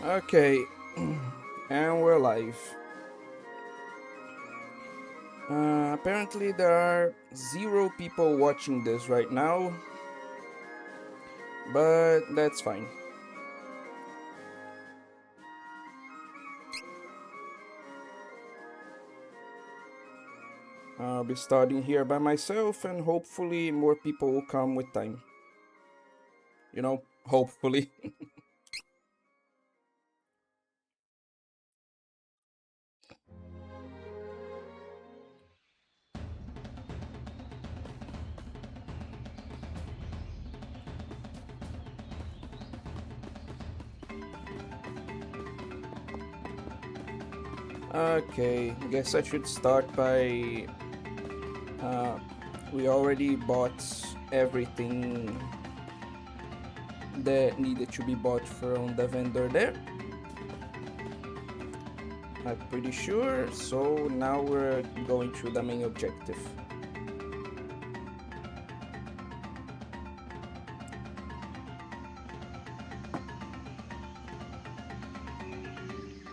Okay, and we're live. Apparently there are 0 people watching this right now, but that's fine. I'll be starting here by myself and hopefully more people will come with time. You know, hopefully. Okay, I guess I should start by... we already bought everything that needed to be bought from the vendor there. I'm pretty sure, so now we're going through the main objective.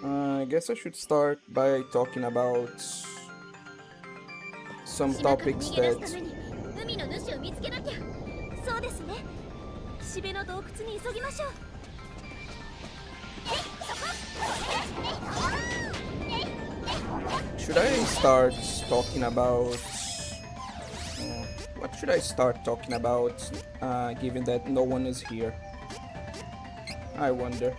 I guess I should start by talking about some topics that... Should I start talking about... what should I start talking about, given that no one is here? I wonder.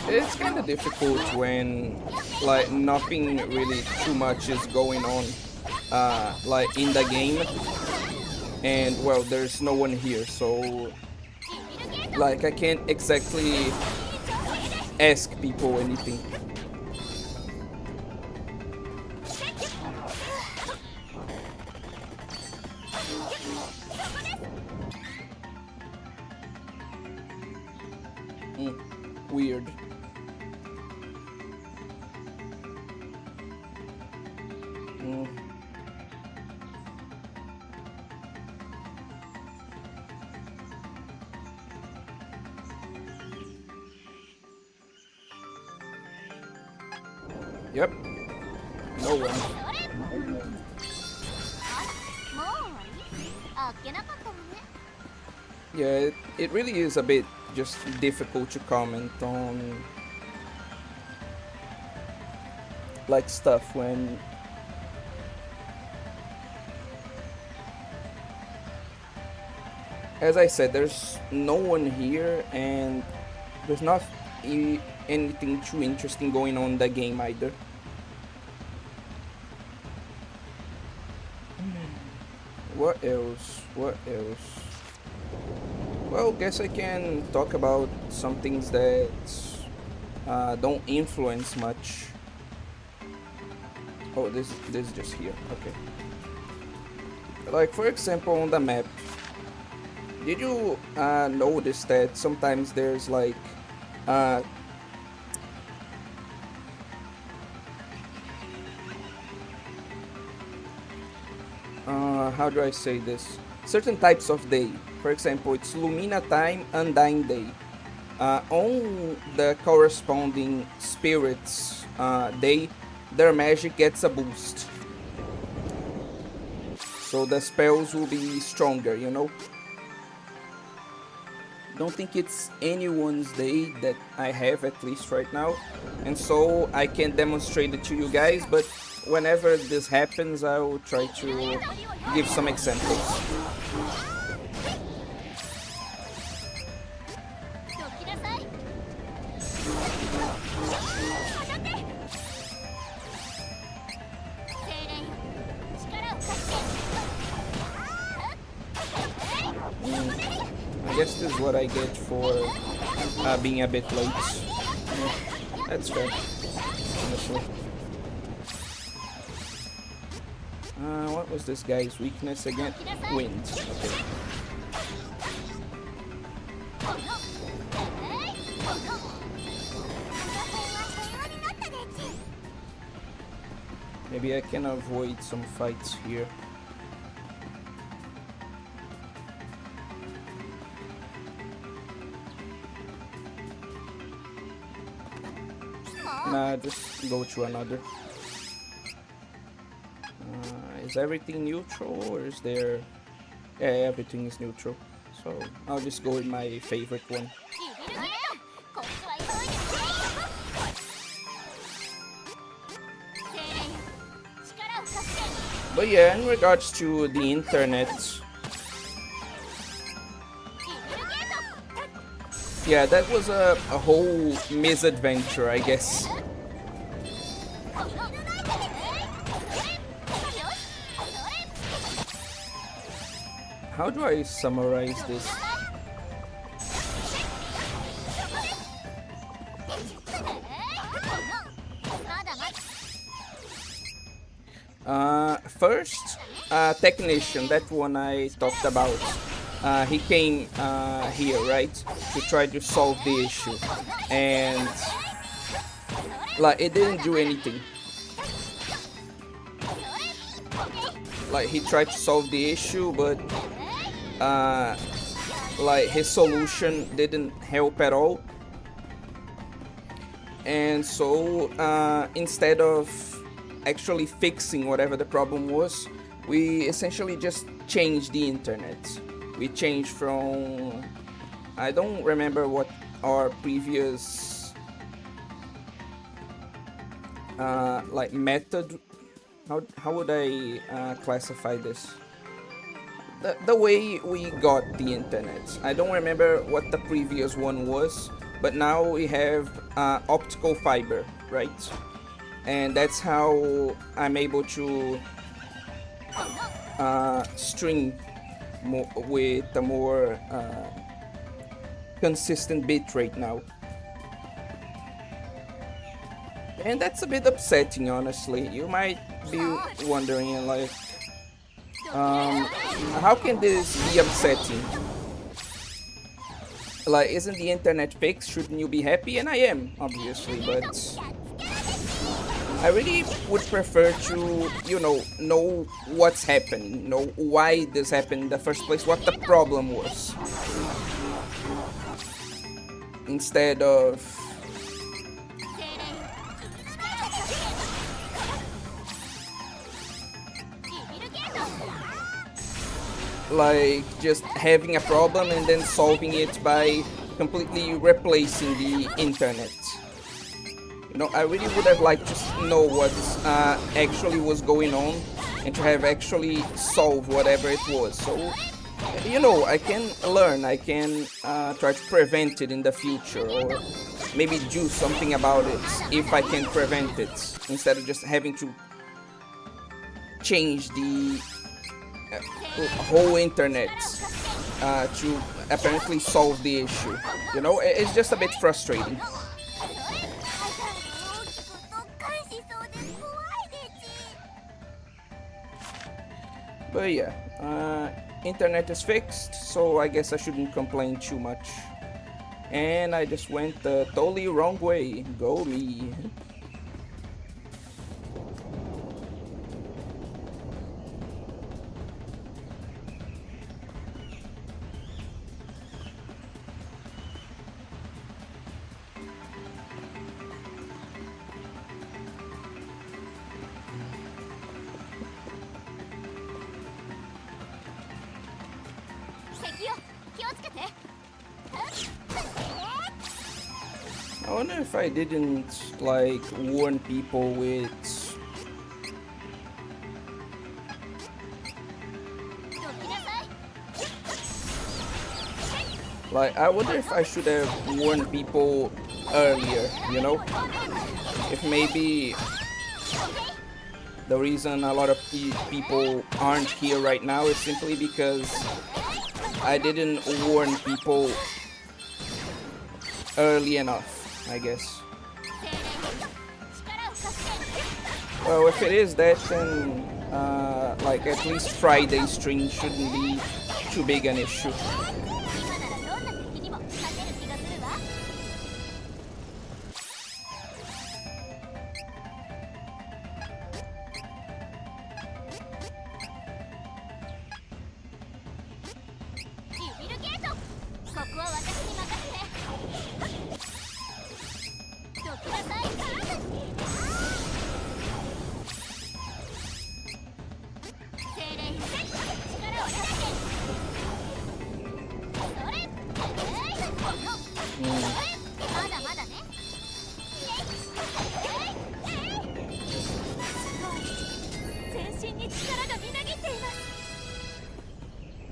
It's kind of difficult when, like, nothing really too much is going on, like, in the game. And, well, there's no one here, so, like, I can't exactly ask people anything. Weird. Yep. No one. Yeah, it really is a bit just difficult to comment on, like, stuff when... As I said, there's no one here and there's not anything too interesting going on in the game either. What else? What else? Well, guess I can talk about some things that don't influence much. Oh, this is just here. Okay. Like, for example, on the map, did you notice that sometimes there's like how do I say this? Certain types of day. For example, it's Lumina time, Undying day. On the corresponding spirits day, their magic gets a boost. So the spells will be stronger, you know? Don't think it's anyone's day that I have, at least right now, and so I can't demonstrate it to you guys, but whenever this happens I will try to give some examples. I guess this is what I get for being a bit late. Yeah, that's fair, honestly. What was this guy's weakness again? Wind. Okay. Maybe I can avoid some fights here. Nah, just go to another. Is everything neutral or is there... Yeah, everything is neutral. So I'll just go with my favorite one. But yeah, in regards to the internet, yeah, that was a whole misadventure, I guess. How do I summarize this? First, technician, that one I talked about. He came here, right, to try to solve the issue, and like it didn't do anything. Like he tried to solve the issue, but like his solution didn't help at all. And so instead of actually fixing whatever the problem was, we essentially just changed the internet. We changed from, I don't remember what our previous like method, how would I classify this? The way we got the internet. I don't remember what the previous one was, but now we have optical fiber, right? And that's how I'm able to string with a more consistent bitrate now. And that's a bit upsetting, honestly. You might be wondering, like, how can this be upsetting? Like, isn't the internet fixed? Shouldn't you be happy? And I am, obviously, but I really would prefer to, you know what's happening, know why this happened in the first place, what the problem was, instead of like just having a problem and then solving it by completely replacing the internet. You know, I really would have liked to know what actually was going on and to have actually solved whatever it was. So, you know, I can learn, I can try to prevent it in the future, or maybe do something about it if I can prevent it, instead of just having to change the whole internet to apparently solve the issue. You know, it's just a bit frustrating. But yeah, internet is fixed, so I guess I shouldn't complain too much. And I just went the totally wrong way. Go me. I wonder if I didn't, like, warn people with... Like, I wonder if I should have warned people earlier, you know? If maybe the reason a lot of people aren't here right now is simply because I didn't warn people early enough, I guess. Well, if it is that, then like at least Friday stream shouldn't be too big an issue.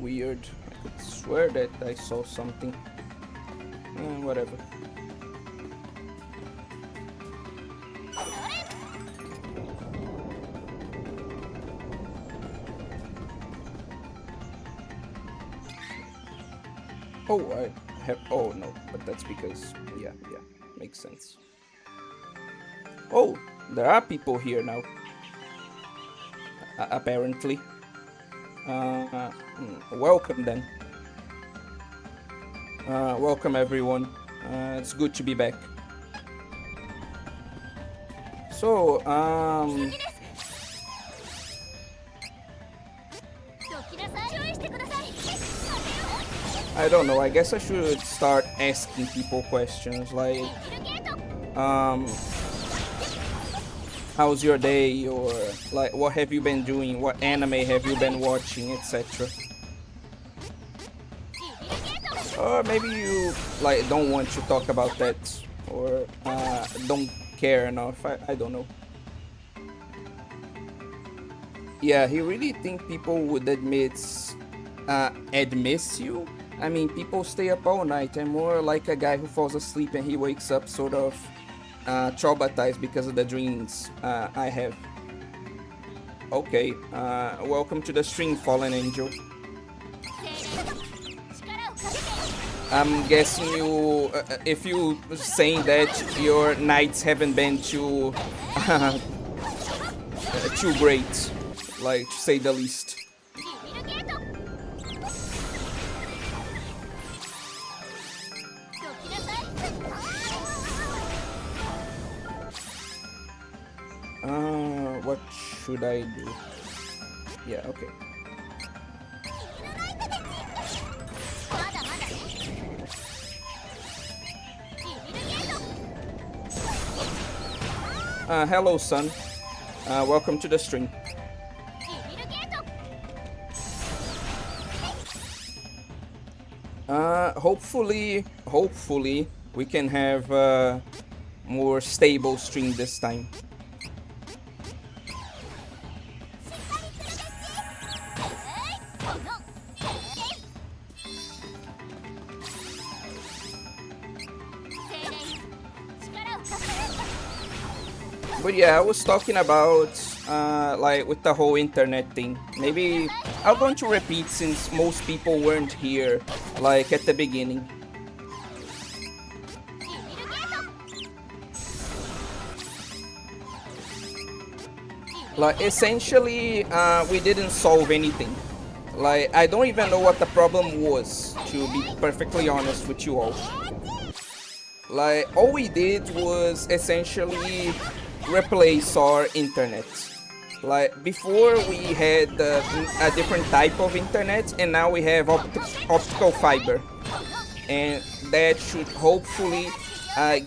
weird. I could swear that I saw something. Whatever. Oh, I have. Oh no, but that's because yeah, makes sense. Oh, there are people here now. Apparently. Welcome then. Welcome everyone. It's good to be back. So, I don't know, I guess I should start asking people questions like, how's your day, or like, what have you been doing, what anime have you been watching, etc. Or maybe you like don't want to talk about that, or don't care enough, I don't know. Yeah, he really think people would admit you? I mean, people stay up all night. I'm more like a guy who falls asleep and he wakes up sort of traumatized because of the dreams I have. Okay, welcome to the stream, Fallen Angel. I'm guessing you, if you saying that your nights haven't been too too great, like to say the least. What should I do? Yeah, okay. Hello, son. Welcome to the stream. Hopefully, we can have a more stable stream this time. But yeah, I was talking about like with the whole internet thing. Maybe I'm going to repeat since most people weren't here like at the beginning. Like essentially we didn't solve anything. Like I don't even know what the problem was, to be perfectly honest with you all. Like all we did was essentially replace our internet. Like before we had a different type of internet, and now we have optical fiber, and that should hopefully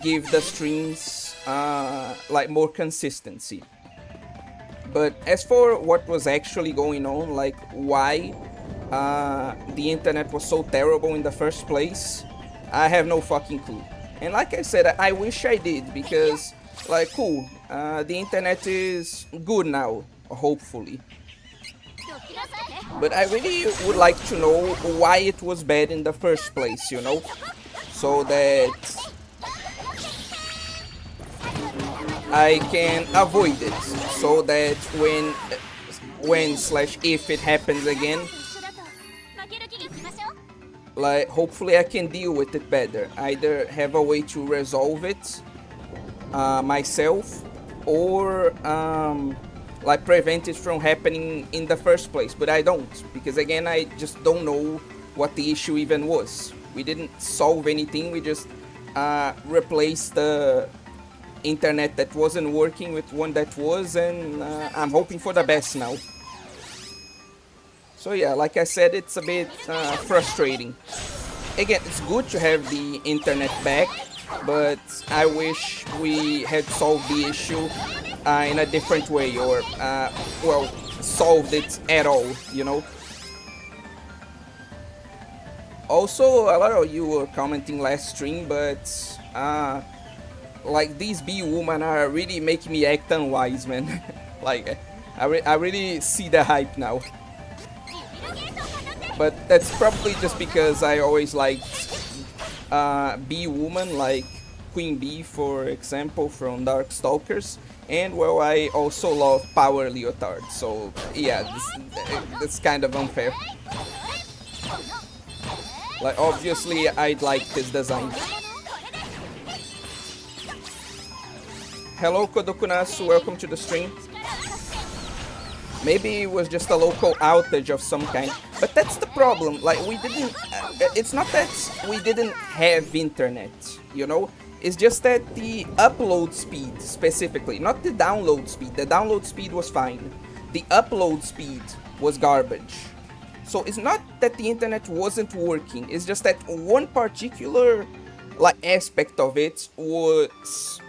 give the streams like more consistency. But as for what was actually going on, like why the internet was so terrible in the first place, I have no fucking clue. And like I said, I wish I did, because like cool, the internet is good now, hopefully. But I really would like to know why it was bad in the first place, you know? So that I can avoid it, so that when/if it happens again, like hopefully I can deal with it better. Either have a way to resolve it myself, or like prevent it from happening in the first place. But I don't, because again I just don't know what the issue even was. We didn't solve anything, we just replaced the internet that wasn't working with one that was, and I'm hoping for the best now. So yeah, like I said, it's a bit frustrating. Again, it's good to have the internet back, but I wish we had solved the issue in a different way, or well, solved it at all, you know? Also, a lot of you were commenting last stream, but like these bee women are really making me act unwise, man. Like I really see the hype now. but that's probably just because I always liked bee woman, like Queen Bee, for example, from Darkstalkers. And well, I also love Power Leotard, so yeah, that's kind of unfair. Like, obviously, I'd like this design. Hello, Kodokunasu, welcome to the stream. Maybe it was just a local outage of some kind, but that's the problem. Like, we didn't, it's not that we didn't have internet, you know? It's just that the upload speed, specifically, not the download speed. The download speed was fine. The upload speed was garbage. So it's not that the internet wasn't working. It's just that one particular, like, aspect of it was,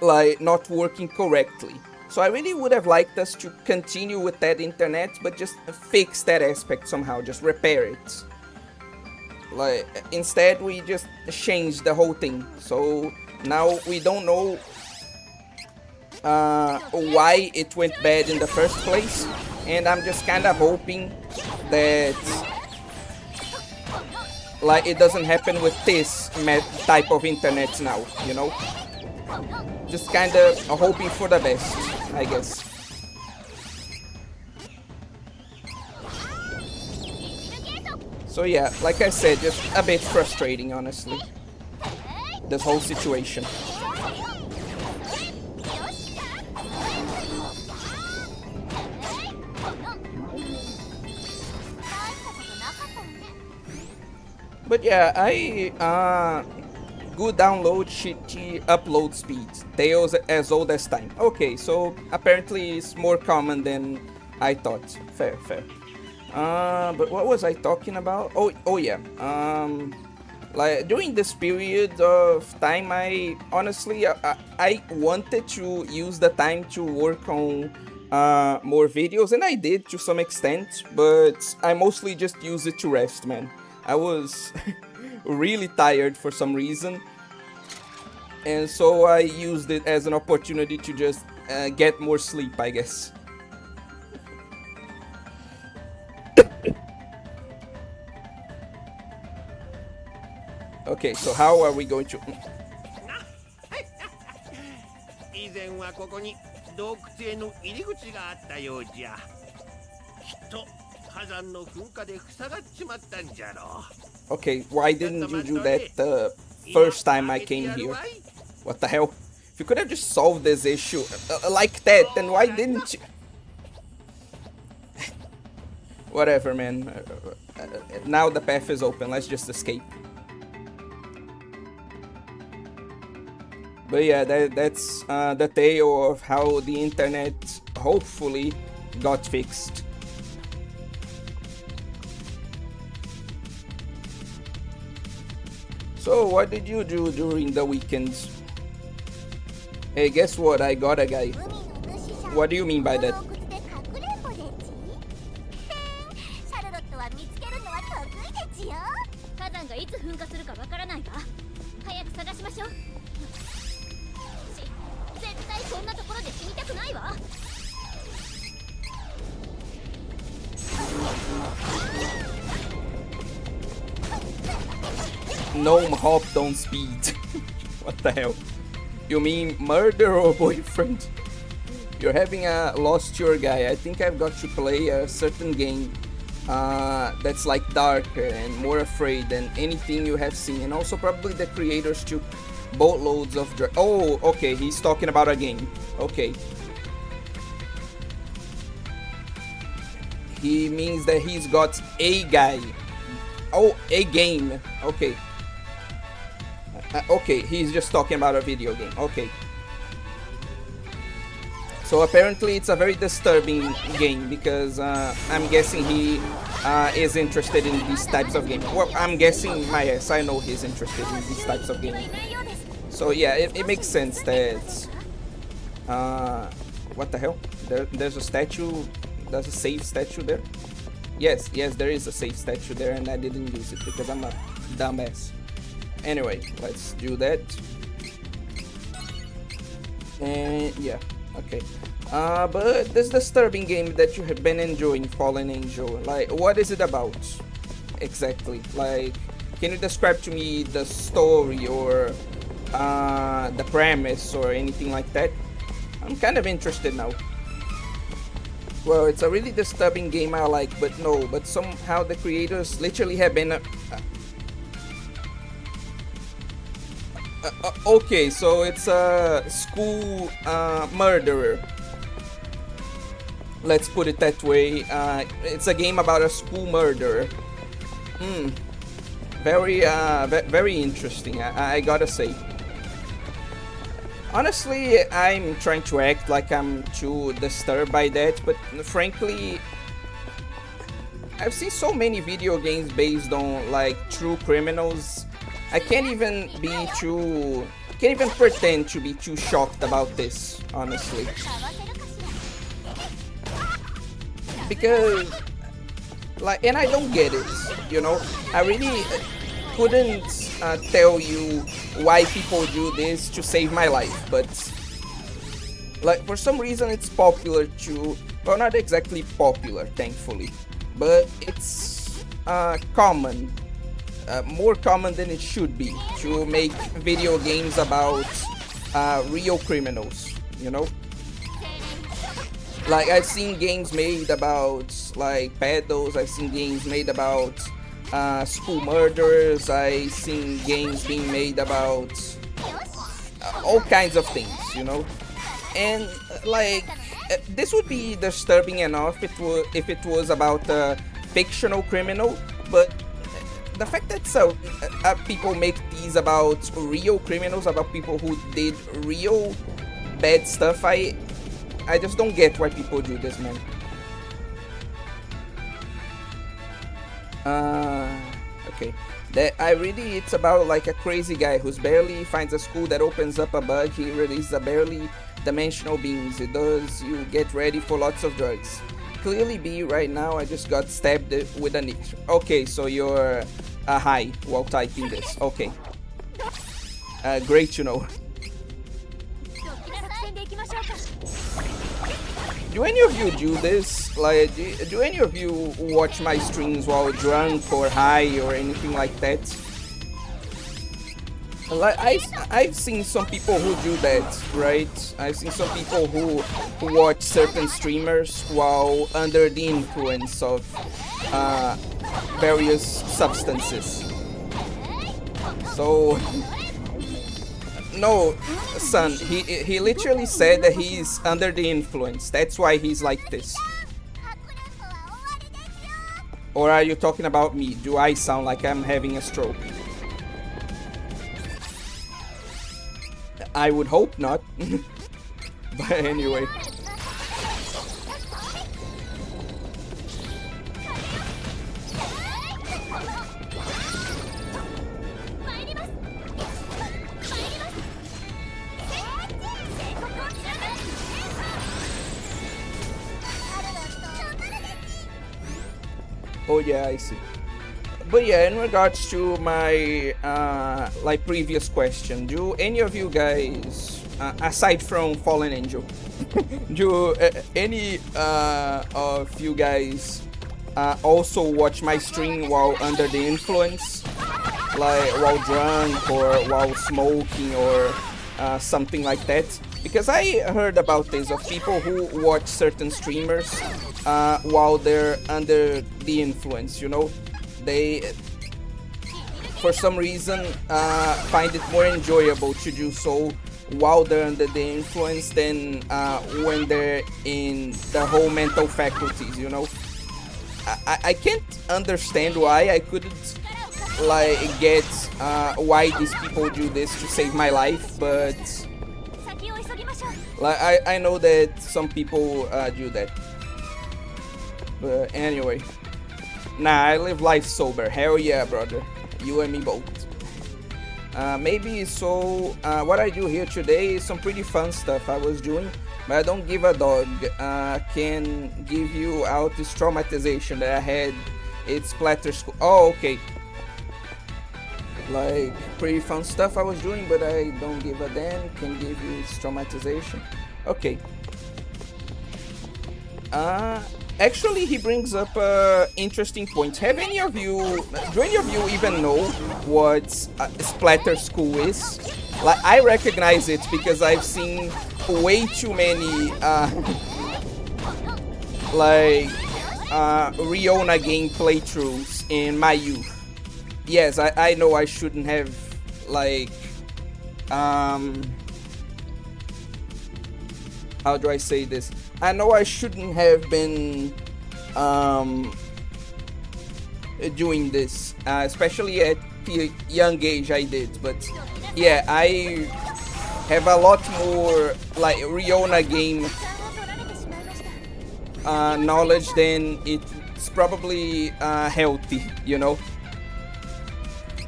like, not working correctly. So I really would have liked us to continue with that internet, but just fix that aspect somehow, just repair it. Like, instead we just changed the whole thing. So now we don't know why it went bad in the first place, and I'm just kind of hoping that, like, it doesn't happen with this type of internet now, you know? Just kind of hoping for the best, I guess. So yeah, like I said, just a bit frustrating, honestly, this whole situation. But yeah, good download, shitty upload speed. Tales as old as time. Okay, so apparently it's more common than I thought. Fair, fair. But what was I talking about? Oh yeah. Like, during this period of time, I honestly I wanted to use the time to work on more videos, and I did to some extent, but I mostly just used it to rest, man. I was really tired for some reason, and so I used it as an opportunity to just get more sleep, I guess. Okay, so how are we going to... 以前はここに洞窟への入り口があったようじゃ。きっと火山の噴火で塞がっちまったんじゃろう。 Okay, why didn't you do that the first time I came here? What the hell? If you could have just solved this issue like that, then why didn't you? Whatever, man. Now the path is open, let's just escape. But yeah, that's the tale of how the internet hopefully got fixed. So what did you do during the weekends? Hey, guess what? I got a guy. What do you mean by that? Gnome hopped on speed. What the hell? You mean murder or boyfriend? You're having a lost your guy. I think I've got to play a certain game that's like darker and more afraid than anything you have seen. And also probably the creators took boatloads of oh, okay, he's talking about a game. Okay. He means that he's got a guy. Oh, a game. Okay. Okay, he's just talking about a video game. Okay. So apparently it's a very disturbing game because I'm guessing he is interested in these types of games. Well, I'm guessing my ass. I know he's interested in these types of games. So yeah, it makes sense that... what the hell? There's a statue. There's a save statue there. Yes, there is a save statue there, and I didn't use it because I'm a dumbass. Anyway, let's do that. And yeah, okay. But this disturbing game that you have been enjoying, Fallen Angel, like, what is it about exactly? Like, can you describe to me the story or the premise or anything like that? I'm kind of interested now. Well, it's a really disturbing game I like, but no, but somehow the creators literally have been okay, so it's a school murderer. Let's put it that way. It's a game about a school murderer. Very interesting, I gotta say. Honestly, I'm trying to act like I'm too disturbed by that, but frankly, I've seen so many video games based on like true criminals. I can't even pretend to be too shocked about this, honestly. Because, like, and I don't get it, you know? I really couldn't tell you why people do this to save my life, but like for some reason it's popular to, well, not exactly popular, thankfully, but it's common, more common than it should be, to make video games about real criminals, you know? Like, I've seen games made about like pedos, I've seen games made about school murderers, I've seen games being made about all kinds of things, you know? And like, this would be disturbing enough if it was about a fictional criminal, but the fact that people make these about real criminals, about people who did real bad stuff, I just don't get why people do this, man. Okay. It's about like a crazy guy who's barely finds a school that opens up a bug. He releases a barely dimensional beings. It does you get ready for lots of drugs. Clearly B right now, I just got stabbed with a niche. Okay, so you're high while typing this. Okay. Great to know. Do any of you do this? Like, do any of you watch my streams while drunk or high or anything like that? Like, I've seen some people who do that, right? I've seen some people who watch certain streamers while under the influence of various substances. So, no, son, he literally said that he's under the influence. That's why he's like this. Or are you talking about me? Do I sound like I'm having a stroke? I would hope not. But anyway. Oh yeah, I see. But yeah, in regards to my like previous question, do any of you guys, aside from Fallen Angel, do any of you guys also watch my stream while under the influence, like while drunk or while smoking or something like that? Because I heard about this, of people who watch certain streamers while they're under the influence, you know? They, for some reason, find it more enjoyable to do so while they're under the influence than when they're in the whole mental faculties, you know? I can't understand why. I couldn't like get why these people do this to save my life, but like I know that some people do that. But anyway, nah, I live life sober. Hell yeah, brother. You and me both. Maybe so. What I do here today is some pretty fun stuff I was doing, but I don't give a dog. Can give you out this traumatization that I had. It's splatter school. Oh, okay. Like pretty fun stuff I was doing, but I don't give a damn. Can give you this traumatization. Okay. Actually, he brings up interesting points. Do any of you even know what Splatter School is? Like, I recognize it because I've seen way too many like Riona game playthroughs in my youth. Yes, I know I shouldn't have, like, how do I say this? I know I shouldn't have been doing this, especially at the young age I did, but yeah, I have a lot more, like, Riona game knowledge than it's probably healthy, you know?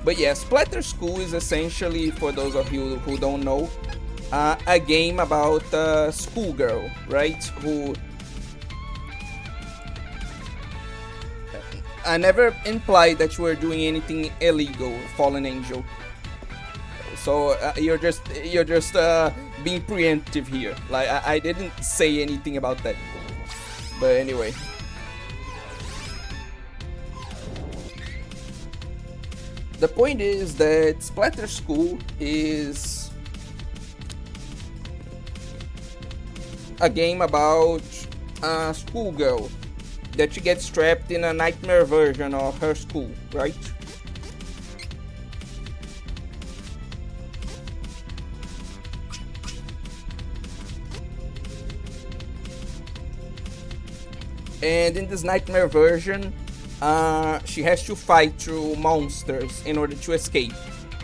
But yeah, Splatter School is essentially, for those of you who don't know, a game about a schoolgirl, right? Who I never implied that you were doing anything illegal, Fallen Angel. So you're just being preemptive here. Like, I didn't say anything about that. But anyway. The point is that Splatter School is a game about a schoolgirl that she gets trapped in a nightmare version of her school, right? And in this nightmare version, she has to fight through monsters in order to escape.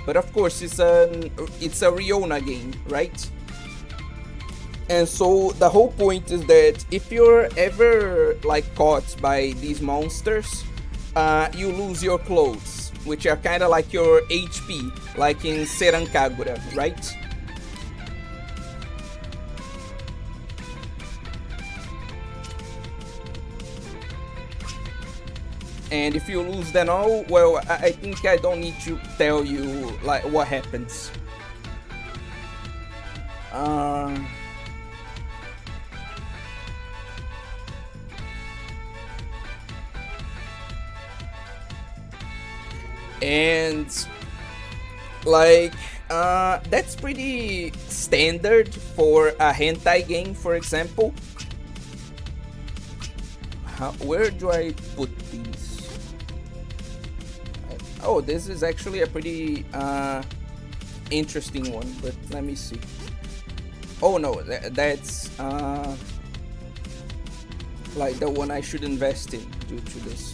But of course, it's a Riona game, right? And so the whole point is that if you're ever, like, caught by these monsters, you lose your clothes, which are kind of like your HP, like in Seran Kagura, right? And if you lose them all, well, I think I don't need to tell you, like, what happens. And, like, that's pretty standard for a hentai game, for example. Where do I put these? Oh, this is actually a pretty interesting one, but let me see. Oh no, that's like the one I should invest in due to this.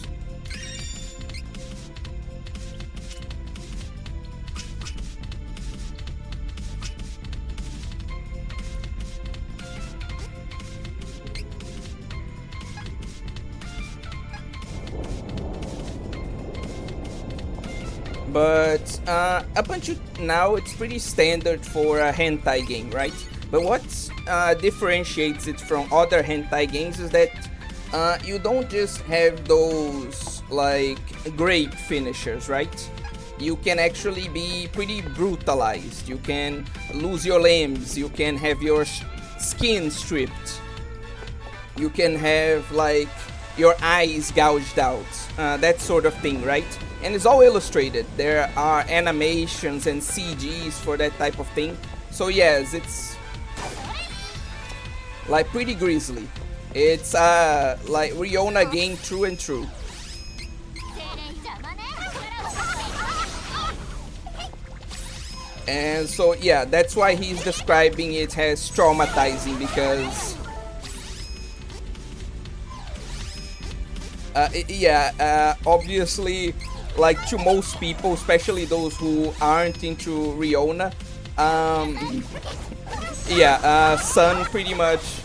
But up until now, it's pretty standard for a hentai game, right? But what differentiates it from other hentai games is that you don't just have those, like, great finishers, right? You can actually be pretty brutalized. You can lose your limbs. You can have your skin stripped. You can have, like, your eyes gouged out. That sort of thing, right? And it's all illustrated. There are animations and CGs for that type of thing. So yes, it's, like, pretty grisly. It's like Riona game true and true. And so yeah, that's why he's describing it as traumatizing, because obviously, like, to most people, especially those who aren't into Riona, Sun pretty much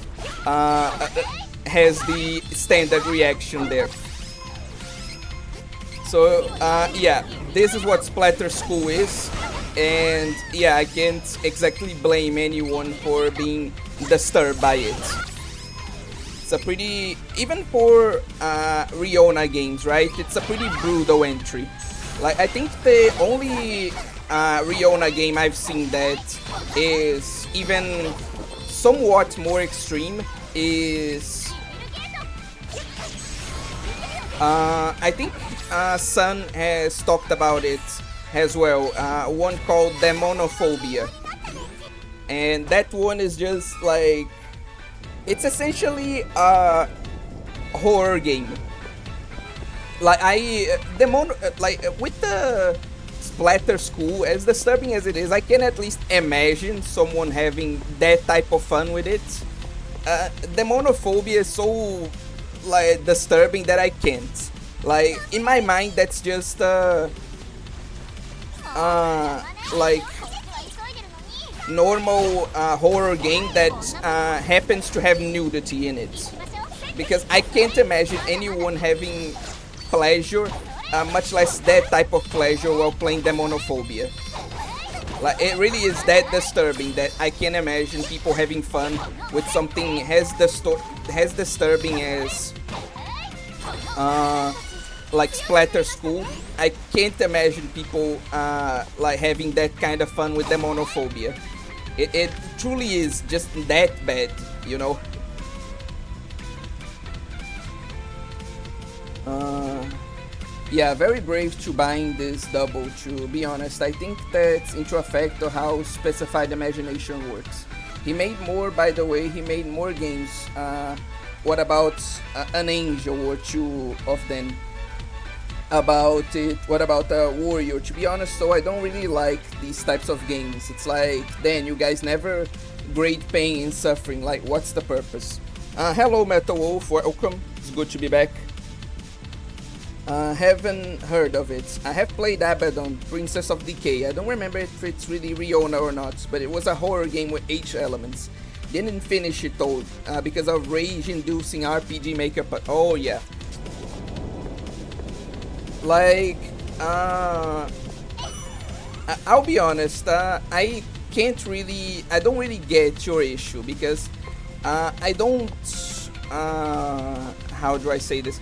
has the standard reaction there. So yeah, this is what Splatter School is, and yeah, I can't exactly blame anyone for being disturbed by it. It's a pretty, even for Riona games, right? It's a pretty brutal entry. Like, I think the only Riona game I've seen that is even somewhat more extreme is I think Sun has talked about it as well. One called Demonophobia, and that one is just like, it's essentially a horror game. Like with the splatter school, as disturbing as it is, I can at least imagine someone having that type of fun with it. Demonophobia is so like disturbing that I can't. Like in my mind, that's just like normal horror game that happens to have nudity in it, because I can't imagine anyone having pleasure, much less that type of pleasure, while playing Demonophobia. Like it really is that disturbing that I can't imagine people having fun with something as disturbing as like Splatter School. I can't imagine people like having that kind of fun with Demonophobia. It truly is just that bad, you know. Yeah, very brave to buying this double, to be honest. I think that's into effect of how specified imagination works. He made more, by the way, he made more games. What about an angel or two of them? About it, what about Warrior? To be honest, so I don't really like these types of games. It's like, then you guys never grade pain and suffering. Like, what's the purpose? Hello Metal Wolf, welcome. It's good to be back. Haven't heard of it. I have played Abaddon, Princess of Decay. I don't remember if it's really Riona or not, but it was a horror game with H elements. Didn't finish it though, because of rage-inducing RPG makeup. Oh yeah. Like, I'll be honest, I don't really get your issue, because I don't, how do I say this?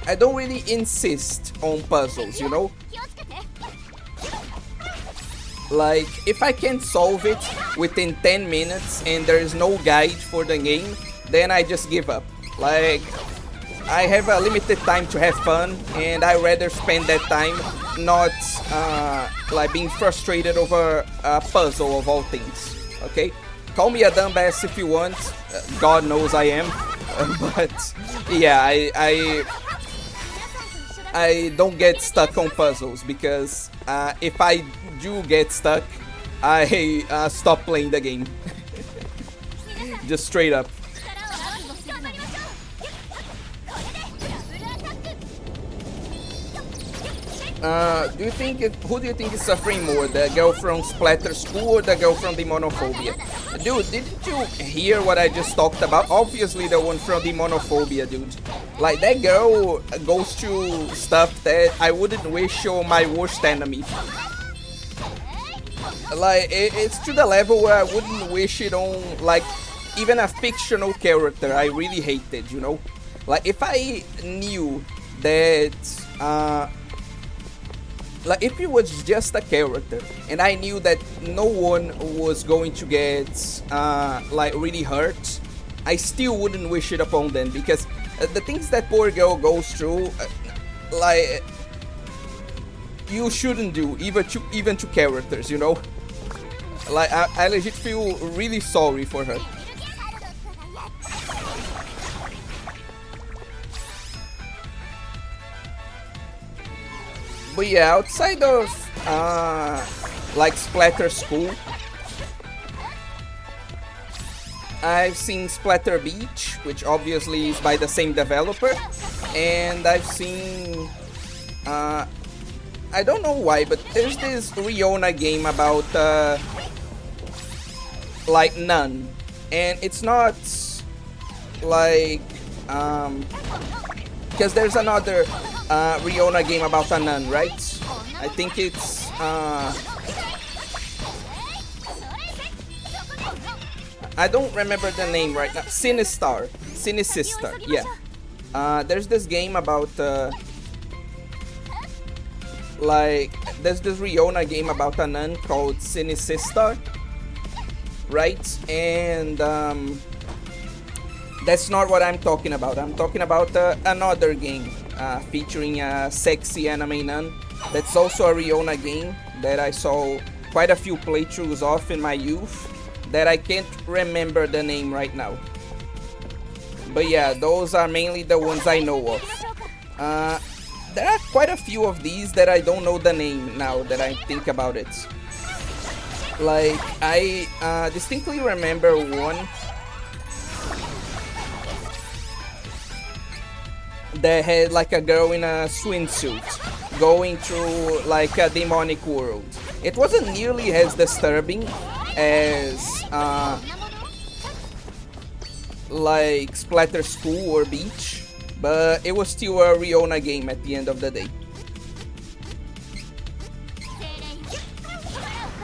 I don't really insist on puzzles, you know? Like, if I can't solve it within 10 minutes and there is no guide for the game, then I just give up. Like, I have a limited time to have fun, and I rather spend that time not like being frustrated over a puzzle of all things. Okay, call me a dumbass if you want. God knows I am. But yeah, I don't get stuck on puzzles, because if I do get stuck, I stop playing the game. Just straight up. Who do you think is suffering more, the girl from Splatter School or the girl from Demonophobia? Dude, didn't you hear what I just talked about? Obviously the one from Demonophobia, dude. Like, that girl goes through stuff that I wouldn't wish on my worst enemy. Like, it's to the level where I wouldn't wish it on, like, even a fictional character I really hated, you know? Like, if I knew that, like, if it was just a character and I knew that no one was going to get like really hurt, I still wouldn't wish it upon them, because the things that poor girl goes through, like, you shouldn't do, even to characters, you know. Like, I legit feel really sorry for her. But yeah, outside of like Splatter School, I've seen Splatter Beach, which obviously is by the same developer, and I've seen I don't know why, but there's this Riona game about like nun, and it's not like because there's another Riona game about a nun, right? I think it's I don't remember the name right now. Sinistar, yeah. There's this game about like, there's this Riona game about a nun called Sinistar, right? And That's not what I'm talking about. I'm talking about another game featuring a sexy anime nun. That's also a Riona game that I saw quite a few playthroughs of in my youth that I can't remember the name right now. But yeah, those are mainly the ones I know of. There are quite a few of these that I don't know the name now that I think about it. Like, I distinctly remember one that had like a girl in a swimsuit going through like a demonic world. It wasn't nearly as disturbing as like Splatter School or Beach, but it was still a Riona game at the end of the day.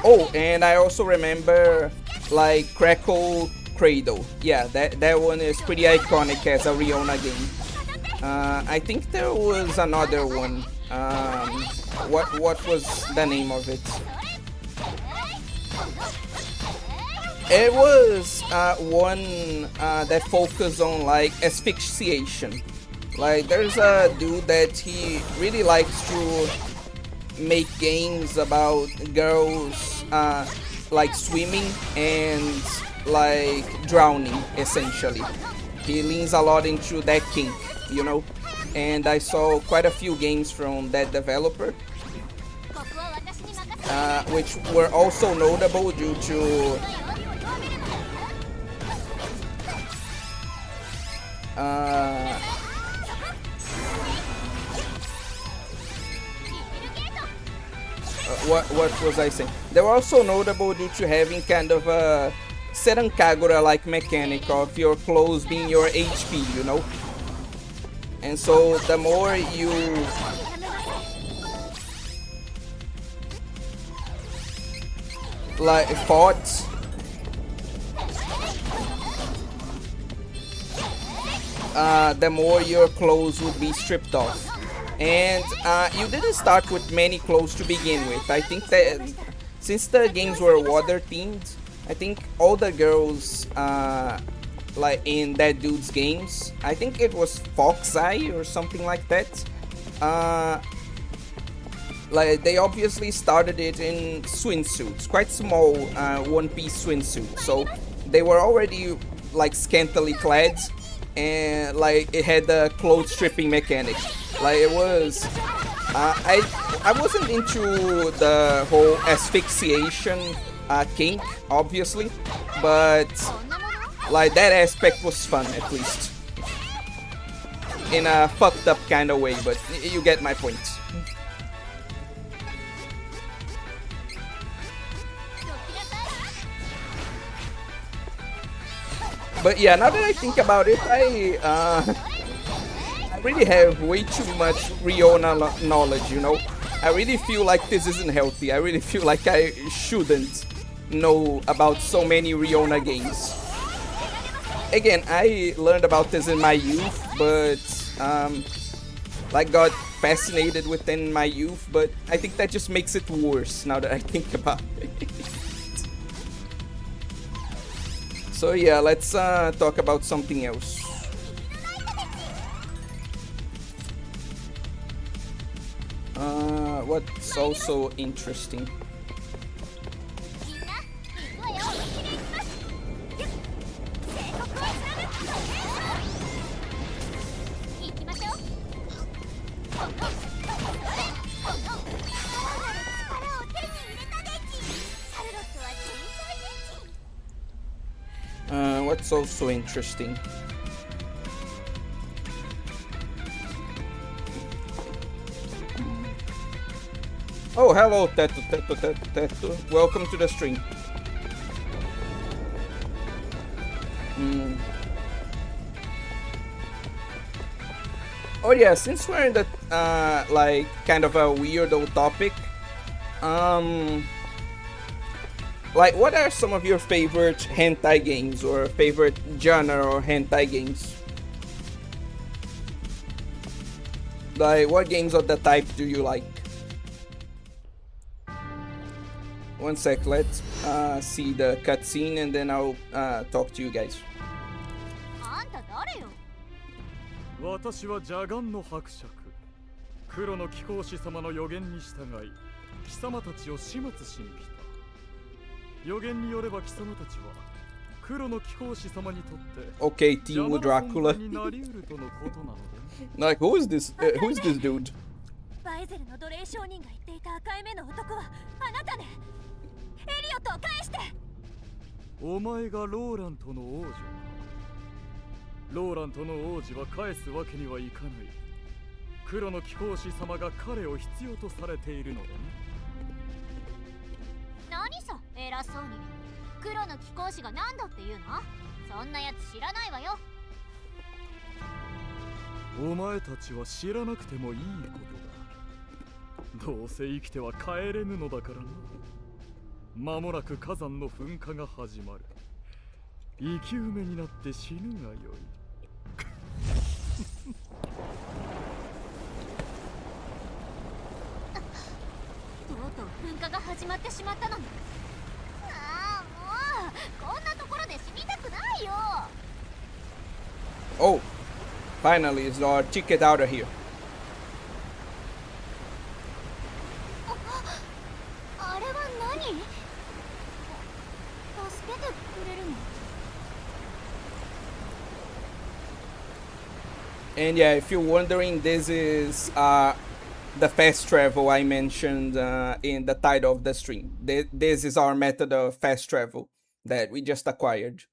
Oh, and I also remember like Crackle Cradle. Yeah, that one is pretty iconic as a Riona game. I think there was another one. What was the name of it? It was one that focused on like asphyxiation. Like, there's a dude that he really likes to make games about girls like swimming and like drowning, essentially. He leans a lot into that kink, you know, and I saw quite a few games from that developer, which were also notable due to what was I saying? They were also notable due to having kind of a Seran Kagura-like mechanic of your clothes being your HP, you know? And so the more you like fought, the more your clothes would be stripped off. And you didn't start with many clothes to begin with. I think that since the games were water themed, I think all the girls like in that dude's games, I think it was Fox Eye or something like that, like they obviously started it in swimsuits, quite small one-piece swimsuits, so they were already like scantily clad, and like it had the clothes stripping mechanic. Like it was I wasn't into the whole asphyxiation kink, obviously, but like that aspect was fun, at least in a fucked up kind of way, but you get my point. But yeah, now that I think about it, I really have way too much Riona knowledge, you know? I really feel like this isn't healthy. I really feel like I shouldn't know about so many Riona games. Again, I learned about this in my youth, but like got fascinated with it in my youth, but I think that just makes it worse now that I think about it. So yeah, let's talk about something else. What's also interesting? What's also interesting? Oh, hello, Tetu. Welcome to the stream. Oh yeah, since we're in the like kind of a weirdo topic, like what are some of your favorite hentai games or favorite genre or hentai games? Like what games of the type do you like? One sec, let's see the cutscene and then I'll talk to you guys. 私は邪眼の伯爵、黒の貴公子様の予言に従い、貴様たちを始末しに来た。予言によれば貴様たちは黒の貴公子様にとって Okay, team with Dracula. Like, who is this dude? バイゼルの奴隷商人が言っていた赤い目の男はあなたね。エリオットを返して。お前がローラントの王女か。ローラントの王子は返すわけにはいかない。黒の貴公子様が彼を必要とされているのだね。何さ、偉そうに。黒の貴公子が何だって言うの？そんなやつ知らないわよ。お前たちは知らなくてもいいことだ。どうせ生きては帰れぬのだからな。間もなく火山の噴火が始まる。生き埋めになって死ぬがよい。とうとう噴火が始まってしまったのに。ああ、もうこんなところで死にたくないよ。Oh, finally, it's our ticket out of here. あれは何？助けてくれるの？ And yeah, if you're wondering, this is the fast travel I mentioned in the title of the stream. This is our method of fast travel that we just acquired.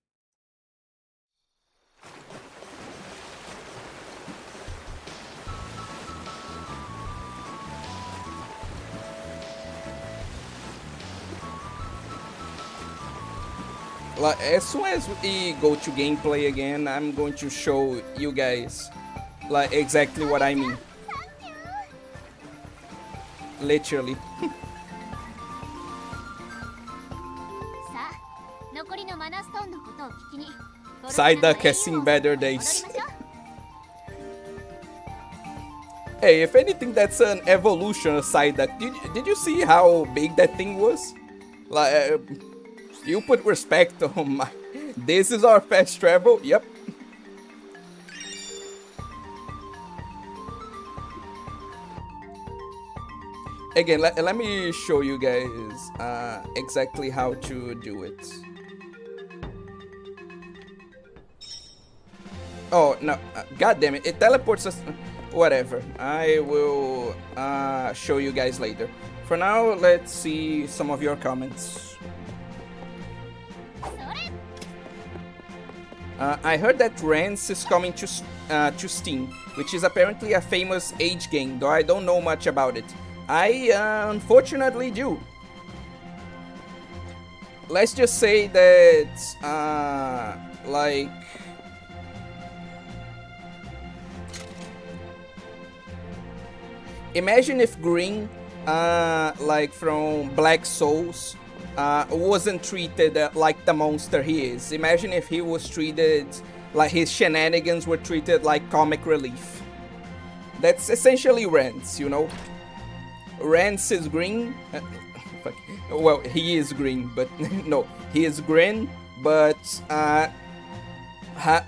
Like, as soon as we go to gameplay again, I'm going to show you guys like exactly what I mean. Literally. Psyduck has seen better days. Hey, if anything, that's an evolution of Psyduck. Did you see how big that thing was? Like, you put respect on my... This is our fast travel? Yep. Again, let me show you guys exactly how to do it. Oh, no. God damn it. It teleports us... Whatever. I will show you guys later. For now, let's see some of your comments. I heard that Rance is coming to Steam, which is apparently a famous age game, though I don't know much about it. I unfortunately do. Let's just say that, like... Imagine if Green, like from Black Souls, wasn't treated like the monster he is. Imagine if he was treated like his shenanigans were treated like comic relief. That's essentially Rance, you know? Rance is green. Well, he is green, but no, he is green, but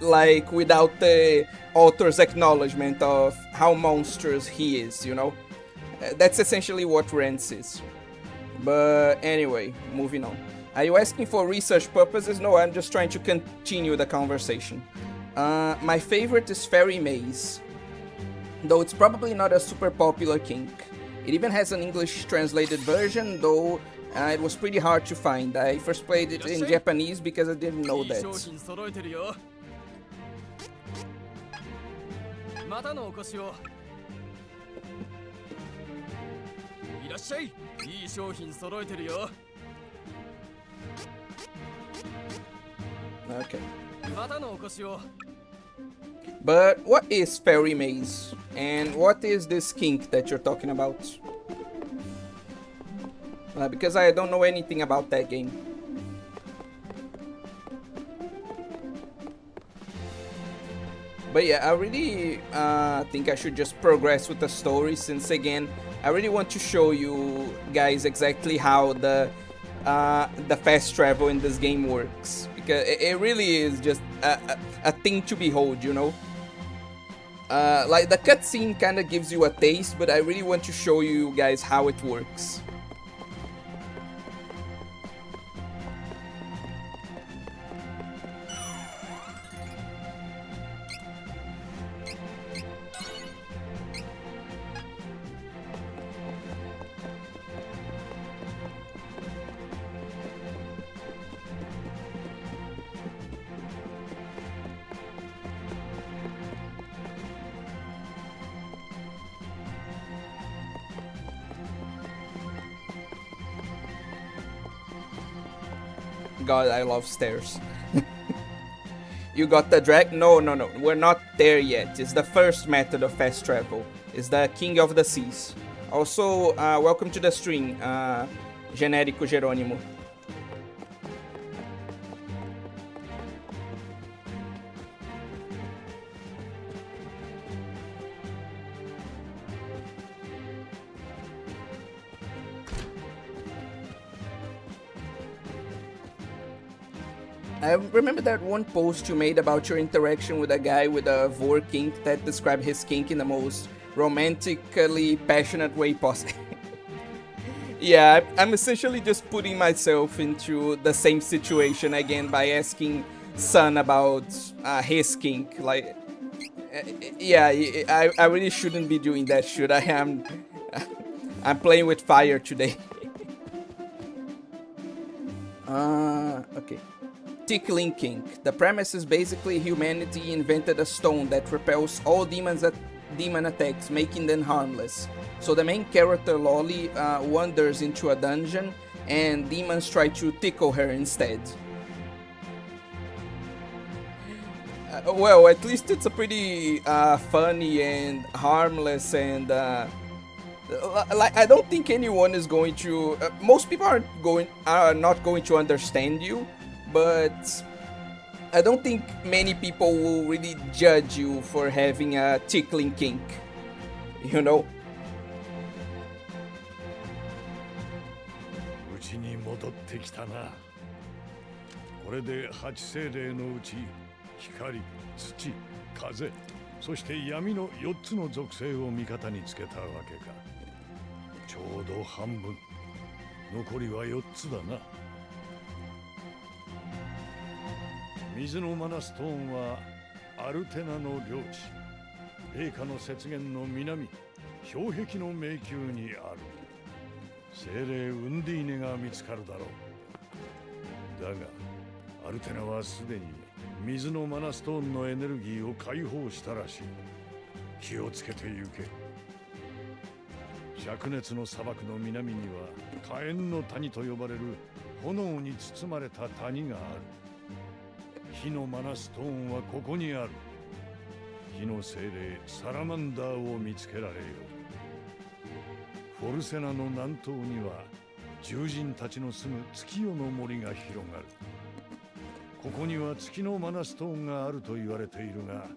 like without the author's acknowledgement of how monstrous he is, you know? That's essentially what Rance is. But anyway, moving on. Are you asking for research purposes? No, I'm just trying to continue the conversation. My favorite is Fairy Maze, though it's probably not a super popular kink. It even has an English translated version, though it was pretty hard to find. I first played it in Japanese because I didn't know that. Okay. But what is Fairy Maze? And what is this kink that you're talking about? Because I don't know anything about that game. But yeah, I really think I should just progress with the story, since again, I really want to show you guys exactly how the fast travel in this game works. Because it really is just a thing to behold, you know? Like the cutscene kind of gives you a taste, but I really want to show you guys how it works. God, I love stairs. You got the drag? No, we're not there yet. It's the first method of fast travel. It's the King of the Seas. Also, welcome to the stream, Genérico Jerônimo. I remember that one post you made about your interaction with a guy with a vor kink that described his kink in the most romantically passionate way possible. Yeah, I'm essentially just putting myself into the same situation again by asking Sun about his kink. Like, yeah, I really shouldn't be doing that, should I? I'm playing with fire today. Okay. Tickling kink. The premise is basically humanity invented a stone that repels all demon attacks, making them harmless. So the main character, Lolly, wanders into a dungeon and demons try to tickle her instead. Well, at least it's a pretty funny and harmless and like, I don't think anyone is going to most people are not going to understand you, but I don't think many people will really judge you for having a tickling kink, you know? うちに戻ってきたな。これで八精霊のうち光、土、風、そして闇の4つの属性を味方につけたわけか。ちょうど半分。残りは4つだな。水のマナストーンはアルテナの領地、霊下の雪原の南、氷壁の迷宮にある。精霊ウンディーネが見つかるだろう。だがアルテナはすでに水のマナストーンのエネルギーを解放したらしい。気をつけて行け。灼熱の砂漠の南には火炎の谷と呼ばれる炎に包まれた谷がある。火のマナストーンはここにある。火の精霊サラマンダーを見つけられよう。フォルセナの南東には獣人たちの住む月夜の森が広がる。ここには月のマナストーンがあると言われているが、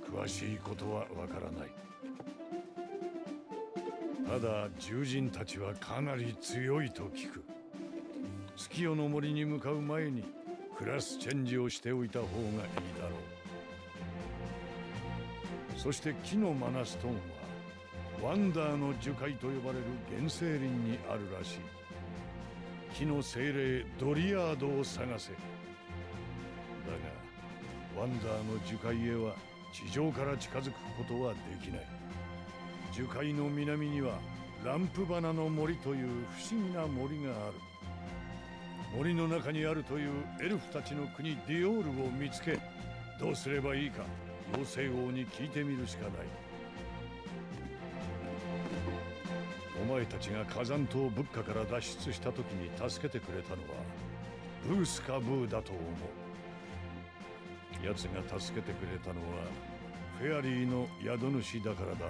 詳しいことはわからない。ただ獣人たちはかなり強いと聞く。月夜の森に向かう前にクラスチェンジをしておいた方がいいだろう。そして木のマナストーンはワンダーの樹海と呼ばれる原生林にあるらしい。木の精霊ドリアードを探せ。だがワンダーの樹海へは地上から近づくことはできない。樹海の南にはランプ花の森という不思議な森がある。森の中にあるというエルフたちの国ディオールを見つけ、どうすればいいか妖精王に聞いてみるしかない。お前たちが火山島ブッカから脱出した時に助けてくれたのはブースカブーだと思う。奴が助けてくれたのはフェアリーの宿主だからだろうか。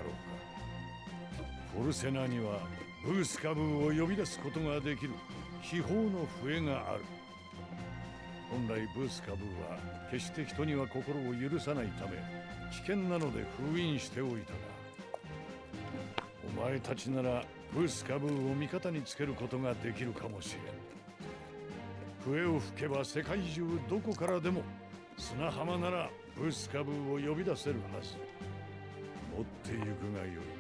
フォルセナにはブースカブーを呼び出すことができる秘宝の笛がある。本来ブースカブーは決して人には心を許さないため危険なので封印しておいたが、お前たちならブースカブーを味方につけることができるかもしれん。笛を吹けば世界中どこからでも砂浜ならブースカブーを呼び出せるはず。追ってゆくがよい。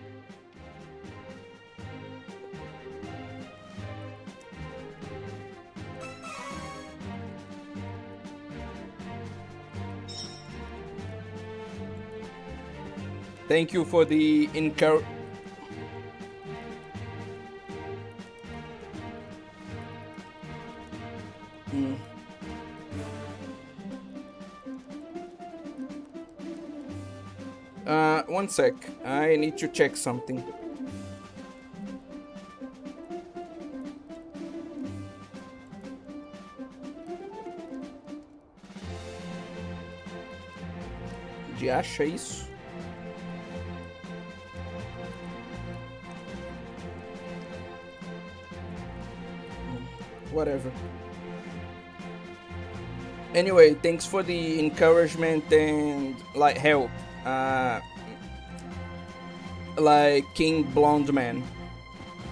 Thank you for the encourage. One sec. I need to check something. De acha isso? Whatever. Anyway, thanks for the encouragement and like help. Like King Blonde Man.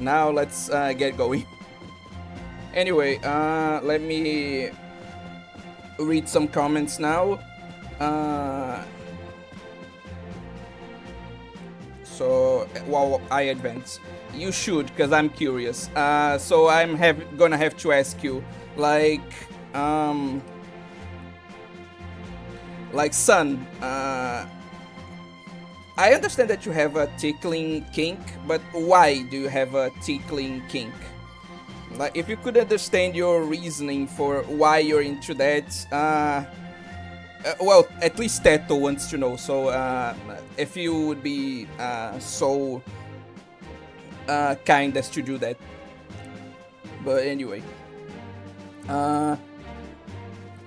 Now let's get going. Anyway, let me read some comments now. So while I advance, you should, cause I'm curious. So I'm gonna have to ask you, like son. I understand that you have a tickling kink, but why do you have a tickling kink? Like, if you could understand your reasoning for why you're into that, well, at least Teto wants to know. So, if you would be so kind as to do that. But anyway,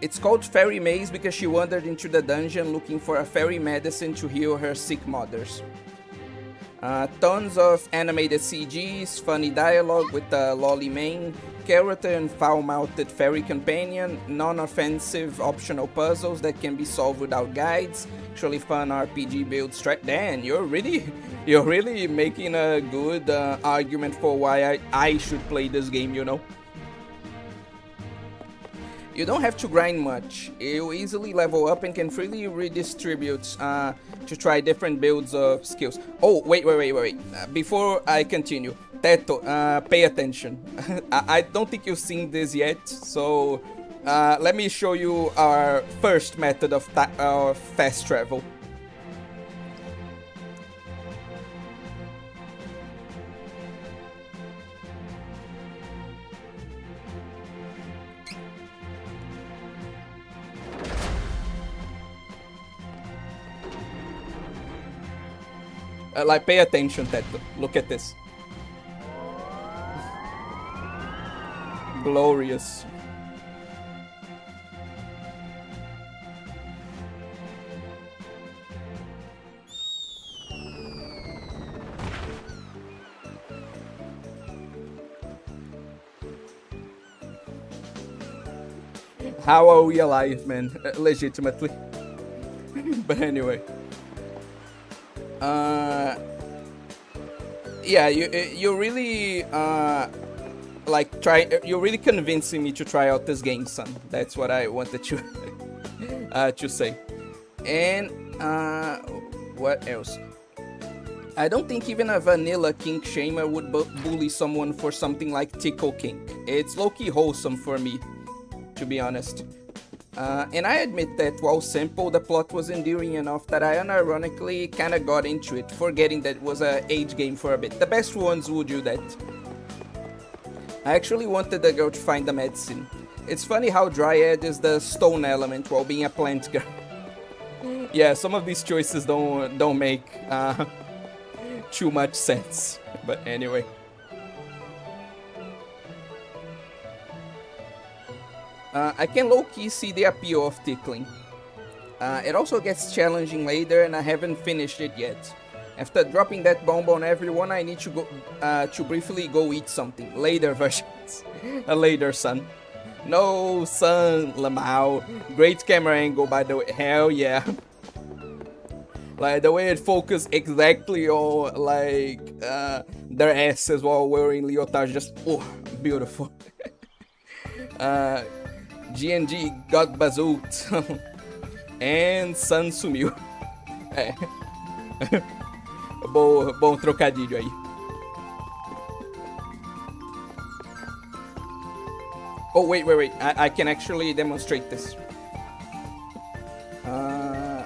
it's called Fairy Maze because she wandered into the dungeon looking for a fairy medicine to heal her sick mothers. Tons of animated CGs, funny dialogue with the lolly main character and foul-mouthed fairy companion, non-offensive optional puzzles that can be solved without guides, actually fun RPG build strat. Dan, you're really making a good argument for why I should play this game, you know? You don't have to grind much. You easily level up and can freely redistribute to try different builds of skills. Oh, wait. Before I continue, Teto, pay attention. I don't think you've seen this yet, so let me show you our first method of fast travel. Like, pay attention, Teto. Look at this. Glorious. How are we alive, man? Legitimately. But anyway. Yeah, you really like you're really convincing me to try out this game, son. That's what I wanted to to say. And what else? I don't think even a vanilla kink shamer would bully someone for something like tickle kink. It's low-key wholesome for me, to be honest. And I admit that while simple, the plot was endearing enough that I unironically kinda got into it, forgetting that it was an age game for a bit. The best ones would do that. I actually wanted the girl to find the medicine. It's funny how Dryad is the stone element while being a plant girl. Yeah, some of these choices don't make too much sense. But anyway. I can low-key see the appeal of tickling. It also gets challenging later and I haven't finished it yet. After dropping that bomb on everyone, I need to go to briefly go eat something. Later versions. Later, son. No, son, Lamau. Great camera angle, by the way. Hell yeah. Like, the way it focused exactly on, like, their asses while wearing leotards. Just, oh, beautiful. GNG got bazooked. And Sun sumiu. bom trocadilho aí. Oh, wait. I can actually demonstrate this.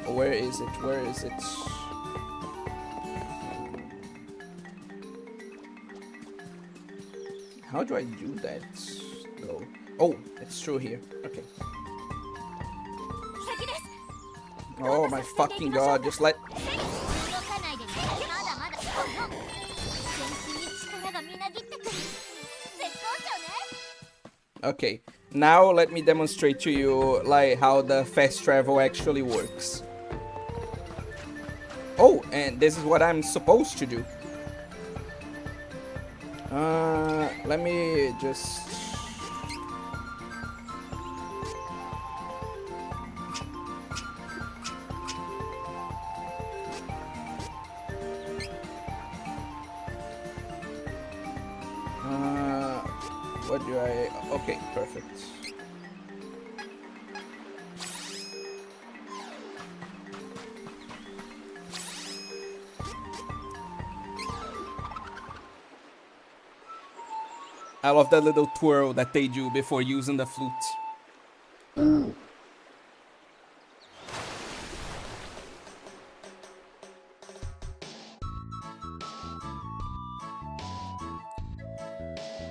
Where is it? How do I do that? No. Oh, it's true here. Okay. Oh my fucking god, just let... Okay, now let me demonstrate to you like how the fast travel actually works. Oh, and this is what I'm supposed to do. Let me just... What do I... Okay, perfect. I love that little twirl that they do before using the flute.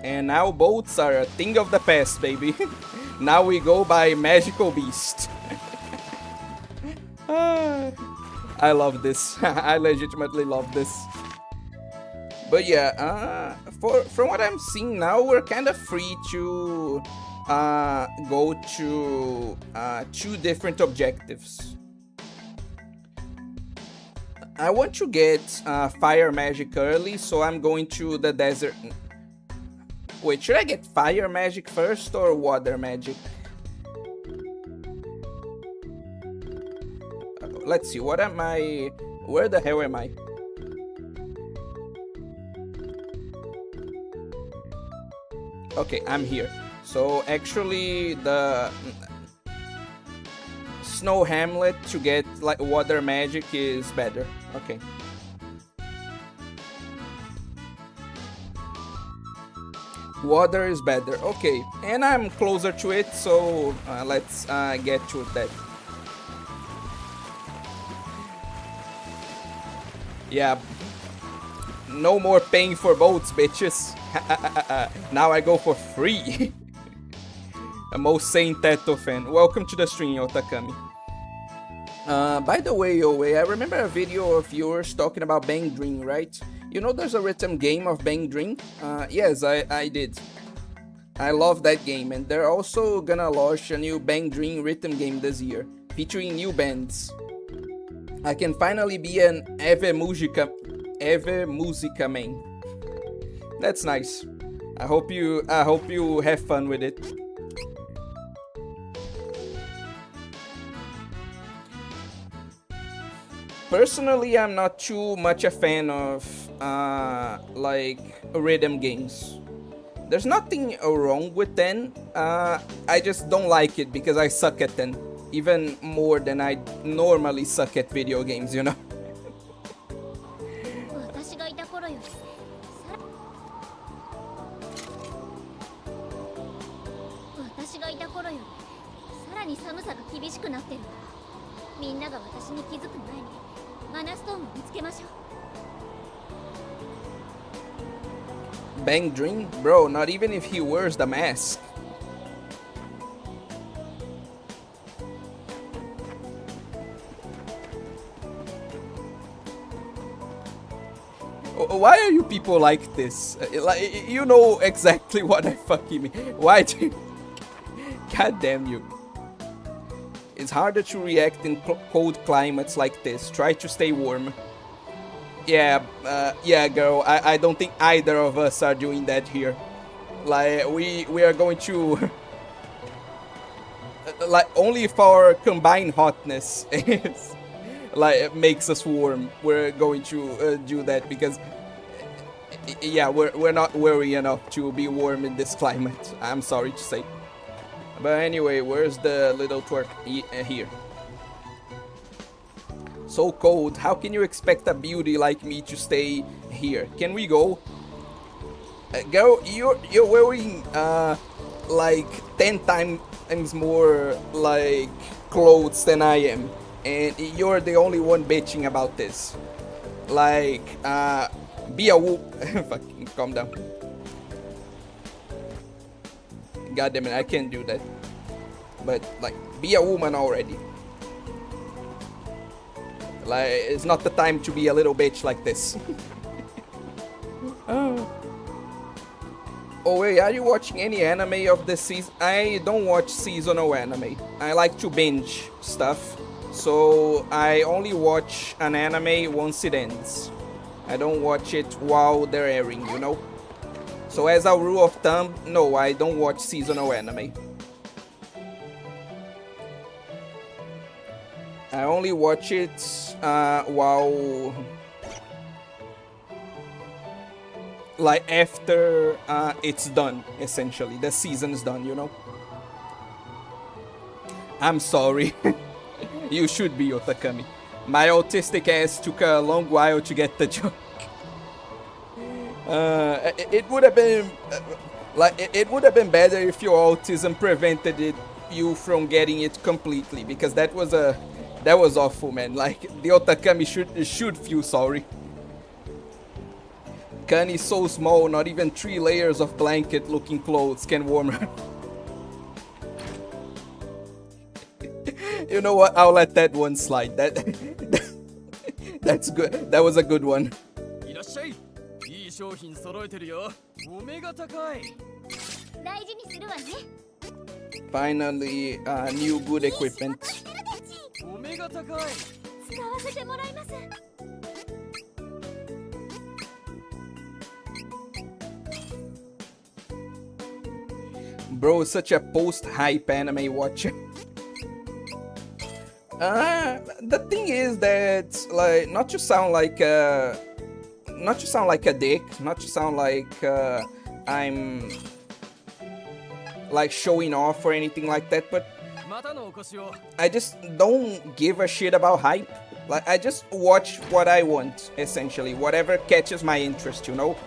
And now boats are a thing of the past, baby. Now we go by magical beast. I love this. I legitimately love this. But yeah, from what I'm seeing now, we're kind of free to go to 2 different objectives. I want to get fire magic early, so I'm going to the desert. Wait, should I get fire magic first or water magic? Let's see, what am I... Where the hell am I? Okay, I'm here. So actually the Snow Hamlet to get like water magic is better. Okay. Water is better. Okay, and I'm closer to it, so let's get to that. Yeah. No more paying for boats, bitches. Now I go for free. A most sane Teto fan. Welcome to the stream, Otakami. By the way, I remember a video of yours talking about Bang Dream, right? You know there's a rhythm game of Bang Dream? Yes, I did. I love that game, and they're also gonna launch a new Bang Dream rhythm game this year, featuring new bands. I can finally be an Eve Musica main. That's nice. I hope you have fun with it. Personally, I'm not too much a fan of like rhythm games. There's nothing wrong with them. I just don't like it because I suck at them. Even more than I normally suck at video games, you know? Bang Dream? Bro, not even if he wears the mask. Why are you people like this? Like, you know exactly what I fucking mean. Why do you... God damn you. It's harder to react in cold climates like this. Try to stay warm. Yeah, yeah, girl. I don't think either of us are doing that here. Like, we are going to... like, only if our combined hotness is... like, it makes us warm. We're going to do that because... yeah, we're not worried enough to be warm in this climate. I'm sorry to say. But anyway, where's the little twerk? Here. So cold. How can you expect a beauty like me to stay here? Can we go? Girl, you're wearing like 10 times more like clothes than I am, and you're the only one bitching about this. Like, be a whoop. Fucking calm down. God damn it, I can't do that. But like, be a woman already. Like, it's not the time to be a little bitch like this. Oh wait, are you watching any anime of the season? I don't watch seasonal anime. I like to binge stuff. So I only watch an anime once it ends. I don't watch it while they're airing, you know? So as a rule of thumb, no, I don't watch seasonal anime. I only watch it while... like after it's done, essentially. The season's done, you know? I'm sorry. You should be, Otakami. My autistic ass took a long while to get the joke. It would have been it would have been better if your autism prevented you from getting it completely, because that was awful, man. Like, the Otakami should feel sorry. Kan is so small, not even 3 layers of blanket-looking clothes can warm her. You know what? I'll let that one slide. That's good. That was a good one. Finally, new good equipment. Bro is such a post-hype anime watcher. The thing is that, like, not to sound like a dick, not to sound like I'm like showing off or anything like that, but I just don't give a shit about hype. Like, I just watch what I want, essentially, whatever catches my interest, you know?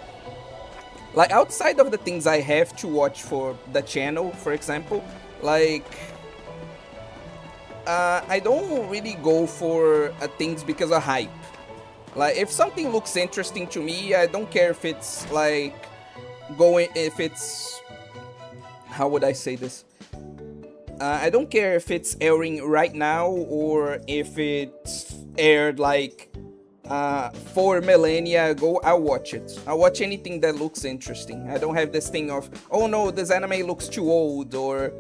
Like, outside of the things I have to watch for the channel, for example, like, I don't really go for things because of hype. Like, if something looks interesting to me, I don't care if it's, like, how would I say this? I don't care if it's airing right now or if it's aired, like, 4 millennia ago. I'll watch it. I'll watch anything that looks interesting. I don't have this thing of, oh no, this anime looks too old, or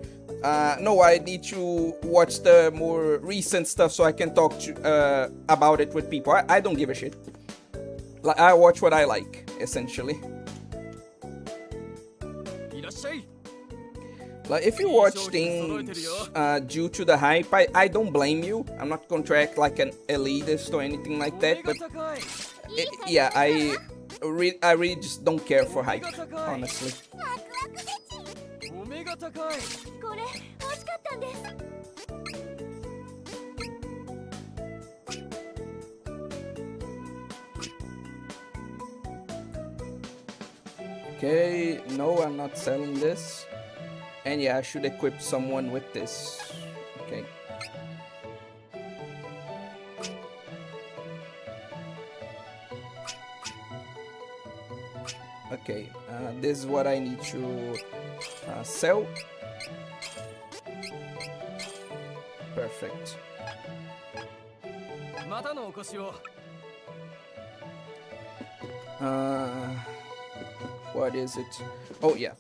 no, I need to watch the more recent stuff so I can talk about it with people. I don't give a shit. Like, I watch what I like, essentially. Like, if you watch things due to the hype, I don't blame you. I'm not going to act like an elitist or anything like that, but yeah, I really just don't care for hype, honestly. Okay, no, I'm not selling this. And yeah, I should equip someone with this. Okay. Okay, this is what I need to sell. Perfect. What is it? Oh yeah.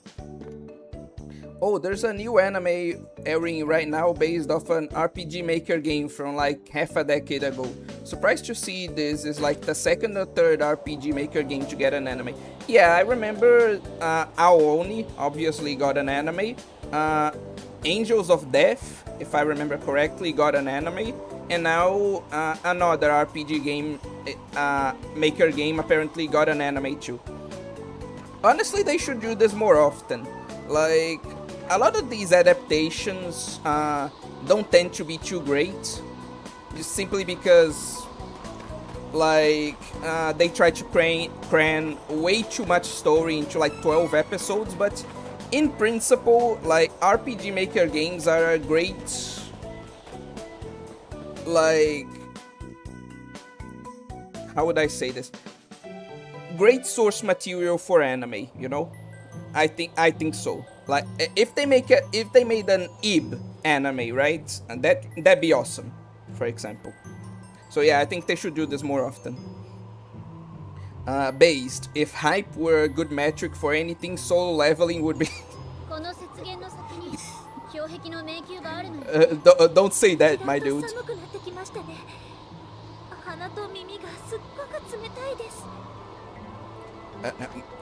Oh, there's a new anime airing right now based off an RPG Maker game from like half a decade ago. Surprised to see this is like the second or third RPG Maker game to get an anime. Yeah, I remember Aoni obviously got an anime. Angels of Death, if I remember correctly, got an anime. And now another RPG game, Maker game apparently got an anime too. Honestly, they should do this more often. Like, a lot of these adaptations don't tend to be too great, just simply because like they try to cram way too much story into like 12 episodes, but in principle, like RPG Maker games are a great, like, how would I say this? Great source material for anime, you know? I think so. Like if they made an IB anime, right? And that'd be awesome, for example. So yeah, I think they should do this more often. Based, if hype were a good metric for anything, solo leveling would be. Don't say that, my dude.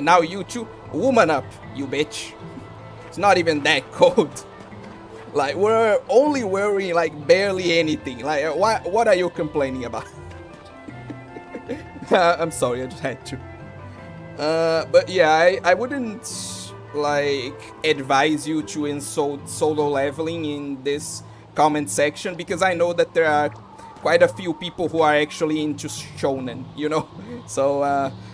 Now you two, woman up, you bitch. It's not even that cold. Like, we're only wearing like barely anything. Like, what are you complaining about? I'm sorry, I just had to. But yeah, I wouldn't like advise you to insult solo leveling in this comment section, because I know that there are quite a few people who are actually into shonen, you know. So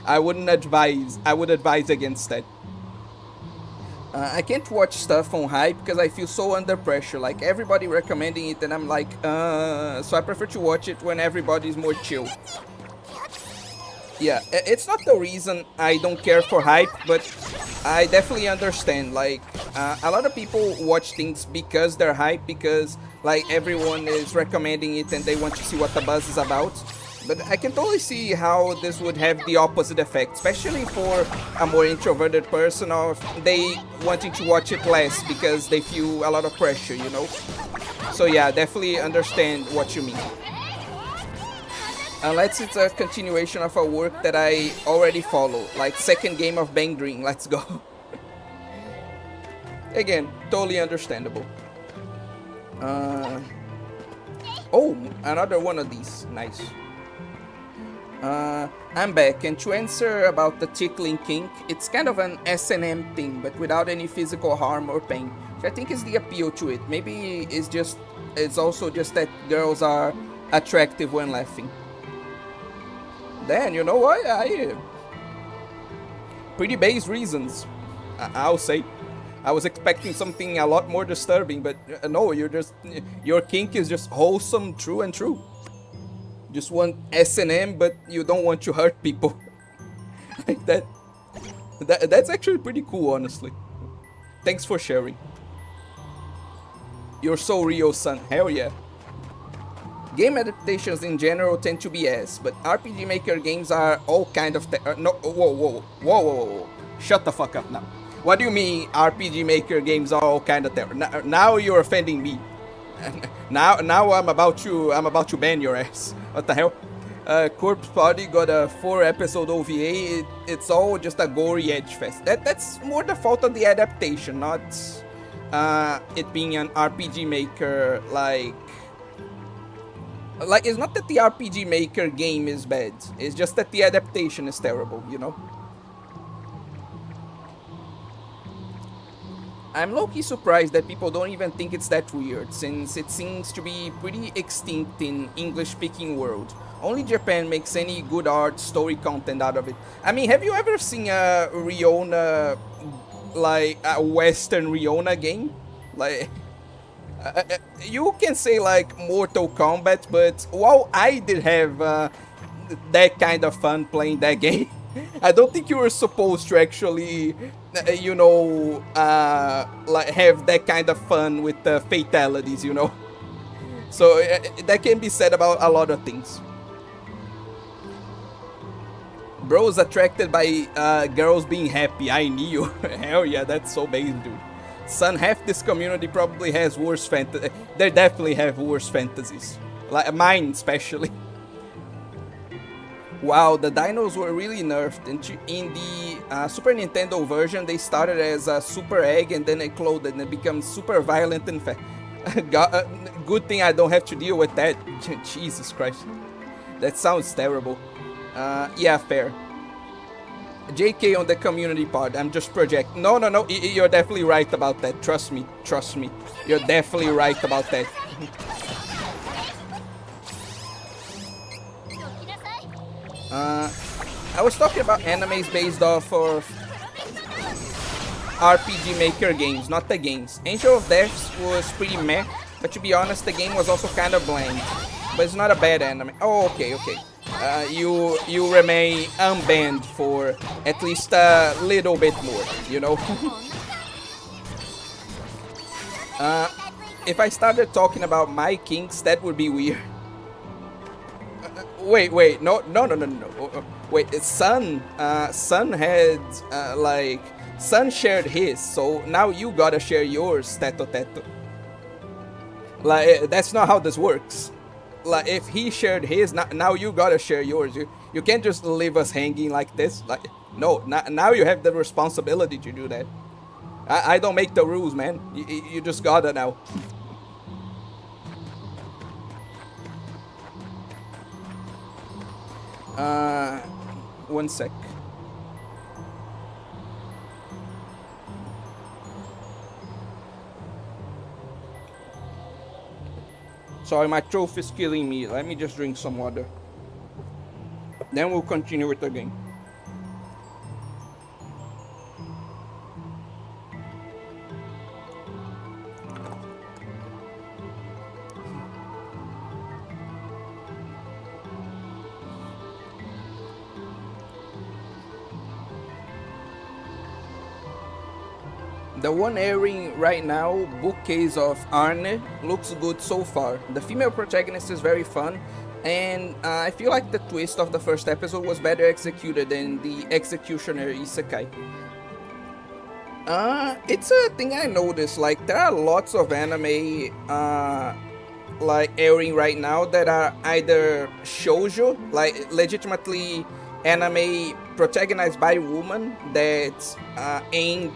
I would advise against that. I can't watch stuff on hype because I feel so under pressure, like everybody recommending it, and I'm like, so I prefer to watch it when everybody's more chill. Yeah, it's not the reason I don't care for hype, but I definitely understand, like, a lot of people watch things because they're hype, because, like, everyone is recommending it and they want to see what the buzz is about. But I can totally see how this would have the opposite effect, especially for a more introverted person, or they wanting to watch it less because they feel a lot of pressure, you know? So yeah, definitely understand what you mean. Unless it's a continuation of a work that I already follow, like second game of Bang Dream, let's go. Again, totally understandable. Oh, another one of these, nice. I'm back, and to answer about the tickling kink, it's kind of an S&M thing, but without any physical harm or pain, which I think is the appeal to it. Maybe it's also just that girls are attractive when laughing. Then, you know what, pretty base reasons, I'll say. I was expecting something a lot more disturbing, but no, your kink is just wholesome, true and true. Just want S&M, but you don't want to hurt people. Like that's actually pretty cool, honestly. Thanks for sharing. You're so real, son. Hell yeah. Game adaptations in general tend to be ass, but RPG Maker games are all kind of no, whoa. Shut the fuck up now. What do you mean RPG Maker games are all kind of terror? Now you're offending me. Now I'm about to ban your ass. What the hell? Corpse Party got a 4-episode OVA. It's all just a gory edge fest. That's more the fault of the adaptation, not it being an RPG Maker. Like it's not that the RPG Maker game is bad. It's just that the adaptation is terrible, you know. I'm low-key surprised that people don't even think it's that weird, since it seems to be pretty extinct in English-speaking world. Only Japan makes any good art, story content out of it. I mean, have you ever seen a Riona, like a Western Riona game? Like, you can say like Mortal Kombat, but while I did have that kind of fun playing that game, I don't think you were supposed to actually, you know, like have that kind of fun with the fatalities, you know. So that can be said about a lot of things. Bros attracted by girls being happy. I knew. Hell yeah, that's so base, dude. Son, half this community probably has worse fantasy. They definitely have worse fantasies. Like mine, especially. Wow, the dinos were really nerfed. In the Super Nintendo version, they started as a super egg and then exploded and become super violent and fast. Good thing I don't have to deal with that. Jesus Christ. That sounds terrible. Yeah, fair. JK on the community part, I'm just projecting. No, you're definitely right about that. Trust me. You're definitely right about that. I was talking about animes based off of RPG Maker games, not the games. Angel of Death was pretty meh, but to be honest, the game was also kind of bland. But it's not a bad anime. Oh, okay. You remain unbanned for at least a little bit more, you know? If I started talking about my kinks, that would be weird. Wait, no. Wait, Sun had, Sun shared his, so now you gotta share yours, Teto. Like, that's not how this works. Like, if he shared his, now you gotta share yours. You can't just leave us hanging like this. Like, no, now you have the responsibility to do that. I don't make the rules, man. You just gotta now. One sec. Sorry, my throat is killing me. Let me just drink some water. Then we'll continue with the game. The one airing right now, Bookcase of Arne, looks good so far. The female protagonist is very fun, and I feel like the twist of the first episode was better executed than the executioner isekai. It's a thing I noticed, like there are lots of anime like airing right now that are either shoujo, like legitimately anime protagonized by women that aim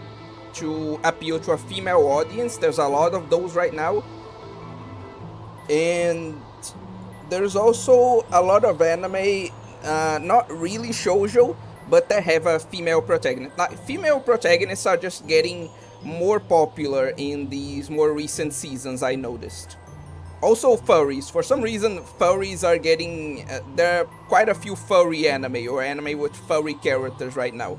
to appeal to a female audience. There's a lot of those right now, and there's also a lot of anime not really shoujo, but that have a female protagonist. Like, female protagonists are just getting more popular in these more recent seasons, I noticed. Also furries. For some reason, furries are getting there are quite a few furry anime or anime with furry characters right now.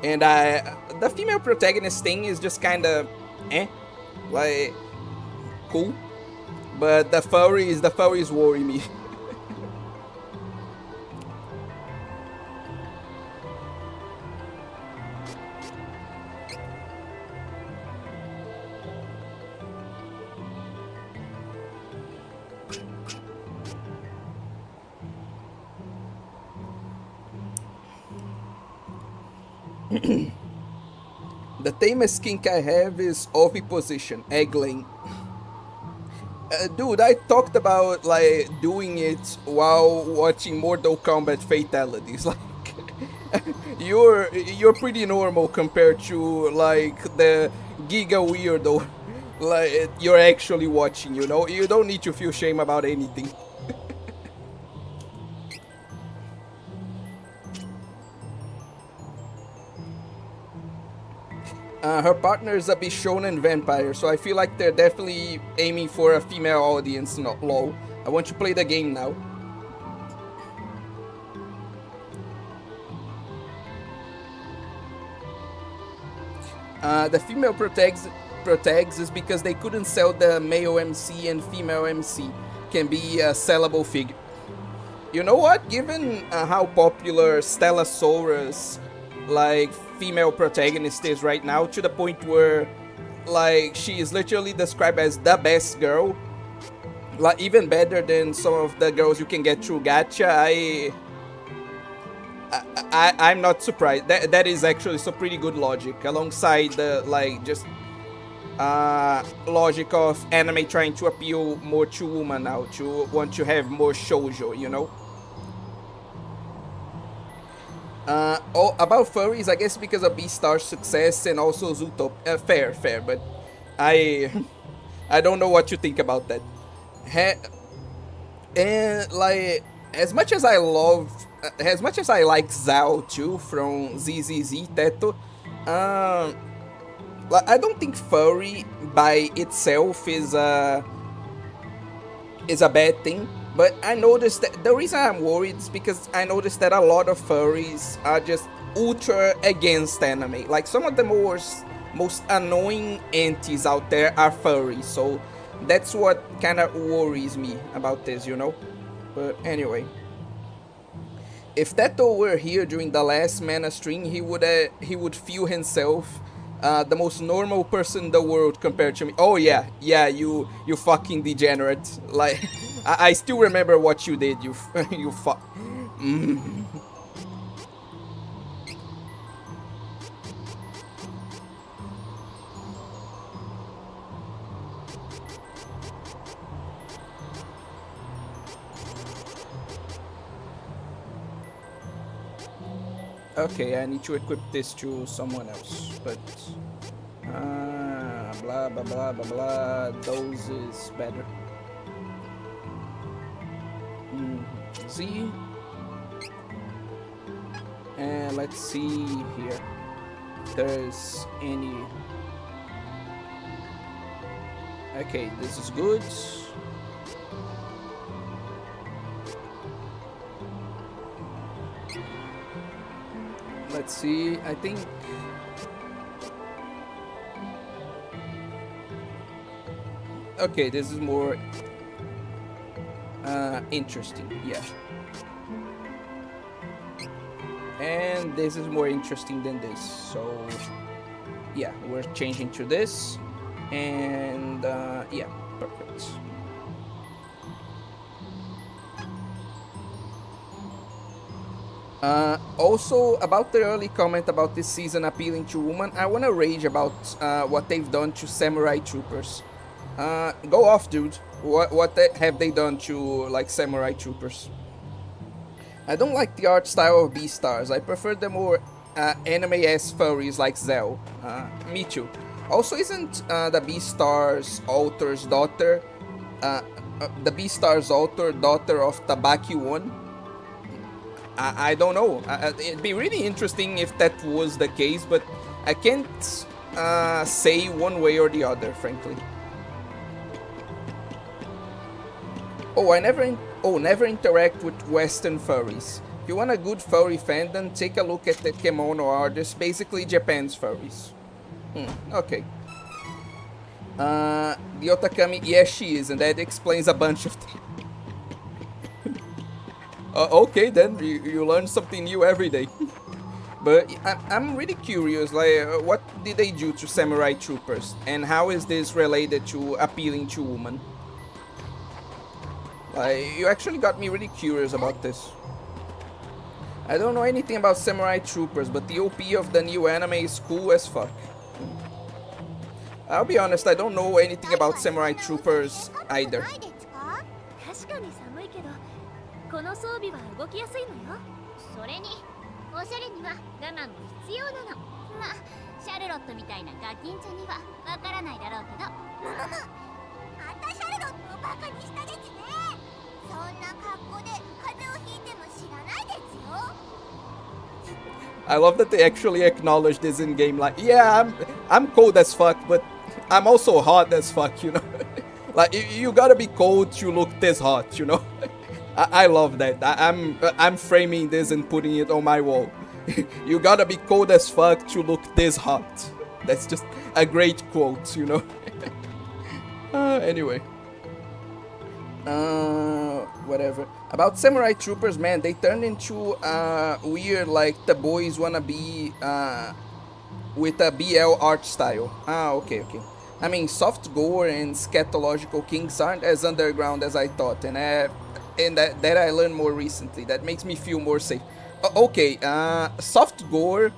And the female protagonist thing is just kind of like cool, but the furries worry me. The tamest kink I have is oviposition, egg laying. Dude, I talked about like doing it while watching Mortal Kombat fatalities. Like, you're pretty normal compared to like the giga weirdo like you're actually watching. You know, you don't need to feel shame about anything. Her partner is a Bishonen vampire, so I feel like they're definitely aiming for a female audience, not lol. I want to play the game now. The female protags is because they couldn't sell the male MC, and female MC can be a sellable figure. You know what? Given how popular Stellasaurus like female protagonist is right now, to the point where like she is literally described as the best girl, like even better than some of the girls you can get through gacha, I'm not surprised. That is actually some pretty good logic, alongside the like just logic of anime trying to appeal more to women now, to want to have more shoujo, you know. About furries, I guess because of Beastar's success and also Zootopia. Fair, but I don't know what you think about that. And like, as much as I like Zao too from ZZZ Teto, I don't think furry by itself is a bad thing. But I noticed that the reason I'm worried is because I noticed that a lot of furries are just ultra against anime. Like some of the most annoying aunties out there are furries. So that's what kind of worries me about this, you know? But anyway. If Teto were here during the last Mana stream, he would feel himself the most normal person in the world compared to me. Oh yeah, you fucking degenerate. Like, I still remember what you did, you fuck. Okay, I need to equip this to someone else, but blah blah blah blah blah. Those is better. Z. And let's see here. If there's any. Okay, this is good. Let's see, I think okay, this is more interesting, yeah. And this is more interesting than this, so yeah, we're changing to this. And yeah, perfect. Also, about the early comment about this season appealing to women, I wanna rage about what they've done to samurai troopers. Go off, dude. What have they done to, like, samurai troopers? I don't like the art style of Beastars. I prefer the more anime-esque furries like Zell. Me too. Also, isn't the Beastars author's daughter, the Beastars author daughter of Tabaki 1? I don't know. It'd be really interesting if that was the case, but I can't say one way or the other, frankly. Oh, never interact with Western furries. If you want a good furry fandom, take a look at the Kemono artists, basically Japan's furries. Okay. The Otakami, yes, she is, and that explains a bunch of things. Okay, then you learn something new every day. But I'm really curious, like, what did they do to samurai troopers, and how is this related to appealing to women? Like, you actually got me really curious about this. I don't know anything about samurai troopers, but the OP of the new anime is cool as fuck. I'll be honest, I don't know anything about samurai troopers either. この装備は動きやすいのよ。それにおしゃれには我慢も必要なの。まあシャルロットみたいなガキンチョにはわからないだろうけど。あんたシャルロットをバカにしたですね。そんな格好で風邪をひいても知らないですよ。I love that they actually acknowledge this in game. Like, yeah, I'm cold as fuck, but I'm also hot as fuck, you know. Like, you gotta be cold to look this hot, you know. I love that. I'm framing this and putting it on my wall. You gotta be cold as fuck to look this hot. That's just a great quote, you know. Anyway. Whatever. About samurai troopers, man, they turned into weird, like the boys wanna be with a BL art style. Okay. I mean, soft gore and scatological kings aren't as underground as I thought, and that I learned more recently. That makes me feel more safe. Okay, soft gore.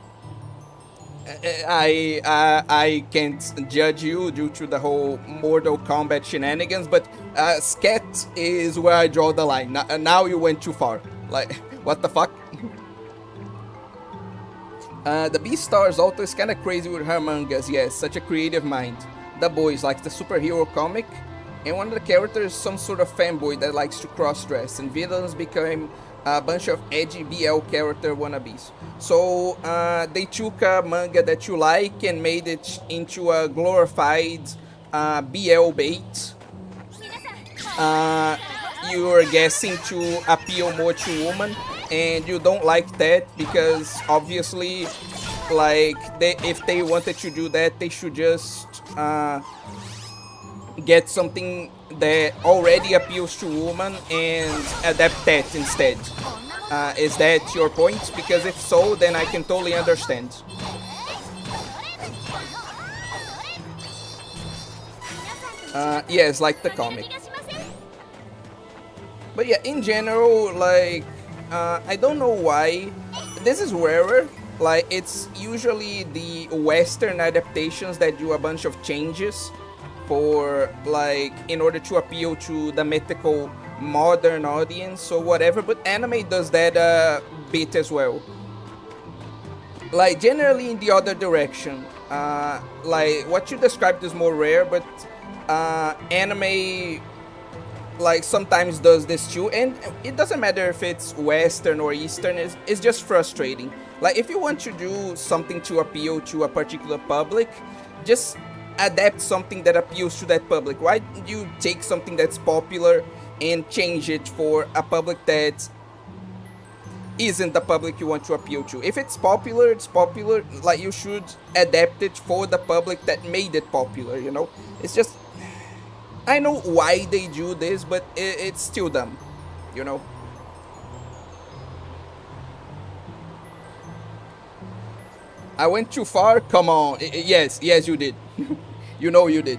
I can't judge you due to the whole Mortal Kombat shenanigans, but scat is where I draw the line. Now you went too far. Like, what the fuck? The Beastars author is kinda crazy with her mangas. Yes, such a creative mind. The boys like the superhero comic. And one of the characters is some sort of fanboy that likes to cross-dress, and villains become a bunch of edgy BL character wannabes. So they took a manga that you like and made it into a glorified BL bait. you're guessing to appeal more to women, and you don't like that because obviously, like, if they wanted to do that, they should just get something that already appeals to women and adapt that instead. Is that your point? Because if so, then I can totally understand. Yes, like the comic. But yeah, in general, like, I don't know why. This is rarer. Like, it's usually the Western adaptations that do a bunch of changes for, like, in order to appeal to the mythical modern audience or whatever. But anime does that a bit as well. Like, generally in the other direction. Like, what you described is more rare, but anime, like, sometimes does this too, and it doesn't matter if it's Western or Eastern. It's just frustrating. Like, if you want to do something to appeal to a particular public, just adapt something that appeals to that public. Why do you take something that's popular and change it for a public that isn't the public you want to appeal to? If it's popular, it's popular. Like, you should adapt it for the public that made it popular, you know? It's just, I know why they do this, but it's still dumb, you know? I went too far? Come on. Yes, you did. You know you did.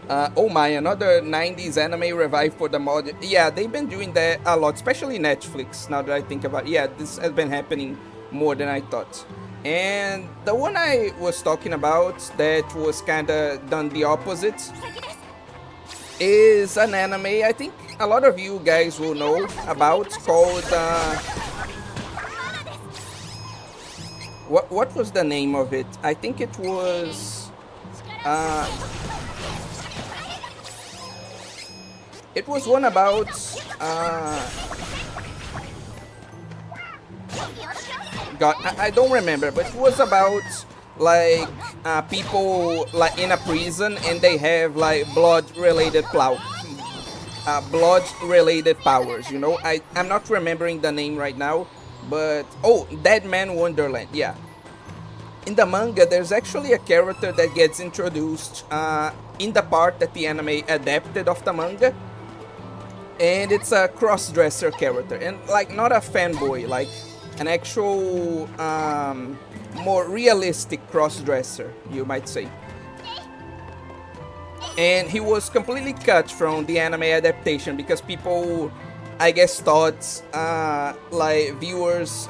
Oh my, another 90s anime revive for the mod. Yeah, they've been doing that a lot, especially Netflix, now that I think about it. Yeah, this has been happening more than I thought. And the one I was talking about that was kind of done the opposite is an anime I think a lot of you guys will know about, called what was the name of it? I think it was it was one about God, I don't remember, but it was about like people like in a prison, and they have like blood-related powers. You know, I'm not remembering the name right now, but oh, Dead Man Wonderland. Yeah. In the manga, there's actually a character that gets introduced in the part that the anime adapted of the manga, and it's a cross-dresser character, and like not a fanboy, like an actual more realistic cross-dresser, you might say. And he was completely cut from the anime adaptation because people, I guess, thought like viewers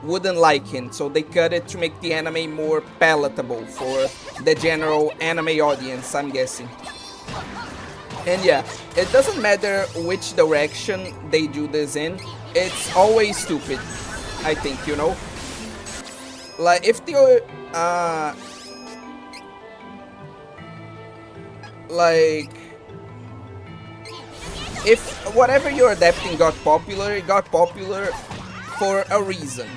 wouldn't like him, so they cut it to make the anime more palatable for the general anime audience, I'm guessing. And yeah, it doesn't matter which direction they do this in, it's always stupid, I think, you know? Like, if the like, if whatever you're adapting got popular, it got popular for a reason.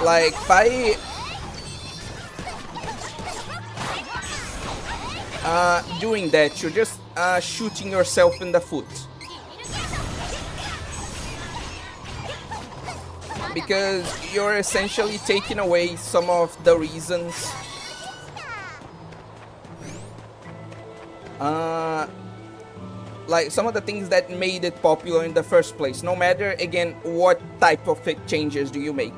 Like, by doing that, you're just shooting yourself in the foot. Because you're essentially taking away some of the reasons like some of the things that made it popular in the first place, no matter again what type of changes do you make.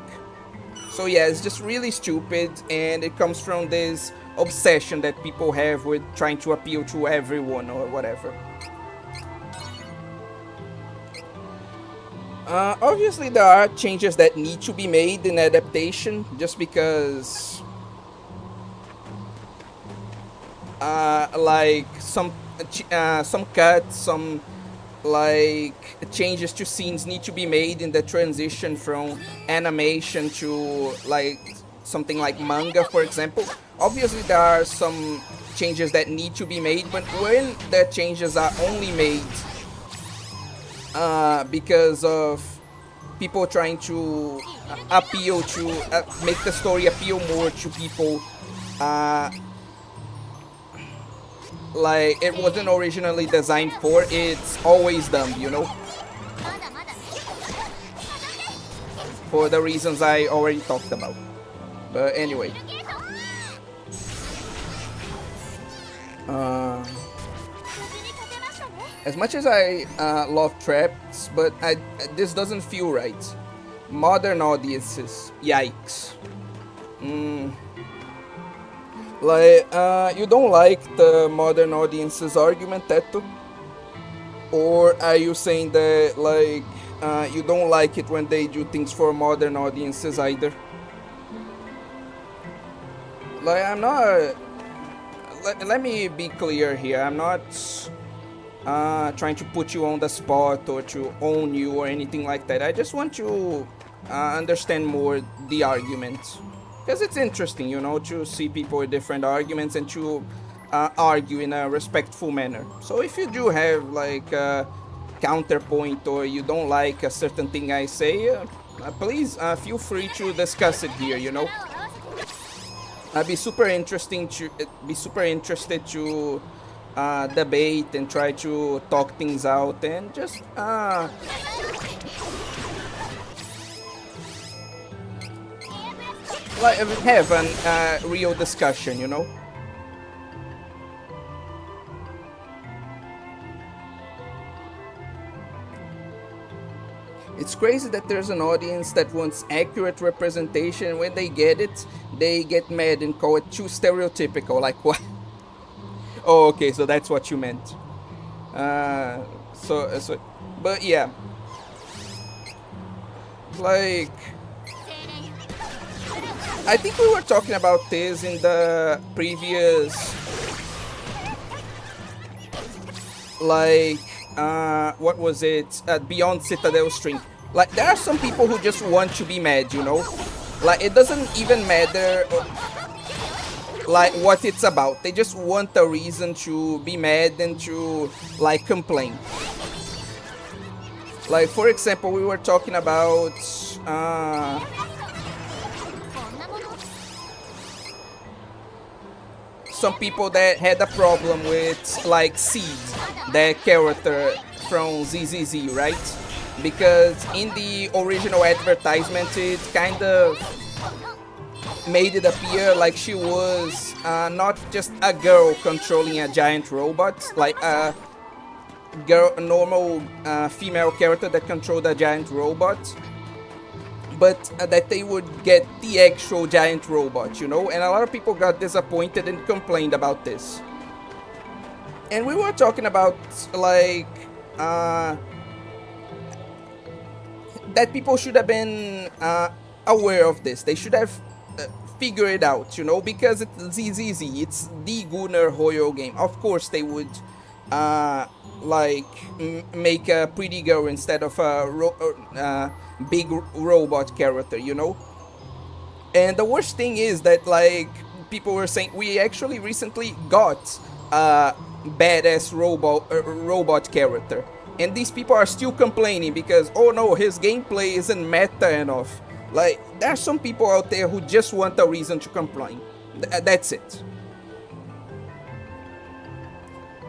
So yeah, it's just really stupid, and it comes from this obsession that people have with trying to appeal to everyone or whatever. Obviously there are changes that need to be made in adaptation, just because like some cuts, some like changes to scenes need to be made in the transition from animation to like something like manga, for example. Obviously there are some changes that need to be made, but when the changes are only made because of people trying to appeal to make the story appeal more to people like it wasn't originally designed for, it's always dumb, you know? For the reasons I already talked about. But anyway. As much as I love traps, but this doesn't feel right. Modern audiences, yikes. Like, you don't like the modern audiences argument, Teto? Or are you saying that, like, you don't like it when they do things for modern audiences either? Like, I'm not... Let me be clear here. I'm not trying to put you on the spot or to own you or anything like that. I just want to understand more the argument. Because it's interesting, you know, to see people with different arguments and to argue in a respectful manner. So if you do have, like, a counterpoint or you don't like a certain thing I say, please feel free to discuss it here, you know. I'd be super interested to debate and try to talk things out and just like have a real discussion, you know. It's crazy that there's an audience that wants accurate representation. When they get it, they get mad and call it too stereotypical. Like, what? Oh, okay, so that's what you meant. But yeah. Like, I think we were talking about this in the previous, like, what was it? Beyond Citadel stream. Like, there are some people who just want to be mad, you know? Like, it doesn't even matter, like, what it's about. They just want a reason to be mad and to, like, complain. Like, for example, we were talking about, some people that had a problem with, like, Seed, that character from ZZZ, right? Because in the original advertisement, it kind of made it appear like she was not just a girl controlling a giant robot, like a normal female character that controlled a giant robot, but that they would get the actual giant robot, you know? And a lot of people got disappointed and complained about this. And we were talking about, like, that people should have been aware of this. They should have figured it out, you know? Because it's ZZZ, it's the Gunnar Hoyo game. Of course they would, like, make a pretty girl instead of a big robot character, you know? And the worst thing is that, like, people were saying we actually recently got a badass robot character, and these people are still complaining because, oh no, his gameplay isn't meta enough. Like, there are some people out there who just want a reason to complain. That's it.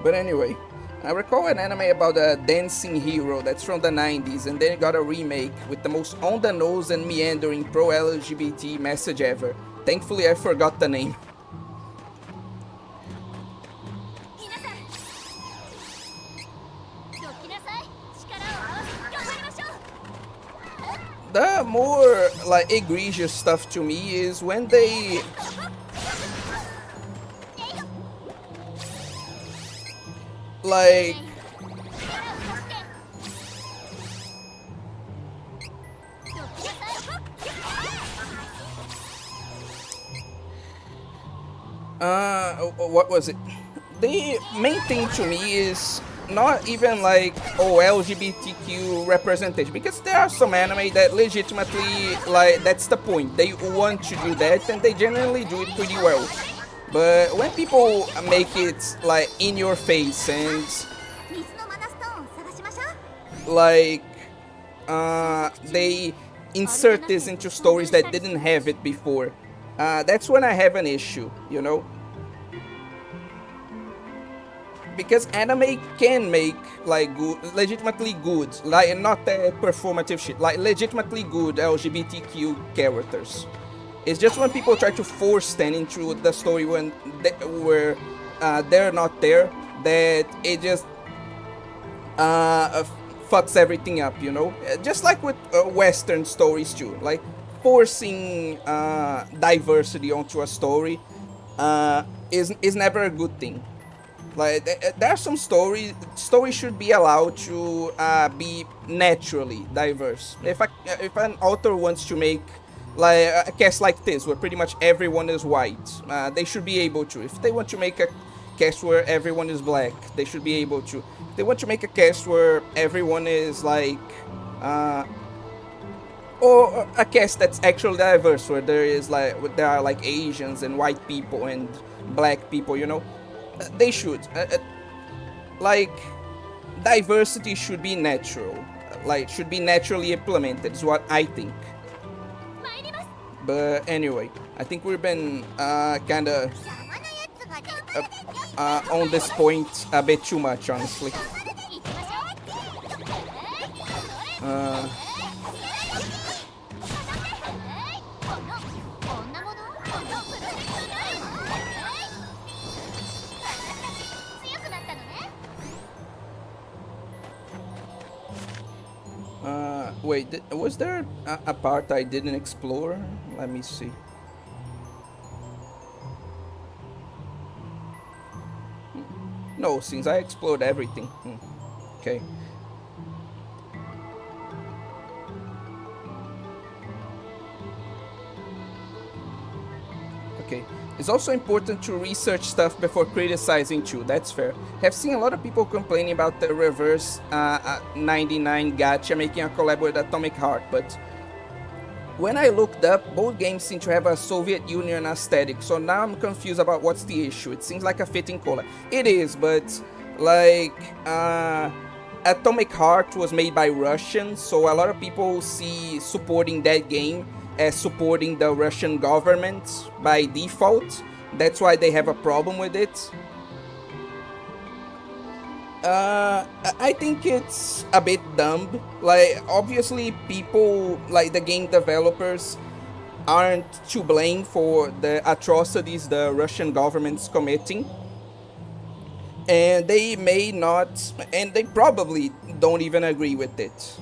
But anyway, I recall an anime about a dancing hero that's from the 90s, and then it got a remake with the most on-the-nose and meandering pro-LGBT message ever. Thankfully, I forgot the name. The more, like, egregious stuff to me is when they... like... what was it? The main thing to me is not even like, oh, LGBTQ representation, because there are some anime that legitimately, like, that's the point. They want to do that and they generally do it pretty well. But when people make it, like, in your face and, like, they insert this into stories that didn't have it before, that's when I have an issue, you know? because anime can make like good, legitimately good, like not performative shit, like legitimately good LGBTQ characters. It's just when people try to force them into the story when where they're not there, that it just fucks everything up, you know? Just like with Western stories too, like forcing diversity onto a story is never a good thing. Like there are some stories should be allowed to be naturally diverse. If an author wants to make like a cast like this where pretty much everyone is white, they should be able to. If they want to make a cast where everyone is black, they should be able to. If they want to make a cast where everyone is like or a cast that's actually diverse, where there are like Asians and white people and black people, you know, they should like diversity should be natural, like should be naturally implemented is what I think. But anyway, I think we've been kinda on this point a bit too much, honestly. Wait, was there a part I didn't explore? Let me see. No, since I explored everything. Okay. Okay. It's also important to research stuff before criticizing too, that's fair. Have seen a lot of people complaining about the Reverse 99 gacha making a collab with Atomic Heart, but when I looked up, both games seem to have a Soviet Union aesthetic, so now I'm confused about what's the issue. It seems like a fitting collab. It is, but like Atomic Heart was made by Russians, so a lot of people see supporting that game as supporting the Russian government by default. That's why they have a problem with it. I think it's a bit dumb. Like, obviously people, like the game developers, aren't to blame for the atrocities the Russian government's committing. And they may not, and they probably don't even agree with it.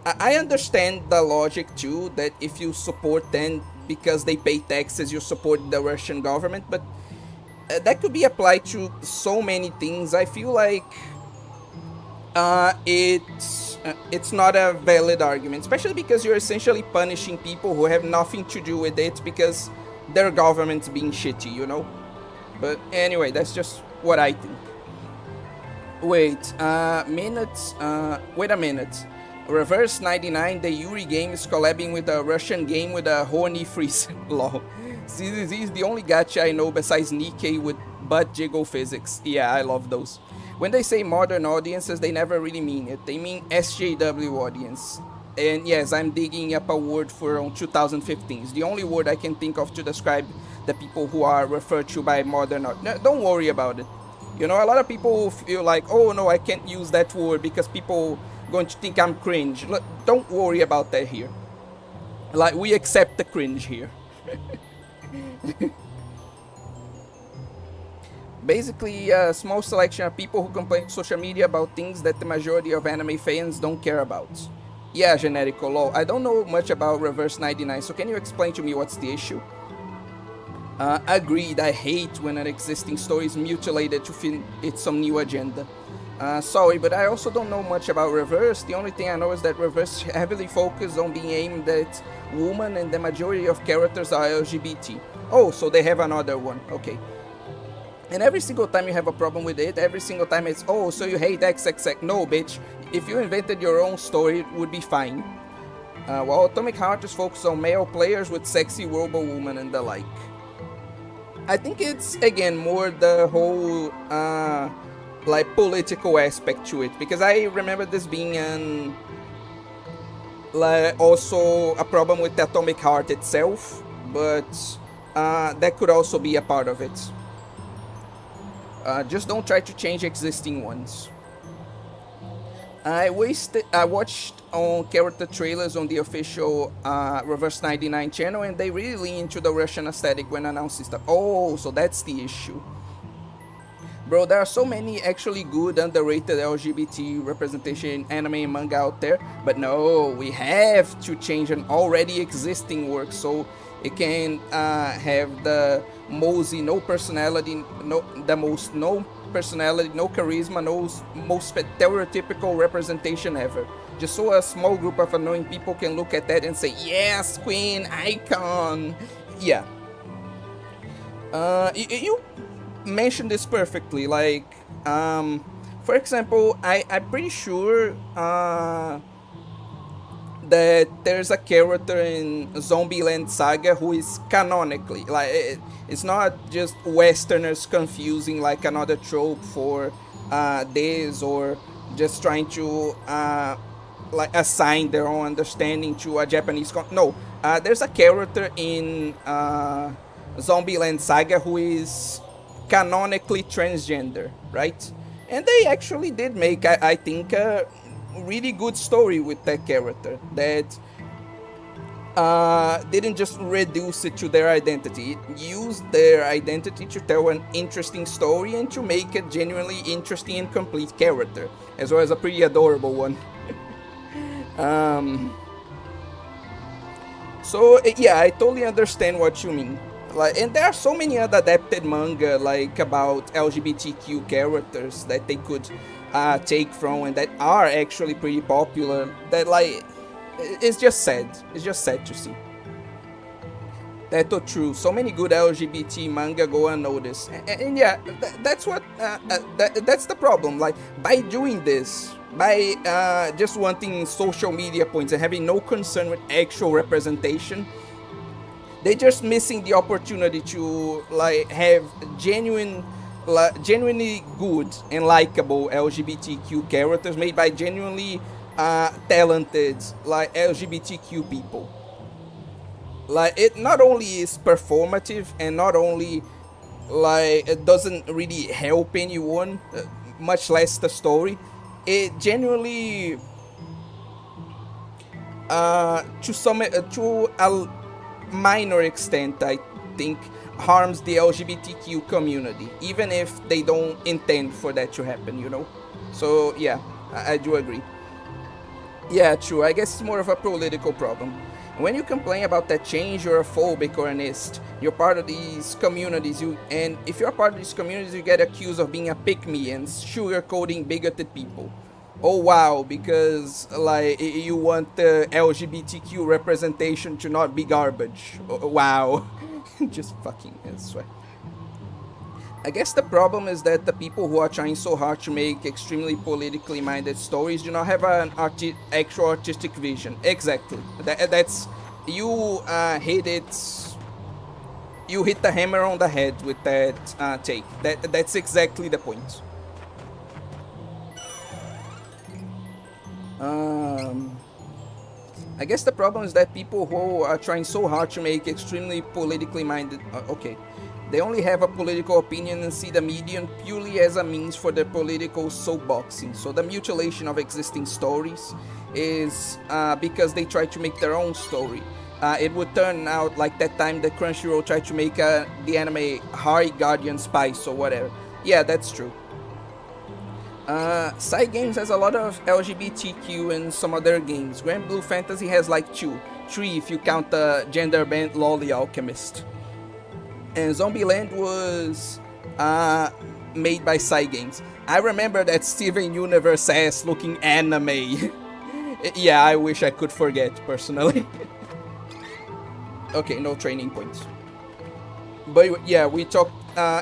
I understand the logic too, that if you support them because they pay taxes, you support the Russian government, but that could be applied to so many things. I feel like it's not a valid argument, especially because you're essentially punishing people who have nothing to do with it because their government's being shitty, you know? But anyway, that's just what I think. Wait, wait a minute. Reverse 99, the Yuri game, is collabing with a Russian game with a horny freeze. Lol. See, this is the only gacha I know besides Nikkei with butt jiggle physics. Yeah, I love those. When they say modern audiences, they never really mean it. They mean SJW audience. And yes, I'm digging up a word for 2015. It's the only word I can think of to describe the people who are referred to by modern art. No, don't worry about it. You know, a lot of people feel like, oh no, I can't use that word because people going to think I'm cringe. Look, don't worry about that here. Like, we accept the cringe here. Basically, a small selection of people who complain to social media about things that the majority of anime fans don't care about. Yeah, Generico, lol. I don't know much about Reverse 99, so can you explain to me what's the issue? Agreed, I hate when an existing story is mutilated to fit some new agenda. Sorry, but I also don't know much about Reverse. The only thing I know is that Reverse heavily focused on being aimed at women and the majority of characters are LGBT. Oh, so they have another one, okay. And every single time you have a problem with it, every single time it's, oh, so you hate XXX. No, bitch. If you invented your own story, it would be fine. While Atomic Heart is focused on male players with sexy robo women and the like. I think it's, again, more the whole, like, political aspect to it. Because I remember this being an, like, also a problem with the Atomic Heart itself. But that could also be a part of it. Just don't try to change existing ones. I watched on character trailers on the official Reverse 99 channel, and they really lean into the Russian aesthetic when announcing stuff. Oh, so that's the issue. Bro, there are so many actually good, underrated LGBT representation in anime and manga out there, but no, we have to change an already existing work so it can have the mosey, no personality, no personality, no charisma, no most stereotypical representation ever. Just so a small group of annoying people can look at that and say, yes, queen, icon. Yeah. You mentioned this perfectly. Like, for example, I'm pretty sure that there's a character in Zombieland Saga who is canonically, like, it's not just Westerners confusing like another trope for this, or just trying to like assign their own understanding to a Japanese no, there's a character in Zombieland Saga who is canonically transgender, right? And they actually did make, I think, a really good story with that character that didn't just reduce it to their identity. It used their identity to tell an interesting story and to make a genuinely interesting and complete character, as well as a pretty adorable one. So yeah, I totally understand what you mean. Like, and there are so many other adapted manga like about LGBTQ characters that they could take from and that are actually pretty popular. That, like, it's just sad. It's just sad to see. That's so true. So many good LGBT manga go unnoticed, and yeah, that's what that's the problem. Like, by doing this, by just wanting social media points and having no concern with actual representation, they're just missing the opportunity to like have genuinely good and likable LGBTQ characters made by genuinely talented like LGBTQ people. Like, it not only is performative and not only like it doesn't really help anyone, much less the story, it genuinely to a minor extent, I think, harms the LGBTQ community, even if they don't intend for that to happen, you know? So yeah, I do agree. Yeah, true, I guess it's more of a political problem. When you complain about that change, you're a phobic or an ist. You're part of these communities, and if you're part of these communities, you get accused of being a pick-me and sugarcoating bigoted people. Oh wow, because like you want the LGBTQ representation to not be garbage. Oh, wow. Just fucking, I swear. I guess the problem is that the people who are trying so hard to make extremely politically minded stories do not have an actual artistic vision. Exactly. That's you hit it. You hit the hammer on the head with that take. That's exactly the point. I guess the problem is that people who are trying so hard to make extremely politically minded, okay, they only have a political opinion and see the medium purely as a means for their political soapboxing. So the mutilation of existing stories is because they try to make their own story. It would turn out like that time that Crunchyroll tried to make the anime High Guardian Spice or whatever. Yeah, that's true. Side Games has a lot of LGBTQ and some other games. Grand Blue Fantasy has like 2, 3 if you count the gender bent Lolly Alchemist. And Zombieland was made by Side Games. I remember that Steven Universe ass looking anime. Yeah, I wish I could forget personally. Okay, no training points. But yeah, we talked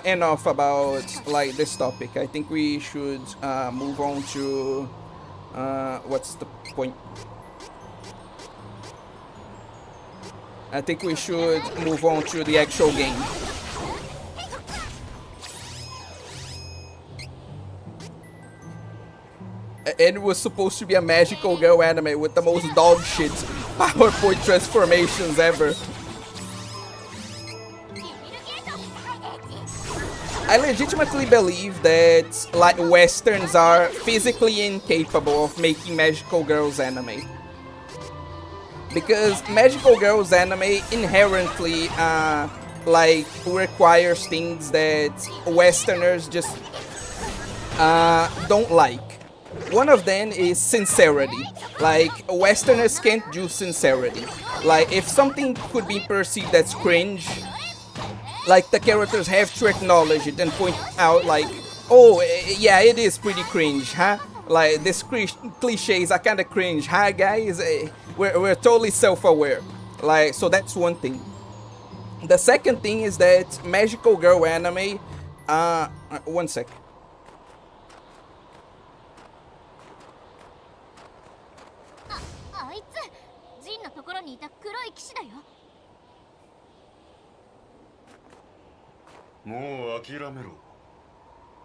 enough about like this topic. I think we should move on to what's the point? I think we should move on to the actual game. And it was supposed to be a magical girl anime with the most dog shit PowerPoint transformations ever. I legitimately believe that like Westerns are physically incapable of making magical girls anime. Because magical girls anime inherently like requires things that Westerners just don't like. One of them is sincerity. Like, Westerners can't do sincerity. Like, if something could be perceived as cringe, like, the characters have to acknowledge it and point out, like, oh, yeah, it is pretty cringe, huh? Like, these cliches are kind of cringe, huh, guys? We're totally self-aware. Like, so that's one thing. The second thing is that magical girl anime, one sec. あいつジンのところにいた黒い騎士だよ。もう諦めろ。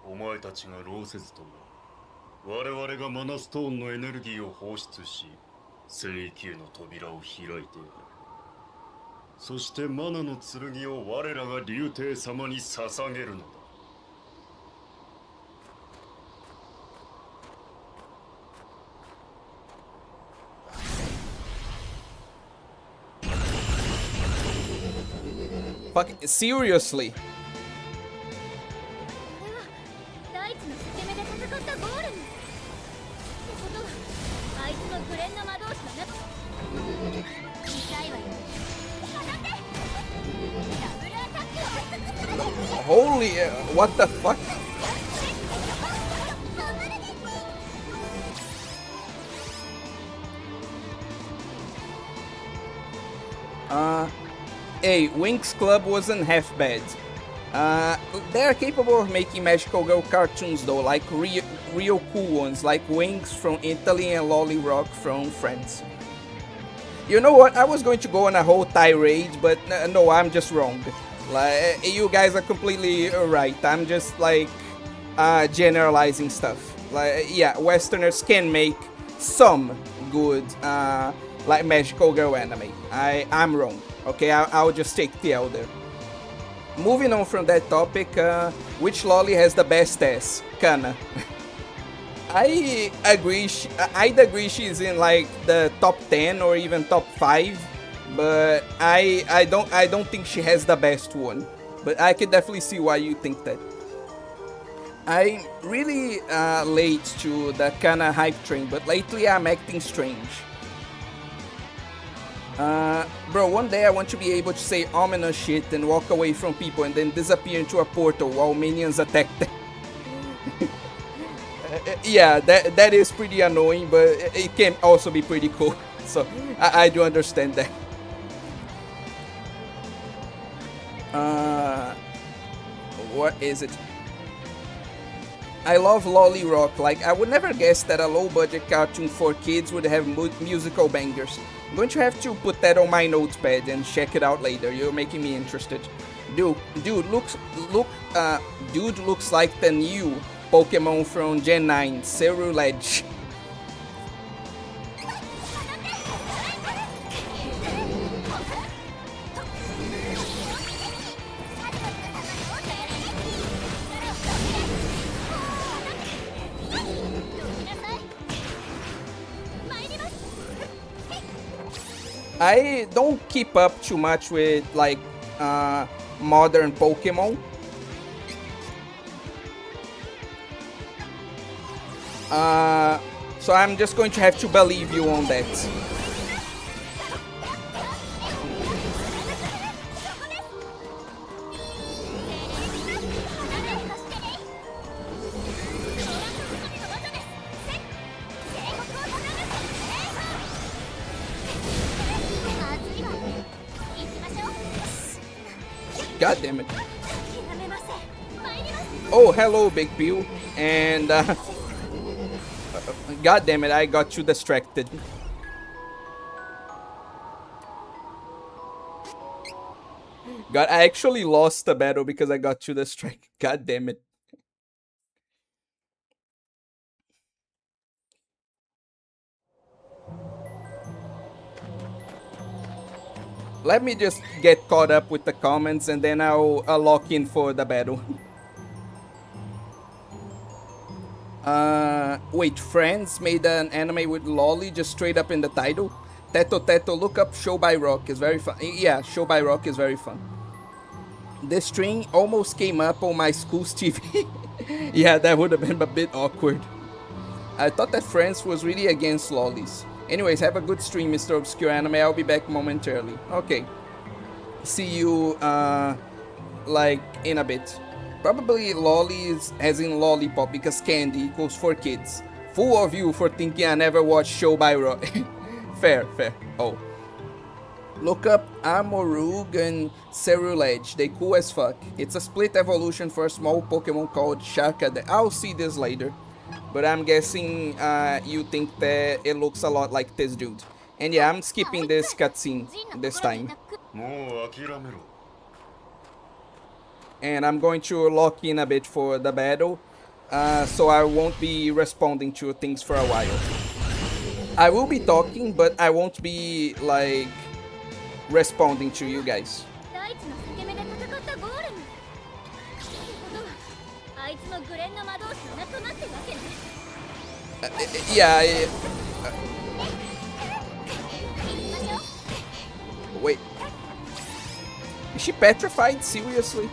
お前たちが労せずとも我々がマナストーンのエネルギーを放出し聖域への扉を開いてやる。そしてマナの剣を我らが竜帝様に捧げるのだ。Fuck, seriously? 大地の裂け目で戦ったゴーレムってことはあいつのグレンの魔導士だね。痛いわよ。当たってダブルアタック。 Holy, what the fuck? Hey, Winx Club wasn't half bad. They are capable of making magical girl cartoons though, like real cool ones, like Winx from Italy and Lolly Rock from France. You know what? I was going to go on a whole tirade, but no, I'm just wrong. Like, you guys are completely right. I'm just like generalizing stuff. Like, yeah, Westerners can make some good like magical girl anime. I'm wrong. Okay, I'll just take the elder. Moving on from that topic, which lolly has the best ass? Kana. I agree. I'd agree she's in like the top 10 or even top 5, but I don't think she has the best one. But I can definitely see why you think that. I'm really late to the Kana hype train, but lately I'm acting strange. Bro, one day I want to be able to say ominous shit and walk away from people and then disappear into a portal while minions attack them. Yeah, that is pretty annoying, but it can also be pretty cool. So, I do understand that. What is it? I love Lolly Rock. Like, I would never guess that a low-budget cartoon for kids would have musical bangers. I'm going to have to put that on my notepad and check it out later. You're making me interested. Dude looks like the new Pokemon from Gen 9, Ceruledge. I don't keep up too much with like modern Pokemon. So I'm just going to have to believe you on that. God damn it. Oh, hello, Big Pew. And, God damn it, I got you distracted. God, I actually lost the battle because I got you distracted. God damn it. Let me just get caught up with the comments and then I'll lock in for the battle. Wait, Friends made an anime with Lolly just straight up in the title. Teto Teto, look up Show by Rock, is very fun. Yeah, Show by Rock is very fun. This string almost came up on my school's TV. Yeah, that would have been a bit awkward. I thought that Friends was really against lollies. Anyways, have a good stream, Mr. Obscure Anime. I'll be back momentarily. Okay. See you, like, in a bit. Probably lollies as in lollipop because candy equals for kids. Fool of you for thinking I never watched Show by Rock. Fair, fair. Oh. Look up Amorug and Cerulege. They cool as fuck. It's a split evolution for a small Pokemon called Sharkade. I'll see this later. But I'm guessing you think that it looks a lot like this dude. And yeah, I'm skipping this cutscene this time. And I'm going to lock in a bit for the battle. So I won't be responding to things for a while. I will be talking, but I won't be, like, responding to you guys. Yeah. Wait. Is she petrified? Seriously?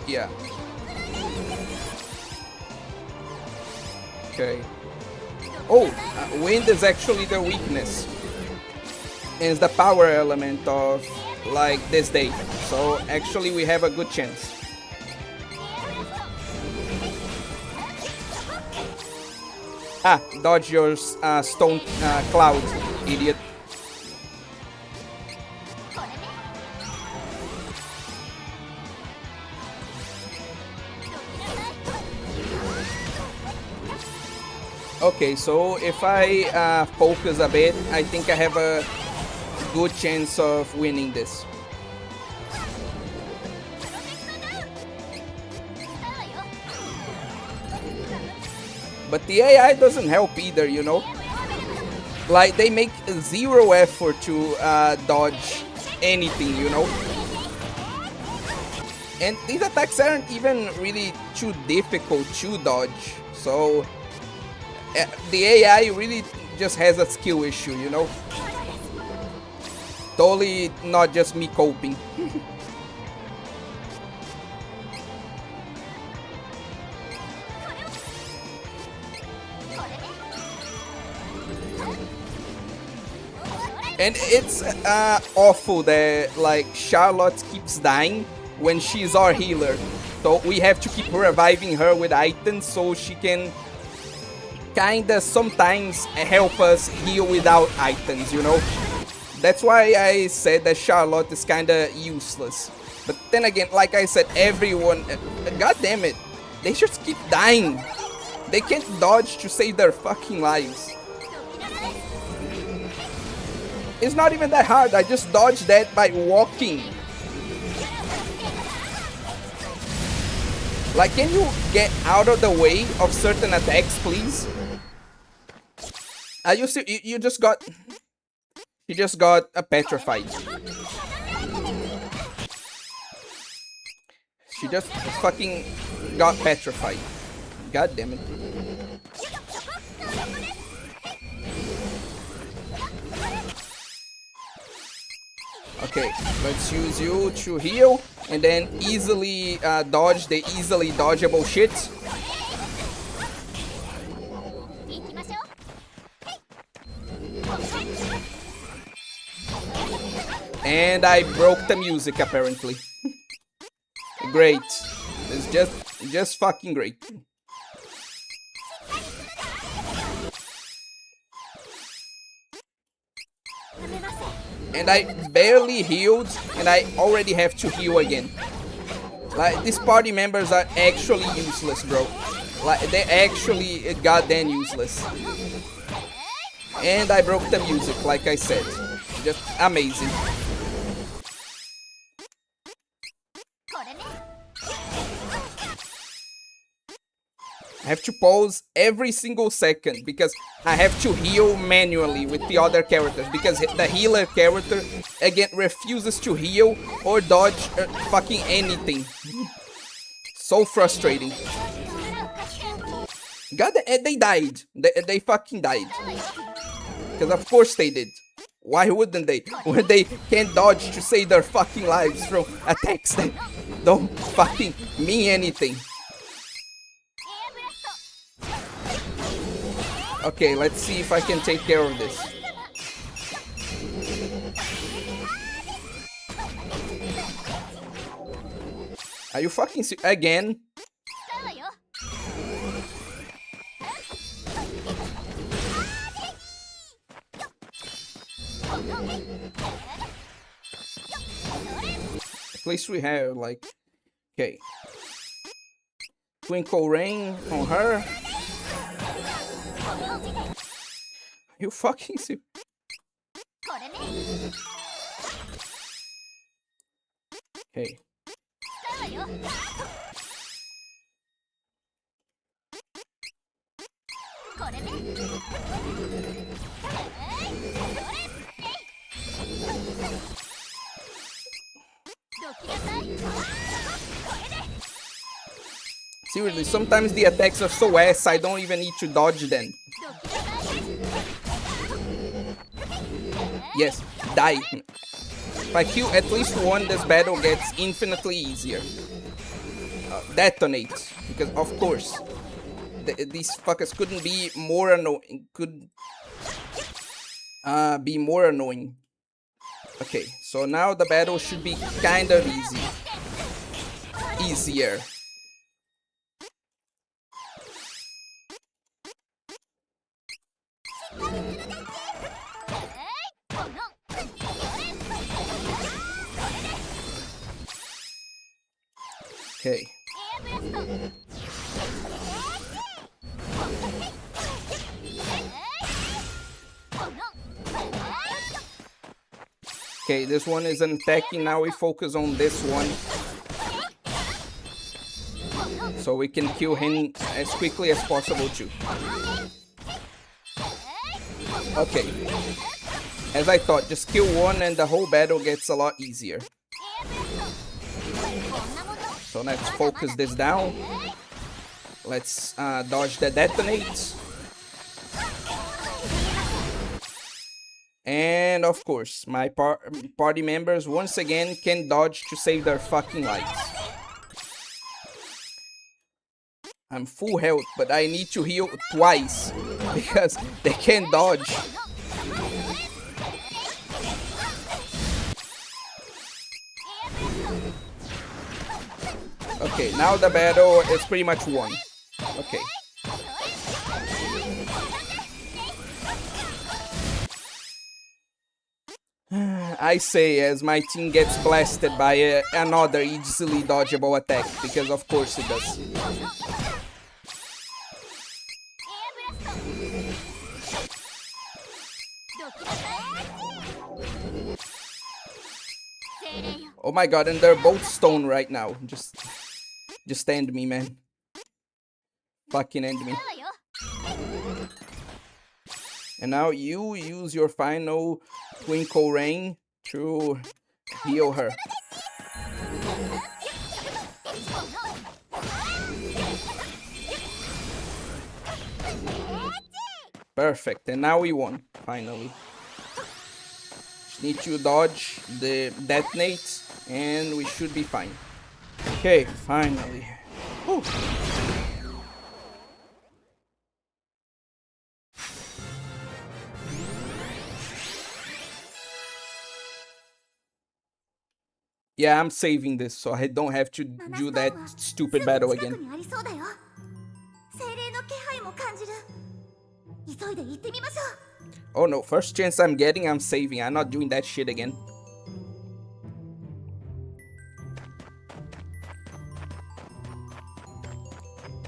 Yeah. Okay. Oh, wind is actually the weakness. And it's the power element of, like, this day. So, actually, we have a good chance. Ah, dodge your stone cloud, idiot. Okay, so if I focus a bit, I think I have a good chance of winning this. But the AI doesn't help either, you know? Like, they make zero effort to dodge anything, you know? And these attacks aren't even really too difficult to dodge, so the AI really just has a skill issue, you know? Totally not just me coping. And it's awful that, like, Charlotte keeps dying when she's our healer. So we have to keep reviving her with items so she can kinda sometimes help us heal without items, you know? That's why I said that Charlotte is kinda useless. But then again, like I said, everyone... God damn it. They just keep dying. They can't dodge to save their fucking lives. It's not even that hard. I just dodged that by walking. Like, can you get out of the way of certain attacks, please? You just got... You just got petrified. She just fucking got petrified. God damn it. Okay, let's use you to heal and then easily dodge the easily dodgeable shit. And I broke the music apparently. Great. It's just fucking great. And I barely healed, and I already have to heal again. Like, these party members are actually useless, bro. Like, they're actually goddamn useless. And I broke the music, like I said. Just amazing. I have to pause every single second because I have to heal manually with the other characters, because the healer character again refuses to heal or dodge fucking anything. So frustrating. God, they died. They fucking died. Because of course they did. Why wouldn't they? When they can't dodge to save their fucking lives from attacks that don't fucking mean anything. Okay, let's see if I can take care of this. Are you fucking again? At least we have, like... Okay. Twinkle Rain on her. You fucking serious? Okay. Seriously, sometimes the attacks are so ass I don't even need to dodge them. Yes, die. If I kill at least one, this battle gets infinitely easier. Detonate, because of course these fuckers couldn't be more annoying. Could be more annoying. Okay, so now the battle should be kind of easier. Okay. Okay, this one isn't attacking. Now we focus on this one, so we can kill him as quickly as possible too. Okay. As I thought, just kill one and the whole battle gets a lot easier. So let's focus this down. Let's dodge the detonates. And of course, my party members once again can dodge to save their fucking lives. I'm full health, but I need to heal twice because they can't dodge. Okay, now the battle is pretty much won. Okay. I say as my team gets blasted by another easily dodgeable attack, because of course it does. Oh my god, and they're both stone right now. Just end me, man. Fucking end me. And now you use your final Twinkle Rain to heal her. Perfect, and now we won, finally. Just need to dodge the detonates and we should be fine. Okay, finally. Whew. Yeah, I'm saving this so I don't have to do that stupid battle again. Oh no, first chance I'm getting, I'm saving. I'm not doing that shit again.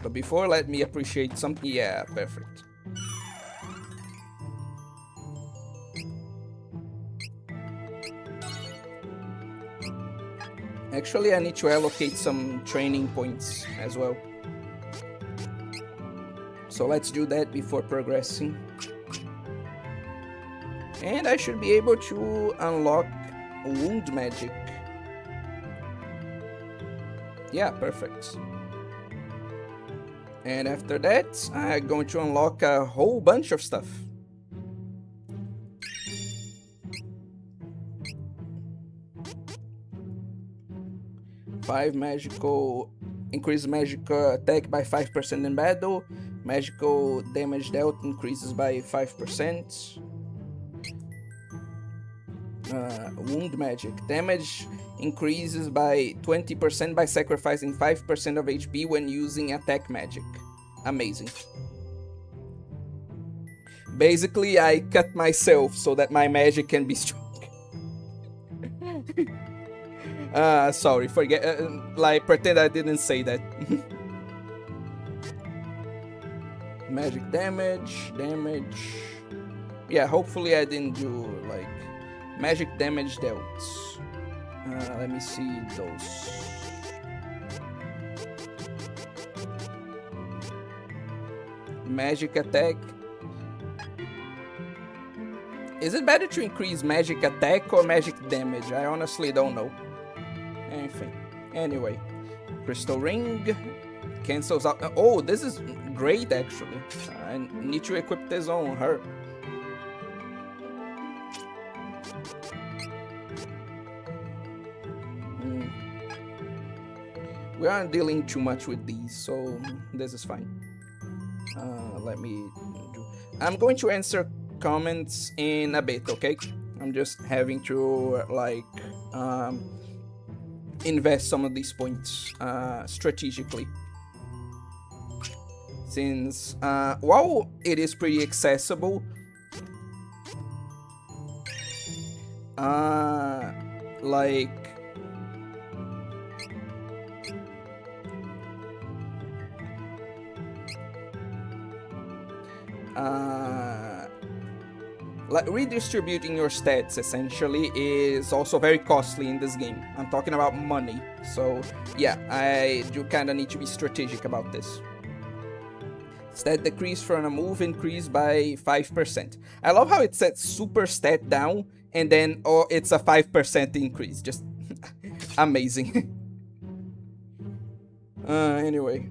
But before, let me appreciate something. Yeah, perfect. Actually, I need to allocate some training points as well. So let's do that before progressing. And I should be able to unlock wound magic. Yeah, perfect. And after that, I'm going to unlock a whole bunch of stuff. Increase magical attack by 5% in battle. Magical damage dealt increases by 5%. Wound magic. Damage increases by 20% by sacrificing 5% of HP when using attack magic. Amazing. Basically, I cut myself so that my magic can be strong. Sorry, forget, like, pretend I didn't say that. Magic damage. Yeah, hopefully I didn't do, like, magic damage dealt. Let me see those. Magic attack. Is it better to increase magic attack or magic damage? I honestly don't know. Anything. Anyway, crystal ring cancels out. Oh, this is great actually. I need to equip this on her. We aren't dealing too much with these, so this is fine. I'm going to answer comments in a bit, okay? I'm just having to like invest some of these points strategically, since while it is pretty accessible, like redistributing your stats essentially is also very costly in this game. I'm talking about money, so yeah, I do kind of need to be strategic about this. Stat decrease from a move increased by 5%. I love how it sets super stat down and then it's a 5% increase. Just amazing. Anyway.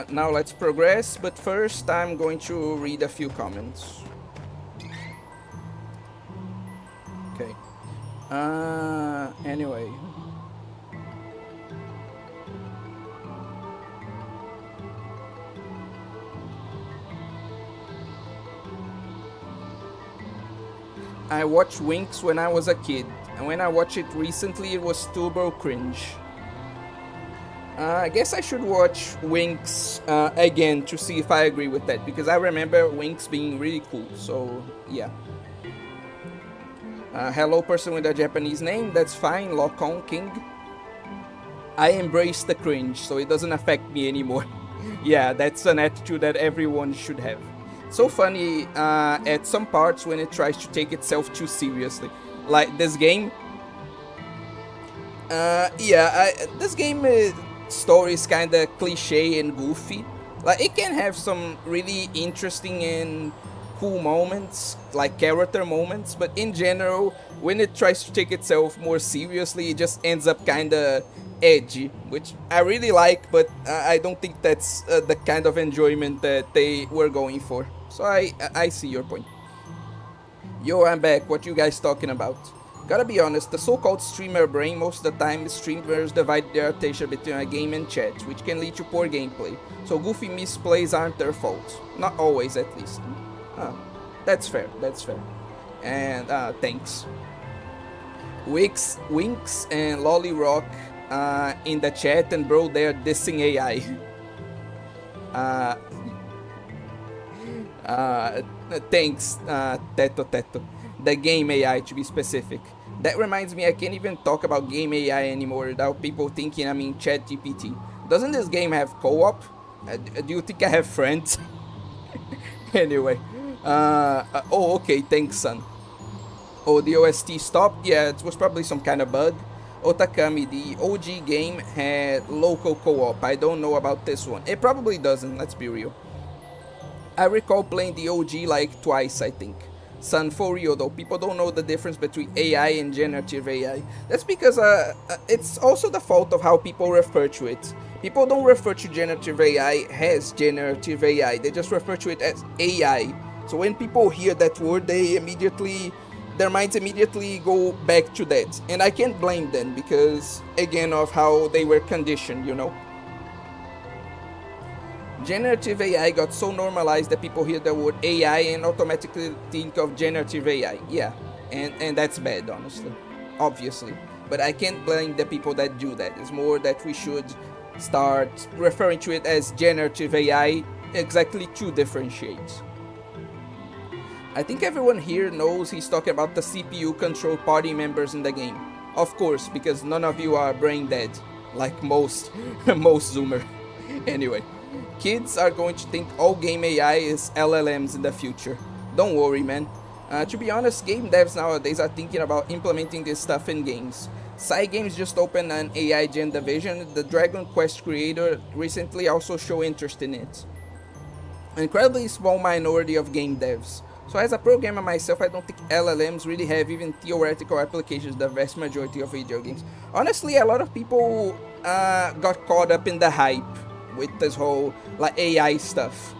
Now let's progress, but first I'm going to read a few comments. Okay. Anyway. I watched Winx when I was a kid, and when I watched it recently it was turbo cringe. I guess I should watch Winx again to see if I agree with that, because I remember Winx being really cool, so yeah. Hello person with a Japanese name, that's fine, lock on King. I embrace the cringe, so it doesn't affect me anymore. Yeah, that's an attitude that everyone should have. So funny at some parts when it tries to take itself too seriously. Like this game. This game story is kind of cliche and goofy. Like it can have some really interesting and cool moments, like character moments, but in general, when it tries to take itself more seriously, it just ends up kind of edgy, which I really like, but I don't think that's the kind of enjoyment that they were going for. So I see your point. Yo, I'm back. What you guys talking about? Gotta be honest, the so-called streamer brain, most of the time streamers divide their attention between a game and chat, which can lead to poor gameplay. So goofy misplays aren't their fault. Not always, at least. That's fair, that's fair. And thanks. Winx and Lolly Rock in the chat, and bro, they're dissing AI. Uh, Thanks, Teto. The game AI, to be specific. That reminds me, I can't even talk about game AI anymore without people thinking I'm in ChatGPT. Doesn't this game have co-op? Do you think I have friends? Anyway. Oh, okay, thanks, son. Oh, the OST stopped? Yeah, it was probably some kind of bug. Otakami, the OG game had local co-op. I don't know about this one. It probably doesn't, let's be real. I recall playing the OG like twice, I think. Son, for real though, people don't know the difference between AI and generative AI. That's because it's also the fault of how people refer to it. People don't refer to generative AI as generative AI, they just refer to it as AI. So when people hear that word, their minds immediately go back to that. And I can't blame them because, again, of how they were conditioned, you know. Generative AI got so normalized that people hear the word AI and automatically think of generative AI. Yeah, and that's bad, honestly, obviously. But I can't blame the people that do that. It's more that we should start referring to it as generative AI exactly to differentiate. I think everyone here knows he's talking about the CPU-controlled party members in the game. Of course, because none of you are brain dead, like most Zoomer. Anyway. Kids are going to think all game AI is LLMs in the future. Don't worry, man. To be honest, game devs nowadays are thinking about implementing this stuff in games. Cygames just opened an AI gen division. The Dragon Quest creator recently also showed interest in it. An incredibly small minority of game devs. So as a programmer myself, I don't think LLMs really have even theoretical applications in the vast majority of video games. Honestly, a lot of people got caught up in the hype with this whole like AI stuff.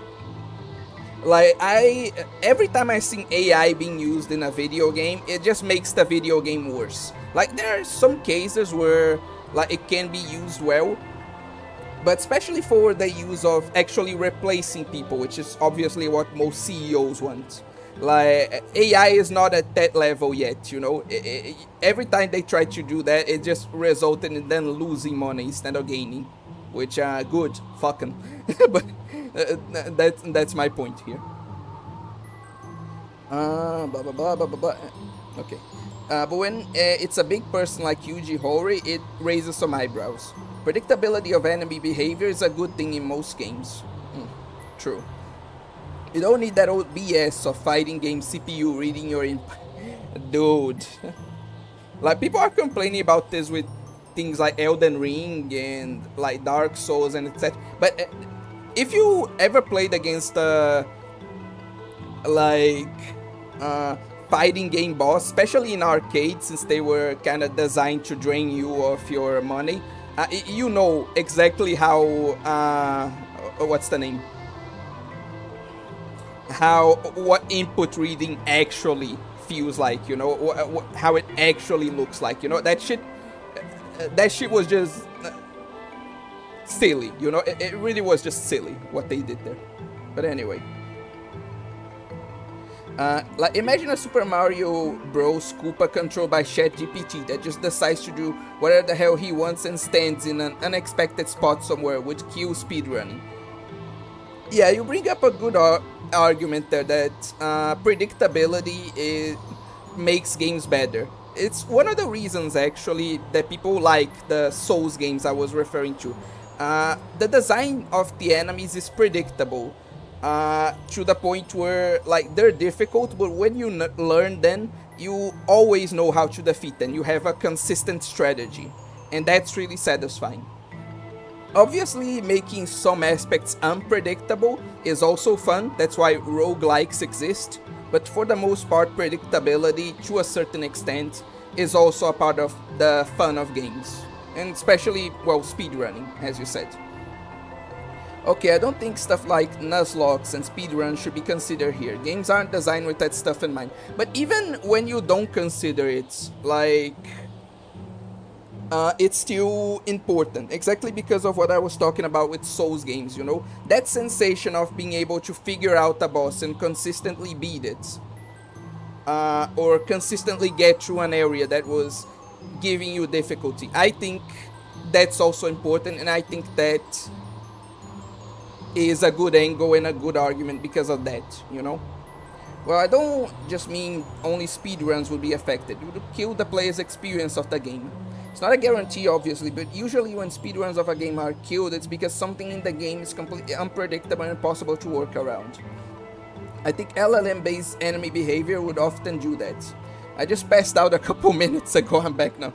Like every time I see AI being used in a video game, it just makes the video game worse. Like there are some cases where like it can be used well, but especially for the use of actually replacing people, which is obviously what most CEOs want. Like AI is not at that level yet, you know. Every time they try to do that, it just resulted in them losing money instead of gaining. Which good, fucking. But that's my point here. Okay. But when it's a big person like Yuji Horii, it raises some eyebrows. Predictability of enemy behavior is a good thing in most games. True. You don't need that old BS of fighting game CPU reading your input. Dude. Like people are complaining about this with things like Elden Ring and like Dark Souls and etc. But if you ever played against fighting game boss, especially in arcades, since they were kind of designed to drain you of your money, you know exactly how what's the name? What input reading actually feels like, you know, how it actually looks like, you know. That shit was just silly, you know. It really was just silly what they did there. But anyway, like imagine a Super Mario Bros. Koopa controlled by ChatGPT that just decides to do whatever the hell he wants and stands in an unexpected spot somewhere, which kills speedrunning. Yeah, you bring up a good argument there that predictability makes games better. It's one of the reasons actually that people like the Souls games I was referring to. The design of the enemies is predictable to the point where like they're difficult, but when you learn them, you always know how to defeat them. You have a consistent strategy, and that's really satisfying. Obviously, making some aspects unpredictable is also fun. That's why roguelikes exist. But for the most part, predictability, to a certain extent, is also a part of the fun of games. And especially, well, speedrunning, as you said. Okay, I don't think stuff like Nuzlocke and speedrun should be considered here. Games aren't designed with that stuff in mind. But even when you don't consider it, like... it's still important, exactly because of what I was talking about with Souls games, you know? That sensation of being able to figure out a boss and consistently beat it. Or consistently get through an area that was giving you difficulty. I think that's also important, and I think that is a good angle and a good argument because of that, you know? Well, I don't just mean only speedruns would be affected. It would kill the player's experience of the game. It's not a guarantee, obviously, but usually when speedruns of a game are killed, it's because something in the game is completely unpredictable and impossible to work around. I think LLM-based enemy behavior would often do that. I just passed out a couple minutes ago, I'm back now.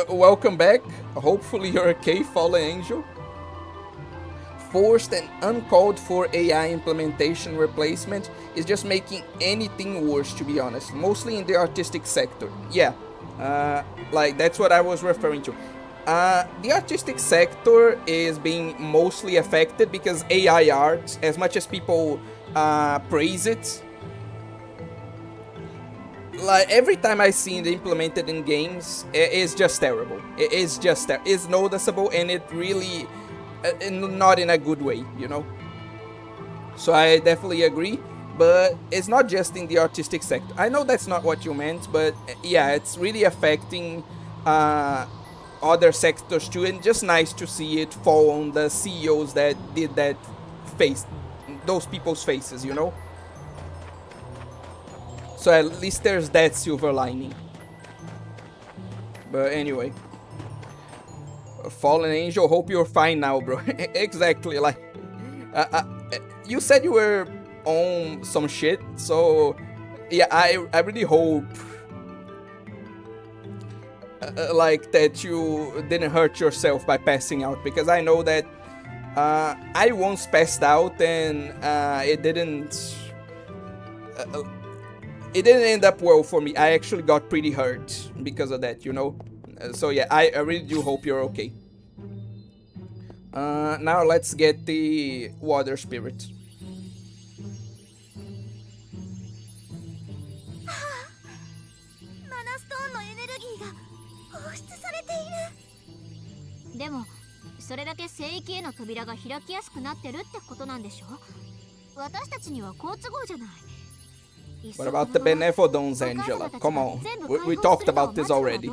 Welcome back. Hopefully you're okay, fallen angel. Forced and uncalled for AI implementation replacement is just making anything worse, to be honest. Mostly in the artistic sector. Yeah, like that's what I was referring to. The artistic sector is being mostly affected because AI art, as much as people praise it, like every time I see it implemented in games, it is just terrible. It is just it's noticeable, and it really not in a good way, you know. So I definitely agree, but it's not just in the artistic sector. I know that's not what you meant, but yeah, it's really affecting other sectors too, and just nice to see it fall on the CEOs that did that face, those people's faces, you know. So at least there's that silver lining. But anyway, Fallen Angel, hope you're fine now, bro. Exactly, like you said you were on some shit, so yeah, I really hope like that you didn't hurt yourself by passing out, because I know that I once passed out and it didn't end up well for me. I actually got pretty hurt because of that, you know. So yeah, I really do hope you're okay. Now let's get the water spirit. What about the benevolence, Angela? Come on, we talked about this already.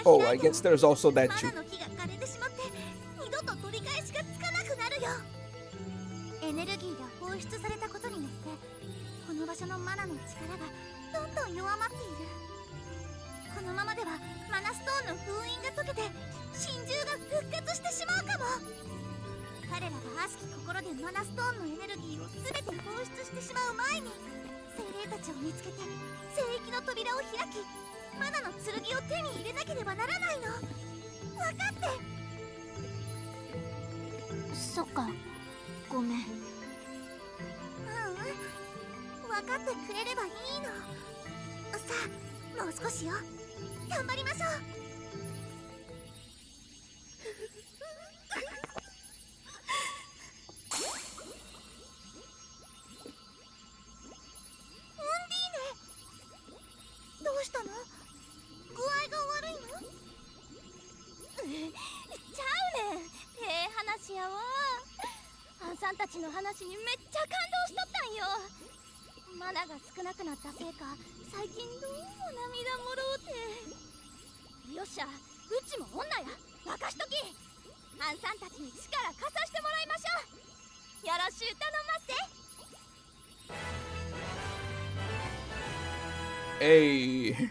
Oh, I guess there's also that too. Hey.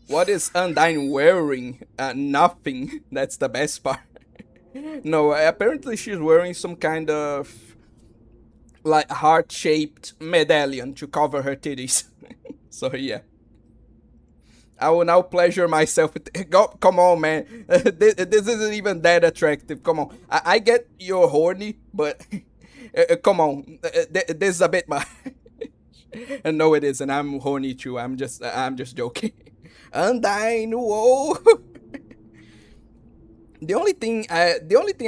What is Undyne wearing? Nothing. That's the best part. No, apparently she's wearing some kind of like heart-shaped medallion to cover her titties. So yeah, I will now pleasure myself with come on, man. This isn't even that attractive. Come on, I get you're horny, but come on, this is a bit much. And no, it isn't. I'm horny too. I'm just joking. Undyne, whoa. The only thing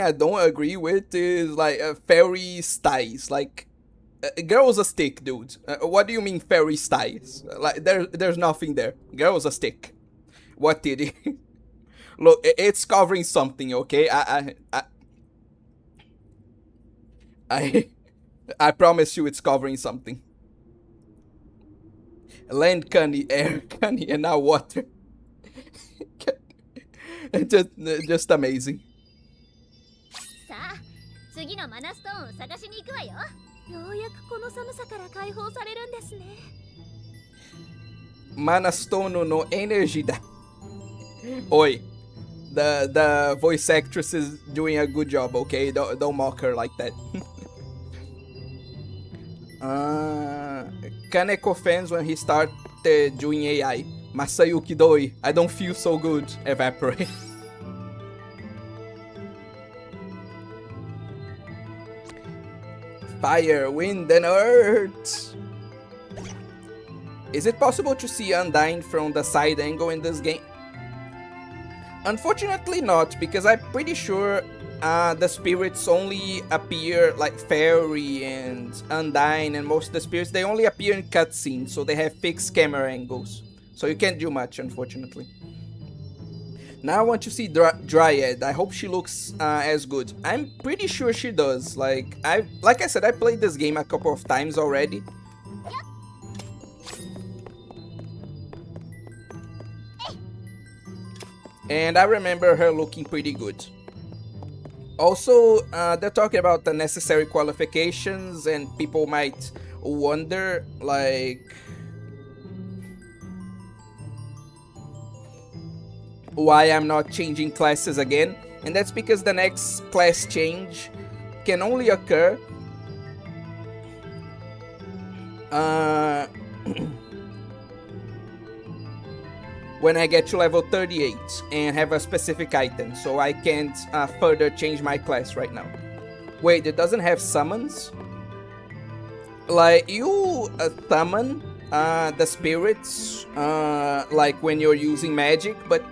I don't agree with is like fairy styles. Like, girl's a stick, dude. What do you mean fairy styles? Like, there's nothing there. Girl's a stick. What did he? Look, it's covering something, okay? I promise you, it's covering something. Land Cunny, Air Cunny, and now Water. just amazing. さあ次のマナストーンを探しに行くわよ。ようやくこの寒さから解放されるんですね。 Mana Stone no energy da. Oi. The voice actress is doing a good job, okay? Don't mock her like that. Kaneko fans when he started doing AI. Masayuki Doi, I don't feel so good. Evaporate. Fire, wind, and earth. Is it possible to see Undyne from the side angle in this game? Unfortunately not, because I'm pretty sure the spirits only appear, like Fairy and Undyne and most of the spirits, they only appear in cutscenes, so they have fixed camera angles. So you can't do much, unfortunately. Now I want to see Dryad. I hope she looks as good. I'm pretty sure she does. Like I said, I played this game a couple of times already. And I remember her looking pretty good. Also, they're talking about the necessary qualifications, and people might wonder, like, why I'm not changing classes again. And that's because the next class change can only occur when I get to level 38 and have a specific item, so I can't further change my class right now. Wait, it doesn't have summons? Like, you summon the spirits like when you're using magic, but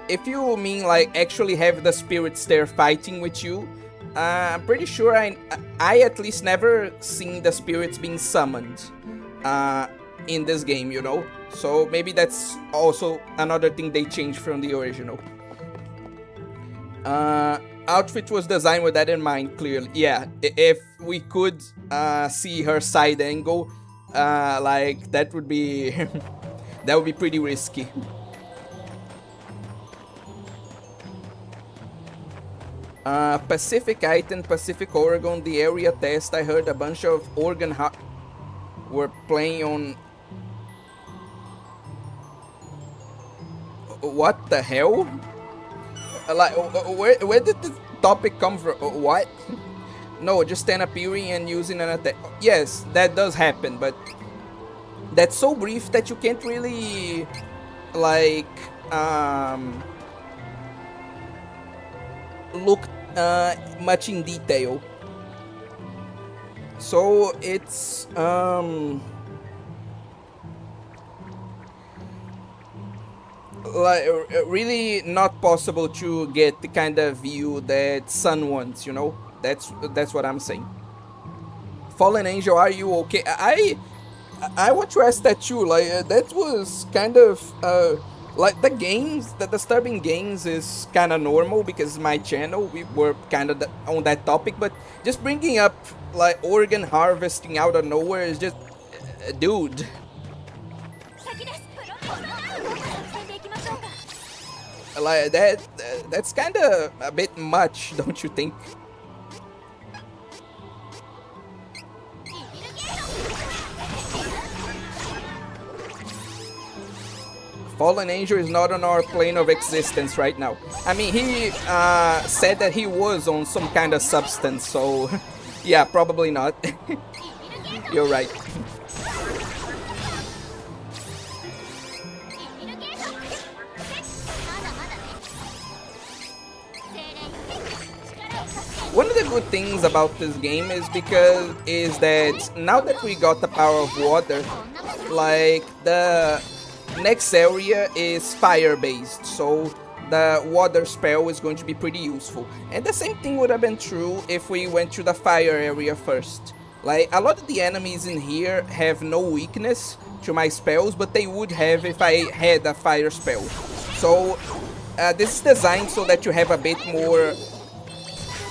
if you mean like actually have the spirits there fighting with you, I'm pretty sure I at least never seen the spirits being summoned in this game, you know? So maybe that's also another thing they changed from the original. Outfit was designed with that in mind, clearly. Yeah, if we could see her side angle, like that would be that would be pretty risky. Pacific item, Pacific Oregon, the area test. I heard a bunch of organ were playing on. What the hell? Like, where did the topic come from? What? No, just stand appearing and using an attack. Yes, that does happen, but that's so brief that you can't really, like, look much in detail. So it's like really not possible to get the kind of view that Sun wants, you know? That's what I'm saying. Fallen Angel, are you okay? I want to ask that too. Like that was kind of like the games, the disturbing games is kind of normal because my channel we were kind of on that topic, but just bringing up like organ harvesting out of nowhere is just, dude. Like that's kind of a bit much, don't you think? Fallen Angel is not on our plane of existence right now. I mean, he said that he was on some kind of substance, so yeah, probably not. You're right. One of the good things about this game is that now that we got the power of water, like the next area is fire based, so the water spell is going to be pretty useful. And the same thing would have been true if we went to the fire area first. Like a lot of the enemies in here have no weakness to my spells, but they would have if I had a fire spell. So this is designed so that you have a bit more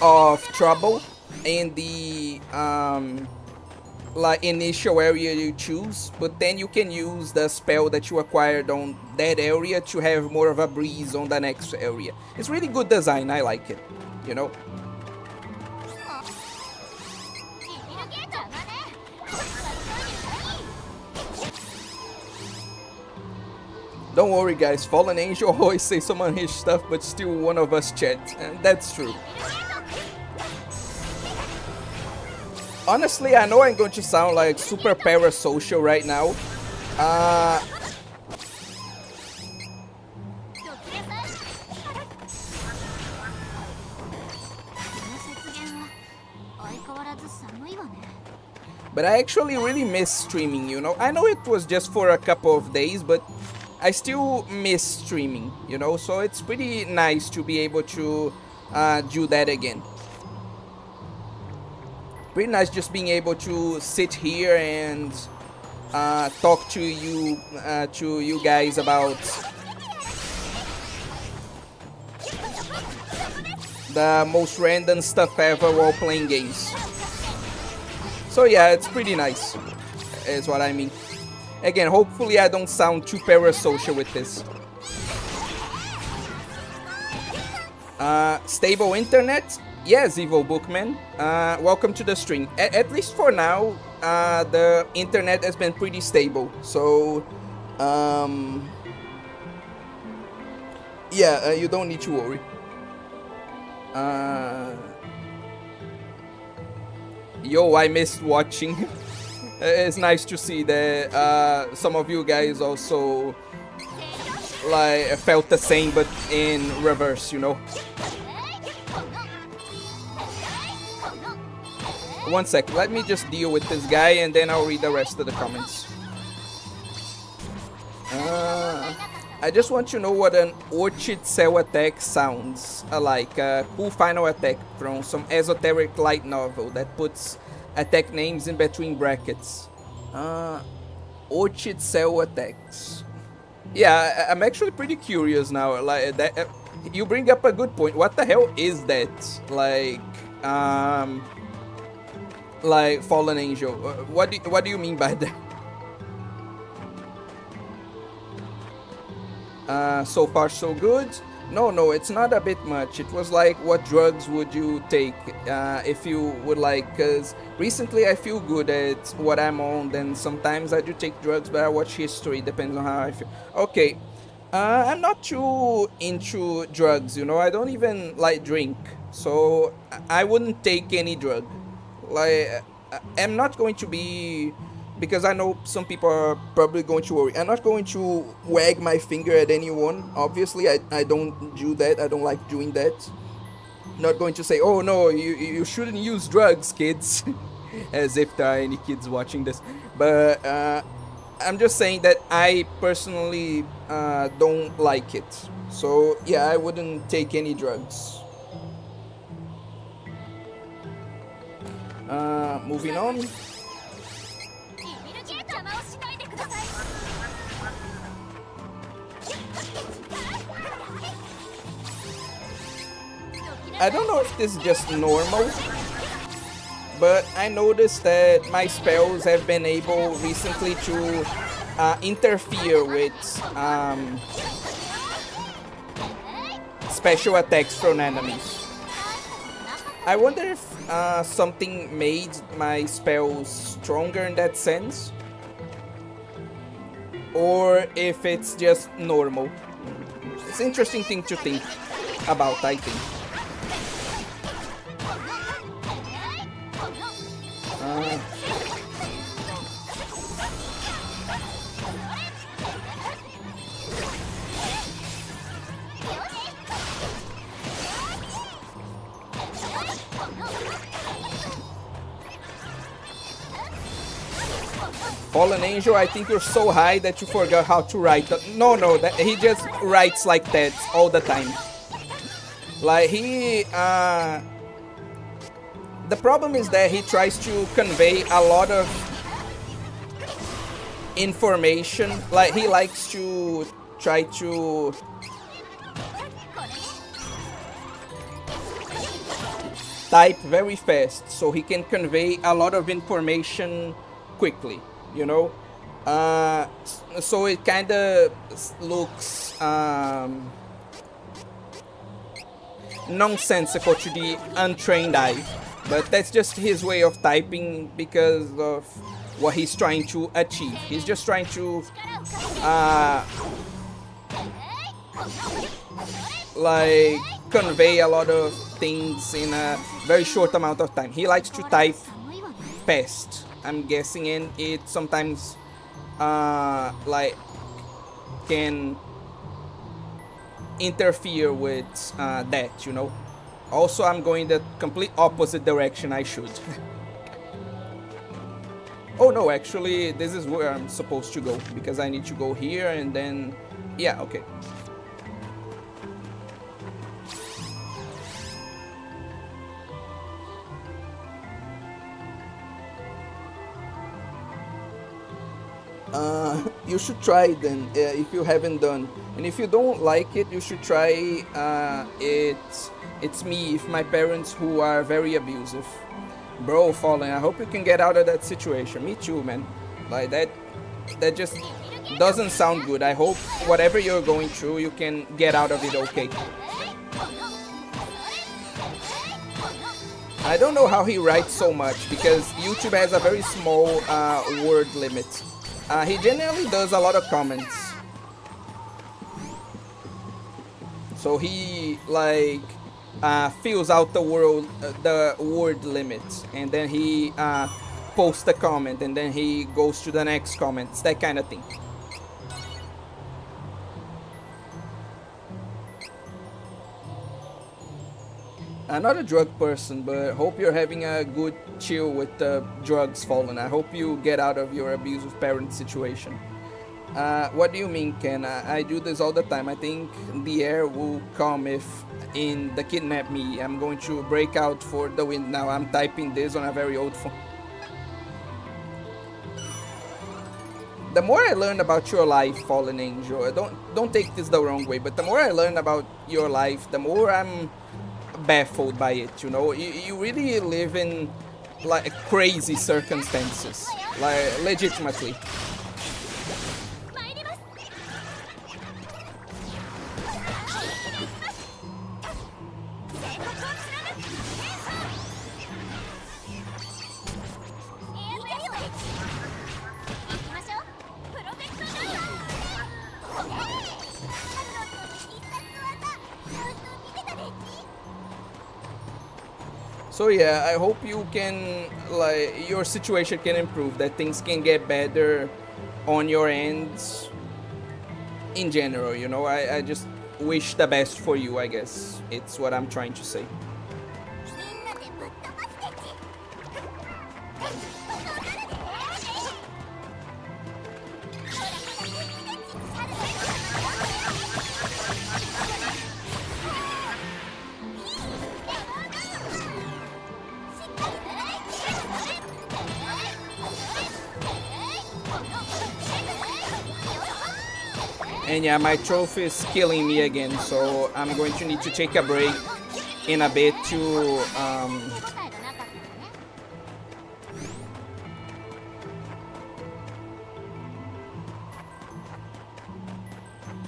of trouble in the like initial area you choose, but then you can use the spell that you acquired on that area to have more of a breeze on the next area. It's really good design, I like it, you know. Don't worry guys, Fallen Angel always say some unhinged stuff, but still one of us chat, and that's true. Honestly, I know I'm going to sound like super parasocial right now. But I actually really miss streaming, you know. I know it was just for a couple of days, but I still miss streaming, you know. So it's pretty nice to be able to do that again. Pretty nice just being able to sit here and talk to you guys about the most random stuff ever while playing games. So yeah, it's pretty nice, is what I mean. Again, hopefully I don't sound too parasocial with this. Stable internet? Yes, Evil Bookman. Welcome to the stream. At least for now, the internet has been pretty stable. So, yeah, you don't need to worry. Yo, I missed watching. It's nice to see that some of you guys also like felt the same, but in reverse, you know. One sec, let me just deal with this guy and then I'll read the rest of the comments. I just want to know what an orchid cell attack sounds like. A cool final attack from some esoteric light novel that puts attack names in between brackets. Orchid cell attacks. Yeah, I'm actually pretty curious now. Like that, you bring up a good point. What the hell is that? Like Fallen Angel. What do you mean by that? So far so good. No, it's not a bit much. It was like, what drugs would you take if you would like? Because recently I feel good at what I'm on, then sometimes I do take drugs, but I watch history, depends on how I feel. Okay, I'm not too into drugs, you know. I don't even like drink, so I wouldn't take any drug. Like, I'm not going to be, because I know some people are probably going to worry, I'm not going to wag my finger at anyone. Obviously, I don't do that. I don't like doing that. Not going to say, oh no, you shouldn't use drugs, kids. As if there are any kids watching this. But I'm just saying that I personally don't like it. So yeah, I wouldn't take any drugs. Moving on. I don't know if this is just normal, but I noticed that my spells have been able recently to interfere with special attacks from enemies. I wonder if something made my spells stronger in that sense, or if it's just normal. It's an interesting thing to think about, I think. Fallen Angel, I think you're so high that you forgot how to write. No, that he just writes like that all the time. Like he, the problem is that he tries to convey a lot of information. Like he likes to try to type very fast so he can convey a lot of information quickly, you know. So it kind of looks nonsensical to the untrained eye, but that's just his way of typing because of what he's trying to achieve. He's just trying to like convey a lot of things in a very short amount of time. He likes to type fast, I'm guessing, and it sometimes like can interfere with that, you know. Also, I'm going the complete opposite direction I should. Oh no, actually this is where I'm supposed to go, because I need to go here and then, yeah, okay. You should try it then, if you haven't done. And if you don't like it, you should try It's Me, if my parents who are very abusive. Bro, Fallen, I hope you can get out of that situation. Me too, man. Like, that just doesn't sound good. I hope whatever you're going through, you can get out of it okay. I don't know how he writes so much, because YouTube has a very small word limit. He generally does a lot of comments. So he, like, fills out the word limit, and then he posts a comment, and then he goes to the next comments, that kind of thing. I'm not a drug person, but hope you're having a good chill with the drugs, Fallen. I hope you get out of your abusive parent situation. What do you mean, Ken? I do this all the time. I think the air will come if in the Kidnap Me. I'm going to break out for the wind now. I'm typing this on a very old phone. The more I learn about your life, Fallen Angel, don't take this the wrong way, but the more I learn about your life, the more I'm baffled by it, you know. You really live in like crazy circumstances, like legitimately. So yeah, I hope you can, like, your situation can improve, that things can get better on your ends in general, you know. I just wish the best for you, I guess. It's what I'm trying to say. And yeah, my trophy is killing me again, so I'm going to need to take a break in a bit to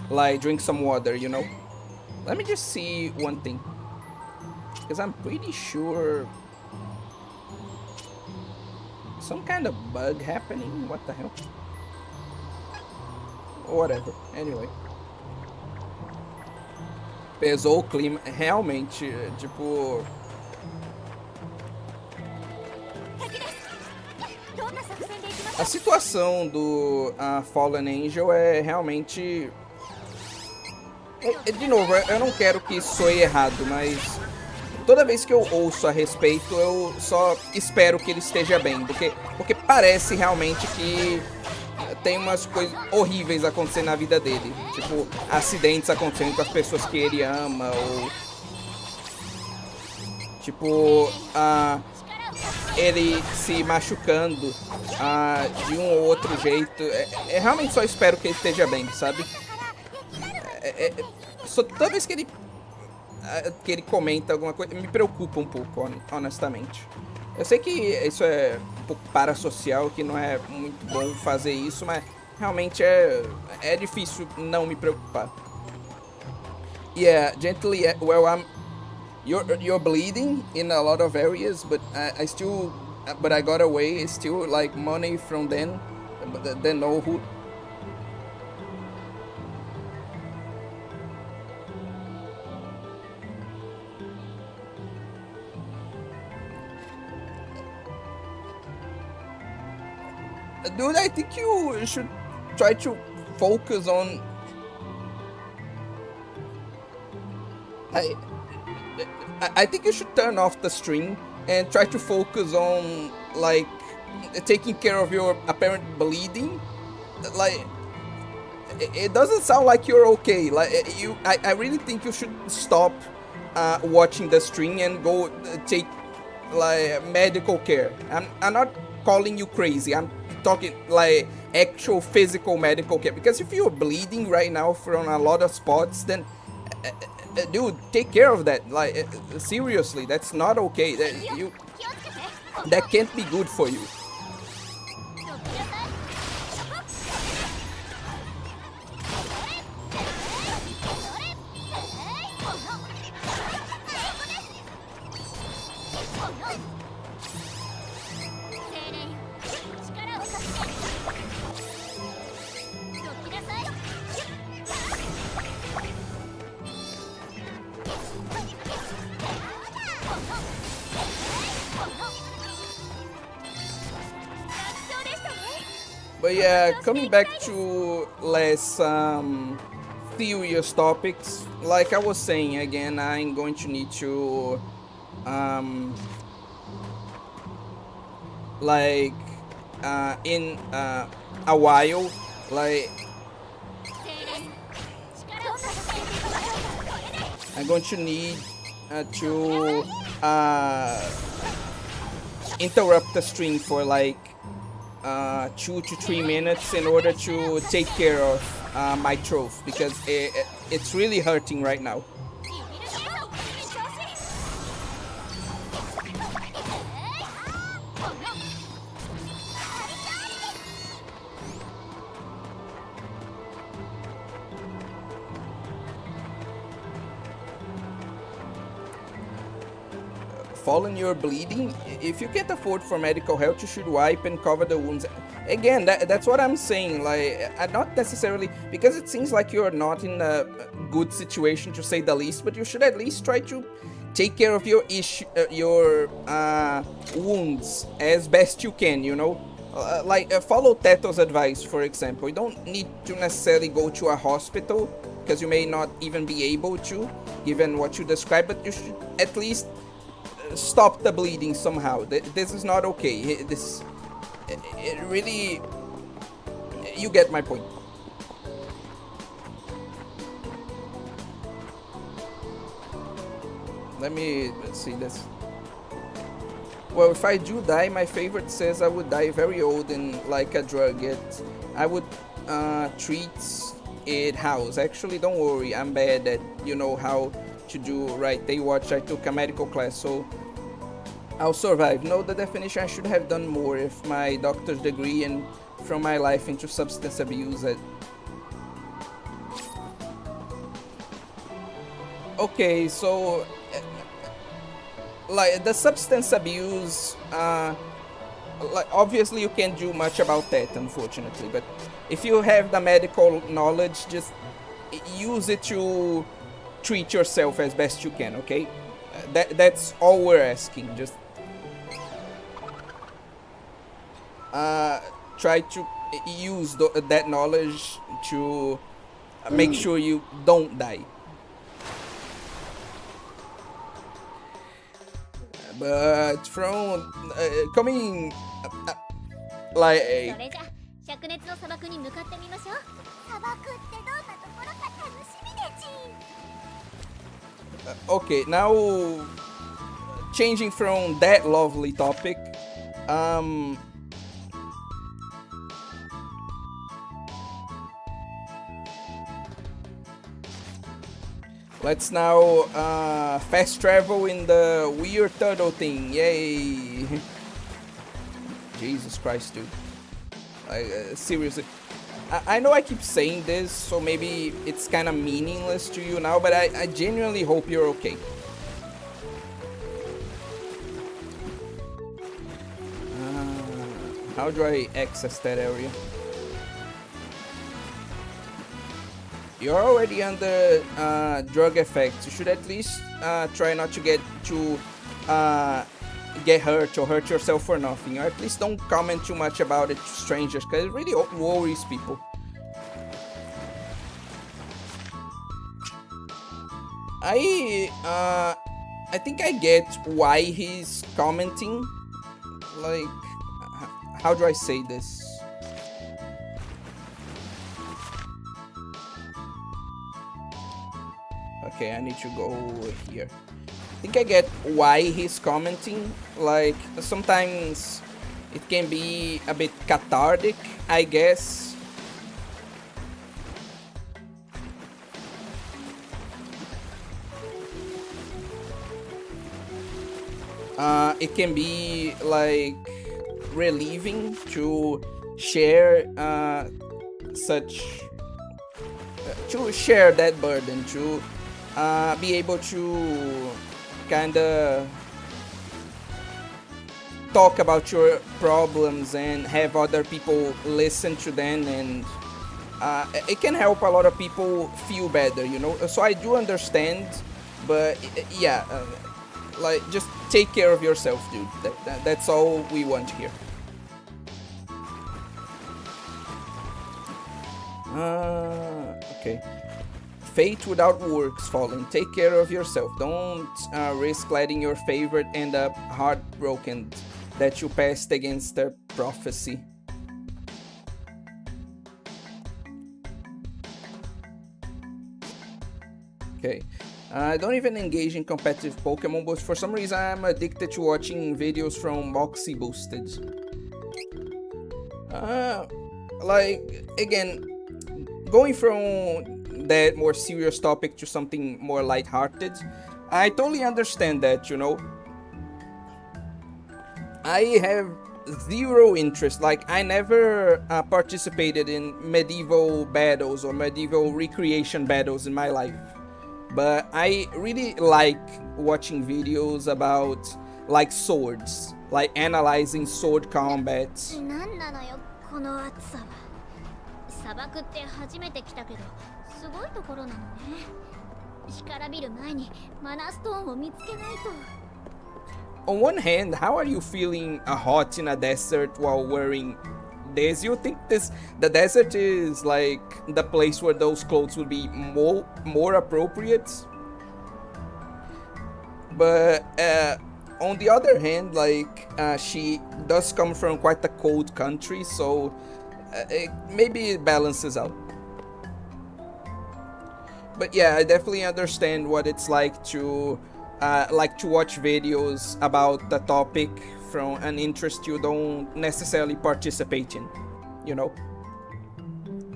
like drink some water, you know. Let me just see one thing, because I'm pretty sure some kind of bug happening. What the hell? Whatever. Anyway. Pesou o clima. Realmente, tipo... A situação do Fallen Angel é realmente... De novo, eu não quero que isso soe errado, mas... Toda vez que eu ouço a respeito, eu só espero que ele esteja bem. Porque parece realmente que... tem umas coisas horríveis acontecendo na vida dele. Tipo, acidentes acontecendo com as pessoas que ele ama, ou... Tipo, ele se machucando de um ou outro jeito. Realmente só espero que ele esteja bem, sabe? Toda vez que ele comenta alguma coisa, me preocupa um pouco, honestamente. Eu sei que isso é um pouco parasocial, que não é muito bom fazer isso, mas realmente é difícil não me preocupar. Yeah, gently. Well, you're bleeding in a lot of areas, but I still, but I got away. It's still like money from them, but they know who. Dude, I think you should try to focus on. I think you should turn off the stream and try to focus on like taking care of your apparent bleeding. Like it doesn't sound like you're okay. Like I really think you should stop watching the stream and go take like medical care. I'm not calling you crazy. I'm talking like actual physical medical care, because if you're bleeding right now from a lot of spots, then dude, take care of that. Like seriously, that's not okay. That can't be good for you. But yeah, coming back to less serious topics, like I was saying again, I'm going to need to like in a while, like I'm going to need to interrupt the stream for like 2 to 3 minutes in order to take care of my throat, because it's really hurting right now. Fallen, you're bleeding. If you can't afford for medical help, you should wipe and cover the wounds. Again, that's what I'm saying. Like, not necessarily, because it seems like you're not in a good situation, to say the least, but you should at least try to take care of your wounds as best you can, you know? Follow Teto's advice, for example. You don't need to necessarily go to a hospital, because you may not even be able to, given what you described, but you should at least stop the bleeding somehow. This is not okay. It really, you get my point. Let's see this. Well, if I do die, my favorite says I would die very old and like a drug. I would treat it house. Actually, don't worry, I'm bad at, you know, how to do right. They watch, I took a medical class, so I'll survive. No, the definition, I should have done more if my doctor's degree and from my life into substance abuse. Okay, so like the substance abuse, like obviously you can't do much about that, unfortunately, but if you have the medical knowledge, just use it to treat yourself as best you can, okay? That's all we're asking. Just try to use that knowledge to make sure you don't die. But from coming like それじゃ灼熱の砂漠に向かってみましょう。砂漠ってどんなところか楽しみでち。okay, now changing from that lovely topic, Let's now fast travel in the weird turtle thing. Yay! Jesus Christ, dude. Seriously. I know I keep saying this, so maybe it's kind of meaningless to you now, but I genuinely hope you're okay. How do I access that area? You're already under drug effects. You should at least try not to get hurt or hurt yourself for nothing. Or at least don't comment too much about it to strangers, because it really worries people. I think I get why he's commenting. Like, how do I say this? Okay, I need to go here. I think I get why he's commenting. Like, sometimes it can be a bit cathartic, I guess. It can be like relieving to share to share that burden, to be able to kind of talk about your problems and have other people listen to them, and it can help a lot of people feel better, you know. So I do understand, but yeah, like, just take care of yourself, dude. That's all we want here. Okay. Fate without works falling. Take care of yourself. Don't risk letting your favorite end up heartbroken that you passed against their prophecy. Okay. I don't even engage in competitive Pokemon, but for some reason I'm addicted to watching videos from Moxie Boosted. Like, again, going from that more serious topic to something more lighthearted, I totally understand that, you know. I have zero interest. Like, I never participated in medieval battles or medieval recreation battles in my life. But I really like watching videos about, like, swords, like analyzing sword combat. なんなのよこの暑さは。砂漠って初めて来たけど、すごいところなのね。干からびる前にマナストーンを見つけないと。On one hand, how are you feeling hot in a desert while wearing this? You think the desert is like the place where those clothes would be more appropriate? But on the other hand, like, she does come from quite a cold country, so maybe it balances out. But yeah, I definitely understand what it's like to watch videos about the topic from an interest you don't necessarily participate in, you know.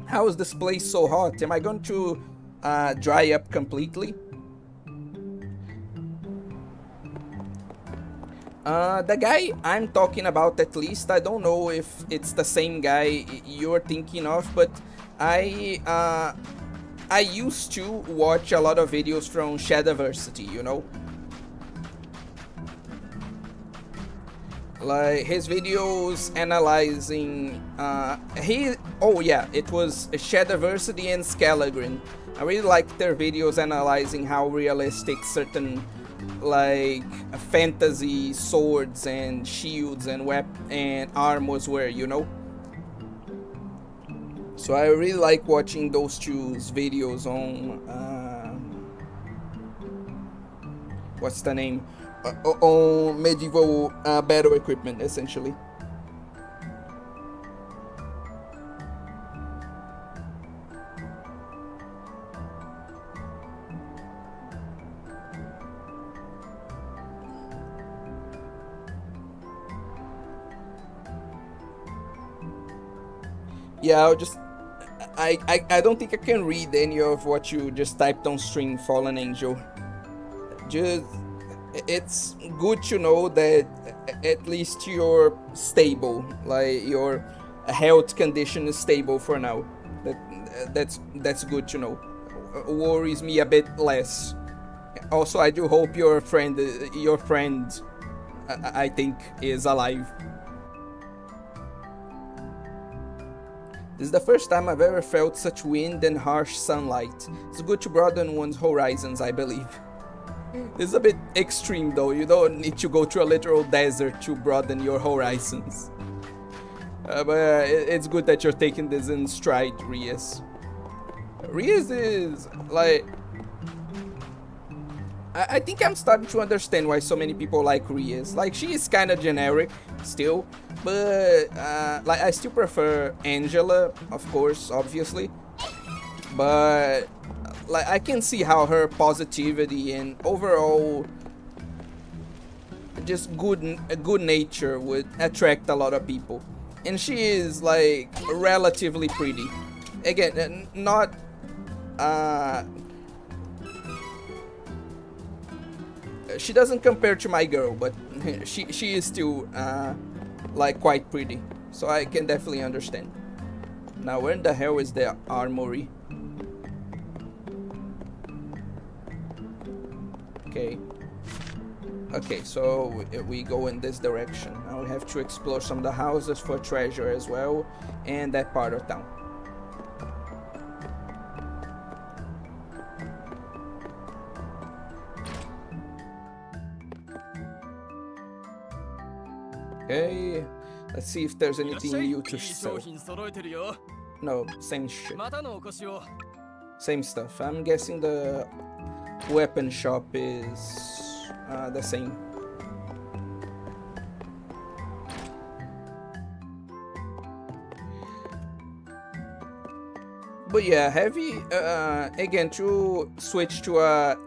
How is this place so hot? Am I going to dry up completely? The guy I'm talking about, at least, I don't know if it's the same guy you're thinking of, but I used to watch a lot of videos from Shadiversity, you know. Like, his videos analyzing it was Shadiversity and Scalagrin. I really liked their videos analyzing how realistic certain, like, fantasy swords and shields and and armors were, you know. So I really like watching those two's videos on what's the name? On medieval battle equipment, essentially. Yeah, I don't think I can read any of what you just typed on stream, Fallen Angel. Just, it's good to know that at least you're stable, like your health condition is stable for now. That's good to know. Worries me a bit less. Also, I do hope your friend, I think, is alive. This is the first time I've ever felt such wind and harsh sunlight. It's good to broaden one's horizons, I believe. This is a bit extreme though, you don't need to go to a literal desert to broaden your horizons. But it's good that you're taking this in stride, Rias. Rias is, like... I think I'm starting to understand why so many people like Rias. Like, she is kind of generic still, but like I still prefer Angela, of course, obviously. But like I can see how her positivity and overall just good nature would attract a lot of people. And she is like relatively pretty. Again, not she doesn't compare to my girl, but she is still like quite pretty, so I can definitely understand. Now, where in the hell is the armory? Okay, so we go in this direction. Now we have to explore some of the houses for treasure as well, and that part of town. Okay, let's see if there's anything new to sell. No, same shit. Same stuff. I'm guessing the weapon shop is the same. But yeah, heavy, again, to switch to a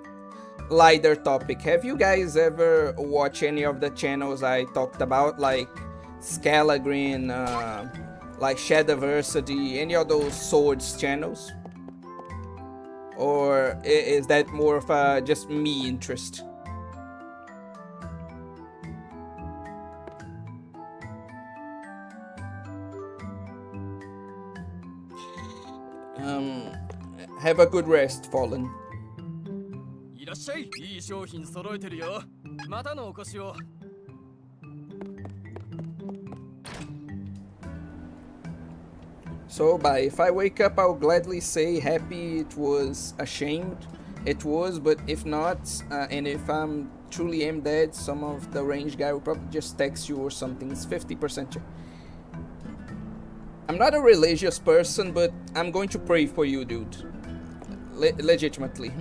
lighter topic, have you guys ever watched any of the channels I talked about, like Scalagrin, like Shadiversity, any of those swords channels? Or is that more of a just me interest? Have a good rest, Fallen. So bye. If I wake up, I'll gladly say happy it was, ashamed it was, but if not, and if I'm truly am dead, some of the range guy will probably just text you or something. It's 50%. I'm not a religious person, but I'm going to pray for you, dude. Legitimately.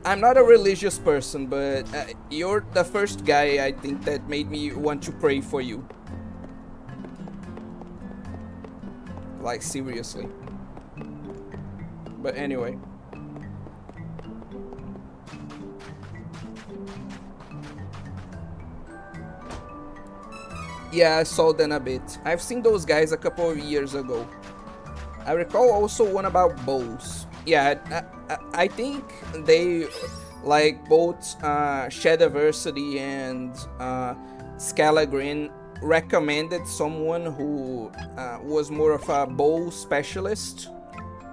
I'm not a religious person, but you're the first guy I think that made me want to pray for you. Like, seriously. But anyway. Yeah, I saw them a bit. I've seen those guys a couple of years ago. I recall also one about bows. Yeah, I think they, like, both Shadiversity and Scalagrin recommended someone who was more of a bow specialist,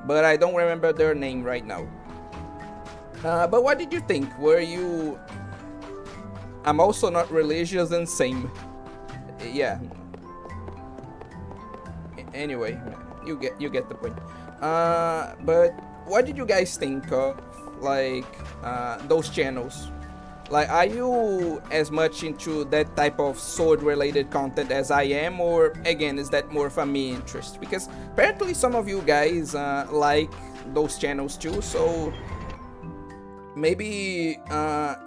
but I don't remember their name right now. But what did you think? Were you... I'm also not religious and same. Yeah. Anyway, you get the point. But what did you guys think of, like, those channels? Like, are you as much into that type of sword-related content as I am, or again, is that more of a me interest? Because apparently some of you guys like those channels too, so maybe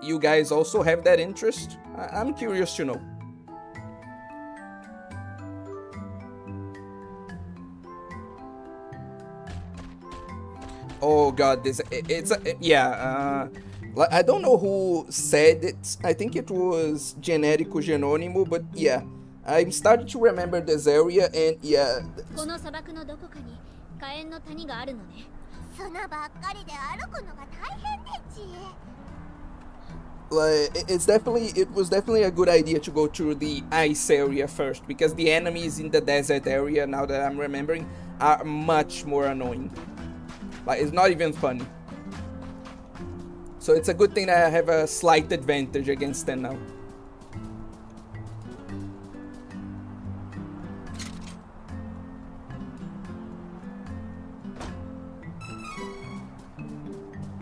you guys also have that interest. I'm curious to know. Oh god, yeah, I don't know who said it. I think it was Genérico Genônimo, but yeah, I'm starting to remember this area, and yeah, この砂漠のどこかに火炎の谷があるのね。砂ばっかりで歩くのが大変でち。like it was definitely a good idea to go to the ice area first, because the enemies in the desert area, now that I'm remembering, are much more annoying. Like, it's not even funny. So it's a good thing that I have a slight advantage against them now.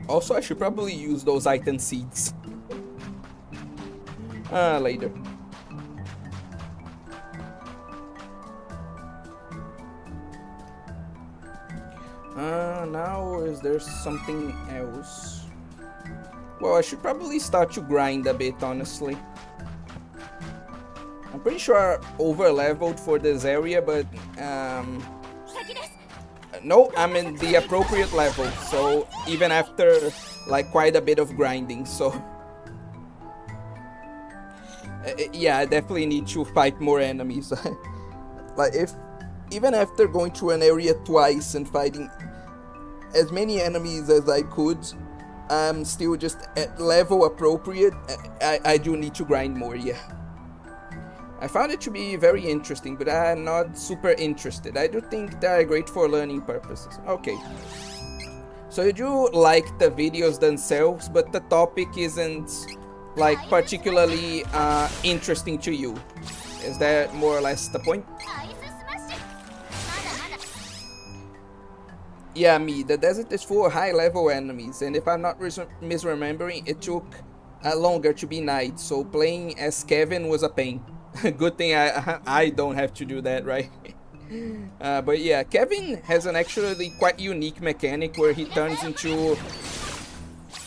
Also, I should probably use those item seeds. Later. Now is there something else? Well, I should probably start to grind a bit, honestly. I'm pretty sure I over-leveled for this area, but no, I'm in the appropriate level, so even after like quite a bit of grinding, so yeah, I definitely need to fight more enemies. Like, if even after going through an area twice and fighting as many enemies as I could, I'm still just at level appropriate. I do need to grind more, yeah. I found it to be very interesting, but I'm not super interested. I do think they are great for learning purposes. Okay. So you do like the videos themselves, but the topic isn't like particularly interesting to you. Is that more or less the point? Yeah, the desert is full of high-level enemies, and if I'm not misremembering, it took longer to be night, so playing as Kevin was a pain. Good thing I don't have to do that, right? But yeah, Kevin has an actually quite unique mechanic where he turns into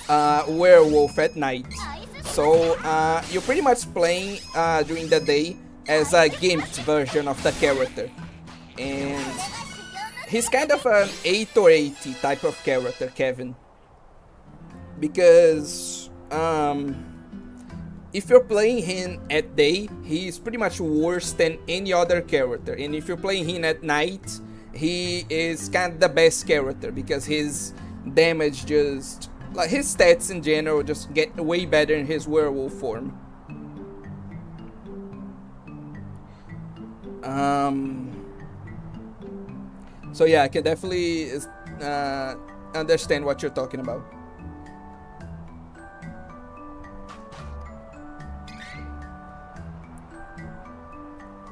a werewolf at night. So you're pretty much playing during the day as a gimped version of the character, and he's kind of an 8 or 80 type of character, Kevin, because if you're playing him at day, he's pretty much worse than any other character, and if you're playing him at night, he is kind of the best character because his damage just, like, his stats in general just get way better in his werewolf form. So yeah, I can definitely understand what you're talking about.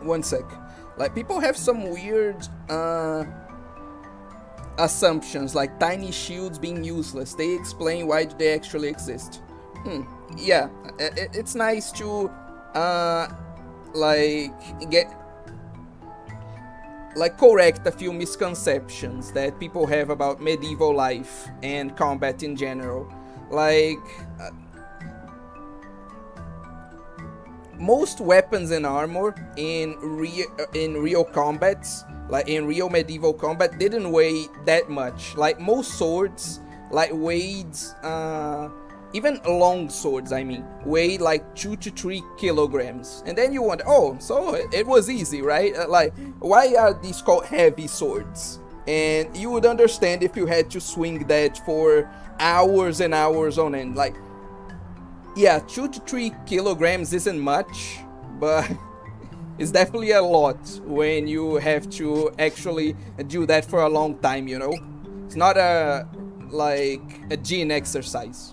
One sec. Like, people have some weird assumptions, like tiny shields being useless. They explain why they actually exist. Yeah, it's nice to correct a few misconceptions that people have about medieval life and combat in general. Like, most weapons and armor in real combats, like in real medieval combat, didn't weigh that much. Like, most swords, like, weighed, even long swords, I mean, weighed like 2 to 3 kilograms. And then you wonder, oh, so it was easy, right? Like, why are these called heavy swords? And you would understand if you had to swing that for hours and hours on end. Like, yeah, 2 to 3 kilograms isn't much, but it's definitely a lot when you have to actually do that for a long time, you know? It's not like a gym exercise.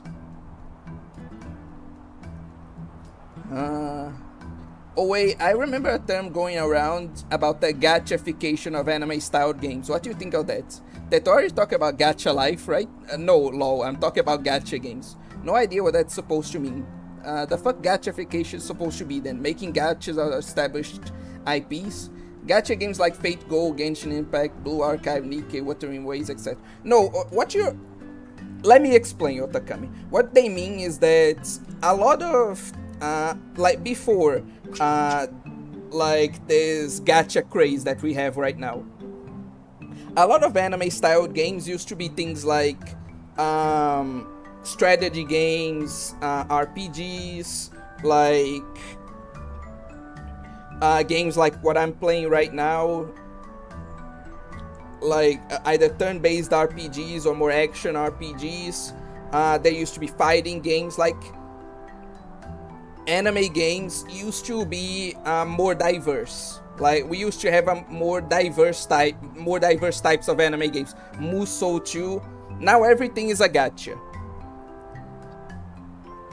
Oh wait, I remember a term going around about the gachification of anime-styled games. What do you think of that? Tetori is talking about gacha life, right? No, lol, I'm talking about gacha games. No idea what that's supposed to mean. The fuck gachification is supposed to be then? Making gachas out of established IPs? Gacha games like Fate Go, Genshin Impact, Blue Archive, Nikkei, Wuthering Waves, etc. No, let me explain, Otakami. What they mean is that a lot of like before, like this gacha craze that we have right now, a lot of anime-styled games used to be things like strategy games, RPGs, like games like what I'm playing right now, like either turn-based RPGs or more action RPGs. There used to be fighting games. Like anime games used to be more diverse. Like we used to have a more diverse types of anime games. Musou too. Now everything is a gacha.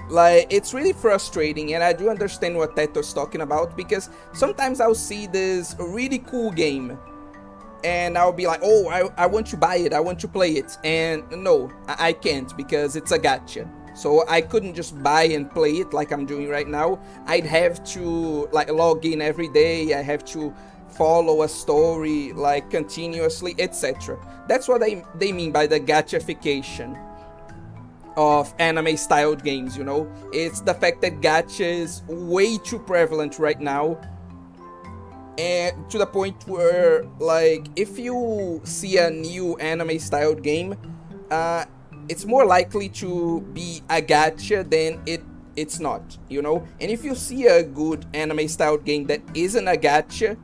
Like it's really frustrating, and I do understand what Teto's talking about, because sometimes I'll see this really cool game and I'll be like, oh, I want to buy it, I want to play it, and no, I can't, because it's a gacha. So I couldn't just buy and play it like I'm doing right now. I'd have to like log in every day, I have to follow a story like continuously, etc. That's what they mean by the gachification of anime styled games, you know. It's the fact that gacha is way too prevalent right now, and to the point where, like, if you see a new anime styled game, it's more likely to be a gacha than it's not, you know. And if you see a good anime styled game that isn't a gacha,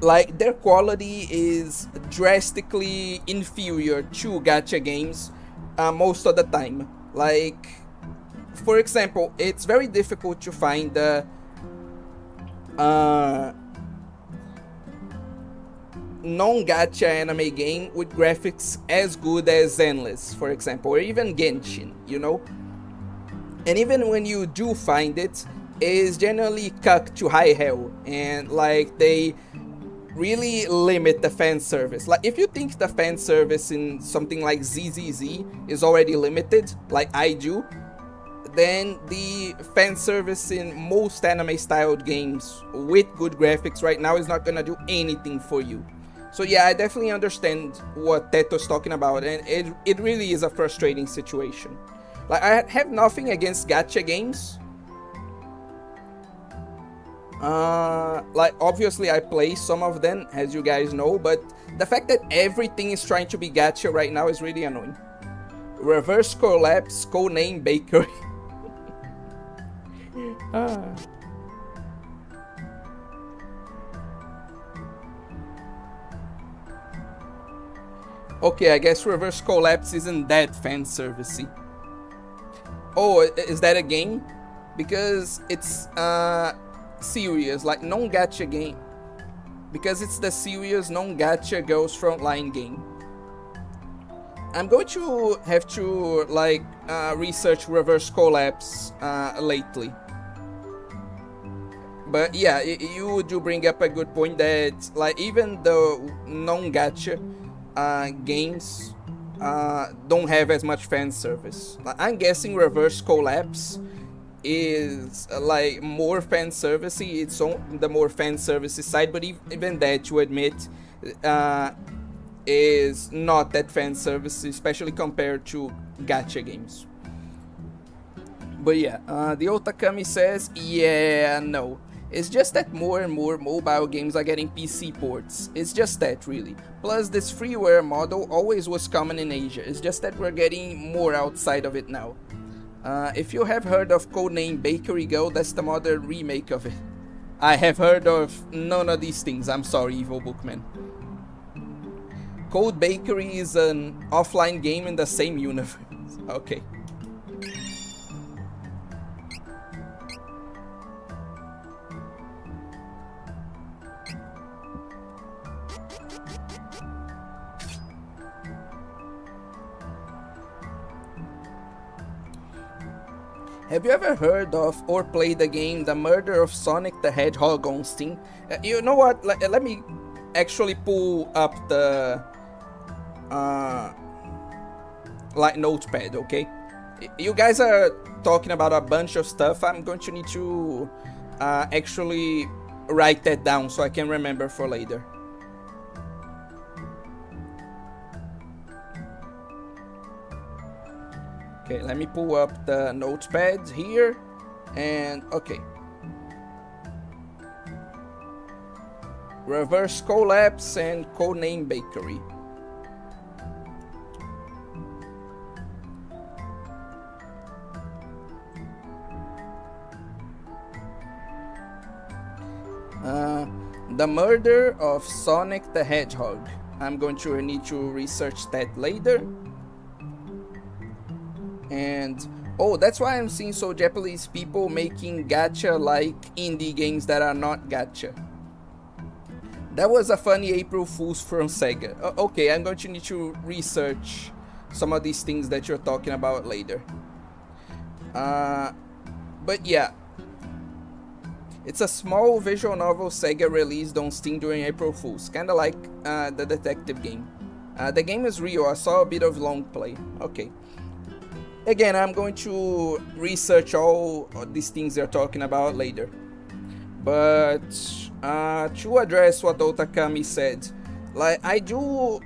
like, their quality is drastically inferior to gacha games most of the time. Like, for example, it's very difficult to find the non-gacha anime game with graphics as good as Endless, for example, or even Genshin, you know. And even when you do find it, it's generally cucked to high hell, and like they really limit the fan service. Like, if you think the fan service in something like ZZZ is already limited, like I do, then the fan service in most anime styled games with good graphics right now is not gonna do anything for you. So yeah, I definitely understand what Teto's talking about, and it really is a frustrating situation. Like, I have nothing against gacha games. Like, obviously I play some of them, as you guys know, but the fact that everything is trying to be gacha right now is really annoying. Reverse Collapse, codename Bakery. Okay, I guess Reverse Collapse isn't that fan servicey. Oh, is that a game? Because it's serious, like non-gacha game. Because it's the serious non-gacha Girls Frontline game. I'm going to have to like research Reverse Collapse lately. But yeah, you do bring up a good point that like even the non-gacha games don't have as much fan service. I'm guessing Reverse Collapse is like more fan servicey. It's on the more fan servicey side, but even that, to admit, is not that fan servicey, especially compared to gacha games. But yeah, the Otakami says, yeah, no. It's just that more and more mobile games are getting PC ports. It's just that, really. Plus, this freeware model always was common in Asia. It's just that we're getting more outside of it now. If you have heard of codename Bakery Girl, that's the modern remake of it. I have heard of none of these things. I'm sorry, Evil Bookman. Code Bakery is an offline game in the same universe. Okay. Have you ever heard of or played the game The Murder of Sonic the Hedgehog on Steam? You know what? Let me actually pull up the like notepad, okay? You guys are talking about a bunch of stuff. I'm going to need to actually write that down so I can remember for later. Okay, let me pull up the notepad here, and okay. Reverse Collapse and codename Bakery. The Murder of Sonic the Hedgehog. I'm going to need to research that later. And oh, that's why I'm seeing so Japanese people making gacha like indie games that are not gacha. That was a funny April Fool's from Sega. Okay, I'm going to need to research some of these things that you're talking about later. But yeah, it's a small visual novel Sega released on Steam during April Fool's, kinda like the detective game. The game is real, I saw a bit of long play. Okay. Again, I'm going to research all these things they're talking about later. But to address what Otakami said, like, I do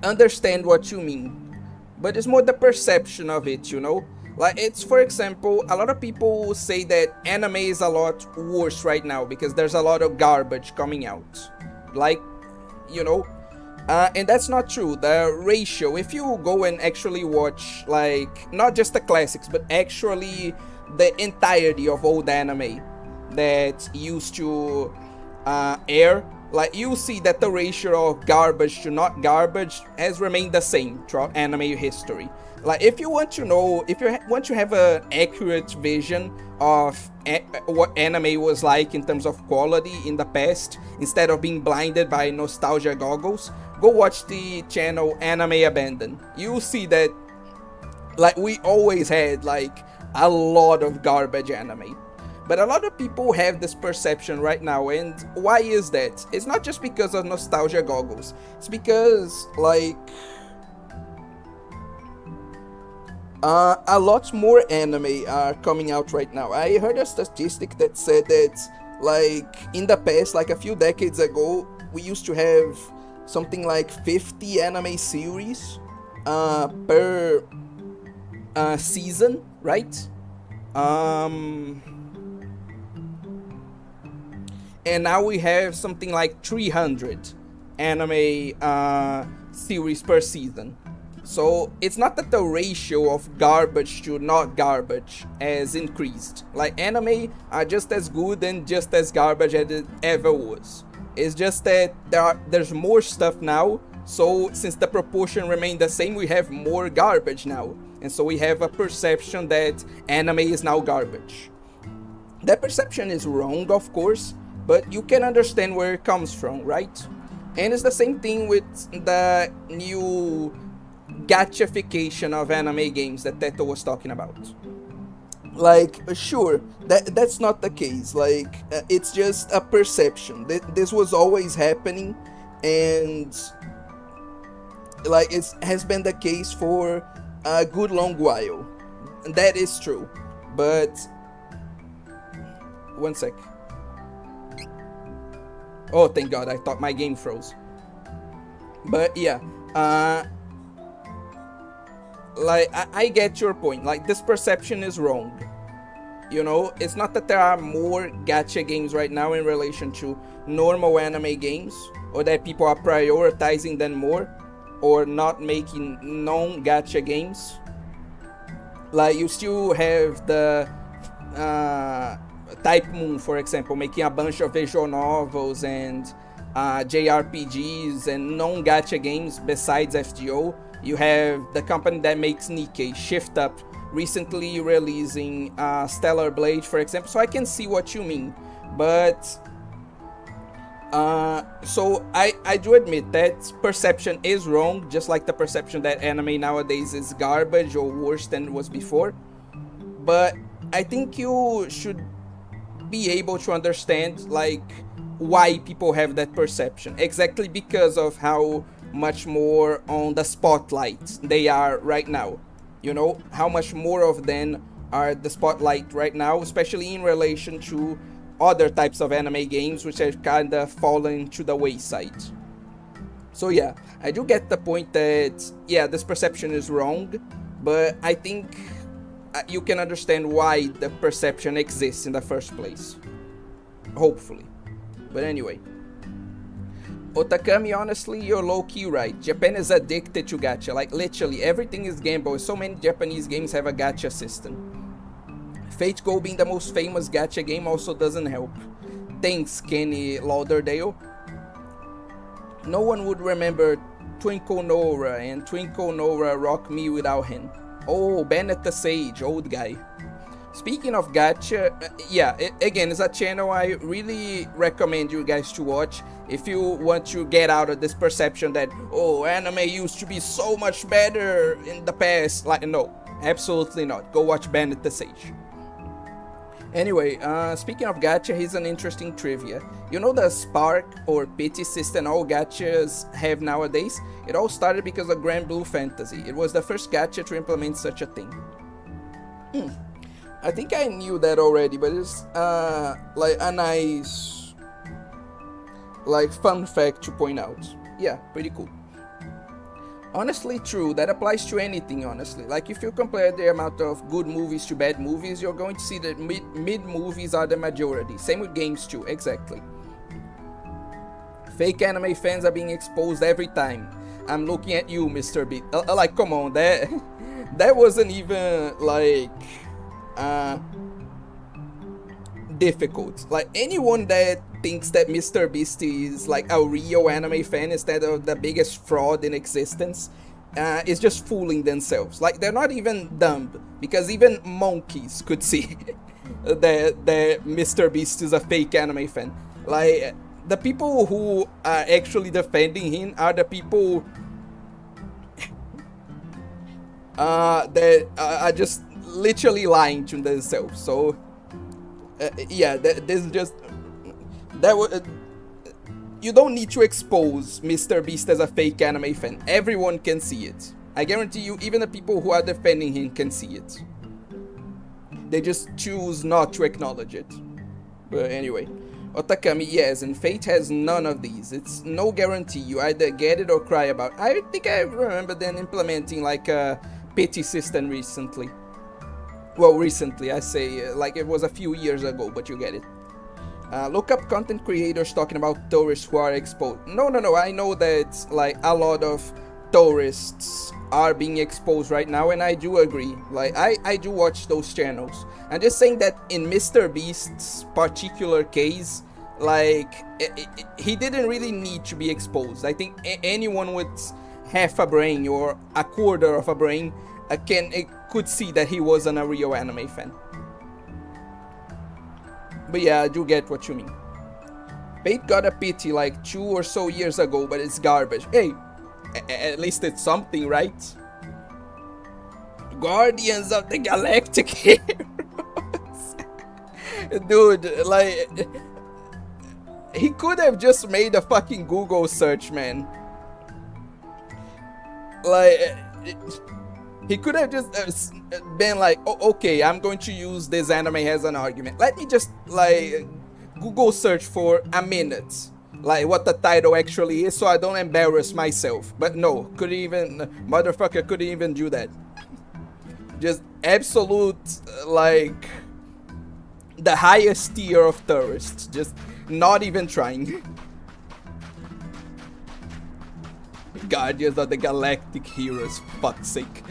understand what you mean, but it's more the perception of it, you know? Like, it's, for example, a lot of people say that anime is a lot worse right now because there's a lot of garbage coming out. Like, you know, and that's not true. The ratio, if you go and actually watch, like, not just the classics, but actually the entirety of old anime that used to air, like, you see that the ratio of garbage to not garbage has remained the same throughout anime history. Like, if you want to know, if you want to have an accurate vision of what anime was like in terms of quality in the past, instead of being blinded by nostalgia goggles, go watch the channel Anime Abandoned. You'll see that, like, we always had, like, a lot of garbage anime. But a lot of people have this perception right now, and why is that? It's not just because of nostalgia goggles. It's because, like, a lot more anime are coming out right now. I heard a statistic that said that, like, in the past, like a few decades ago, we used to have something like 50 anime series per season, right? And now we have something like 300 anime series per season. So it's not that the ratio of garbage to not garbage has increased. Like, anime are just as good and just as garbage as it ever was. It's just that there's more stuff now, so since the proportion remained the same, we have more garbage now. And so we have a perception that anime is now garbage. That perception is wrong, of course, but you can understand where it comes from, right? And it's the same thing with the new gachification of anime games that Teto was talking about. Like, sure, that's not the case. Like, it's just a perception. This was always happening, and like, it has been the case for a good long while. That is true. But one sec. Oh, thank God, I thought my game froze. But yeah, like, I get your point. Like, this perception is wrong. You know, it's not that there are more gacha games right now in relation to normal anime games, or that people are prioritizing them more, or not making non-gacha games. Like, you still have the Type Moon, for example, making a bunch of visual novels and JRPGs and non-gacha games besides FGO. You have the company that makes Nikkei, Shift Up, recently releasing Stellar Blade, for example. So I can see what you mean, but so I do admit that perception is wrong, just like the perception that anime nowadays is garbage or worse than it was before. But I think you should be able to understand, like, why people have that perception, exactly because of how much more on the spotlight they are right now. You know, how much more of them are the spotlight right now, especially in relation to other types of anime games which have kind of fallen to the wayside. So yeah, I do get the point that, yeah, this perception is wrong, but I think you can understand why the perception exists in the first place. Hopefully. But anyway. Otakami, honestly, you're low-key right. Japan is addicted to gacha. Like, literally, everything is gamble. So many Japanese games have a gacha system. Fate Go being the most famous gacha game also doesn't help. Thanks, Kenny Lauderdale. No one would remember Twinkle Nora and Twinkle Nora Rock Me Without Him. Oh, Bennett the Sage, old guy. Speaking of gacha, yeah, again, it's a channel I really recommend you guys to watch if you want to get out of this perception that, oh, anime used to be so much better in the past. Like, no, absolutely not. Go watch Bennett the Sage. Anyway, speaking of gacha, here's an interesting trivia. You know the spark or pity system all gachas have nowadays? It all started because of Grand Blue Fantasy. It was the first gacha to implement such a thing. I think I knew that already, but it's like a nice like fun fact to point out. Yeah, pretty cool. Honestly, true. That applies to anything, honestly. Like, if you compare the amount of good movies to bad movies, you're going to see that mid movies are the majority. Same with games too, exactly. Fake anime fans are being exposed every time. I'm looking at you, Mr. B. Like, come on, that wasn't even, like, difficult. Like, anyone that thinks that Mr. Beast is like a real anime fan instead of the biggest fraud in existence is just fooling themselves. Like, they're not even dumb, because even monkeys could see that Mr. Beast is a fake anime fan. Like, the people who are actually defending him are the people that are just literally lying to themselves. So yeah, this is just you don't need to expose Mr. Beast as a fake anime fan. Everyone can see it. I guarantee you, even the people who are defending him can see it. They just choose not to acknowledge it. But anyway, Otakami, yes, and Fate has none of these. It's no guarantee. You either get it or cry about it. I think I remember them implementing like a pity system recently. Well, recently, I say, like it was a few years ago, but you get it. Look up content creators talking about tourists who are exposed. No, I know that like a lot of tourists are being exposed right now, and I do agree. Like, I do watch those channels. I'm just saying that in Mr. Beast's particular case, like, he didn't really need to be exposed. I think anyone with half a brain or a quarter of a brain could see that he wasn't a real anime fan. But yeah, I do get what you mean. Fate got a pity like 2 or so years ago, but it's garbage. Hey, at least it's something, right? Guardians of the Galactic Heroes. Dude, like, he could have just made a fucking Google search, man. Like, he could have just been like, oh, okay, I'm going to use this anime as an argument. Let me just, like, Google search for a minute, like, what the title actually is, so I don't embarrass myself. But no, motherfucker couldn't even do that. Just absolute, like, the highest tier of tourists. Just not even trying. Guardians of the Galactic Heroes, fuck's sake.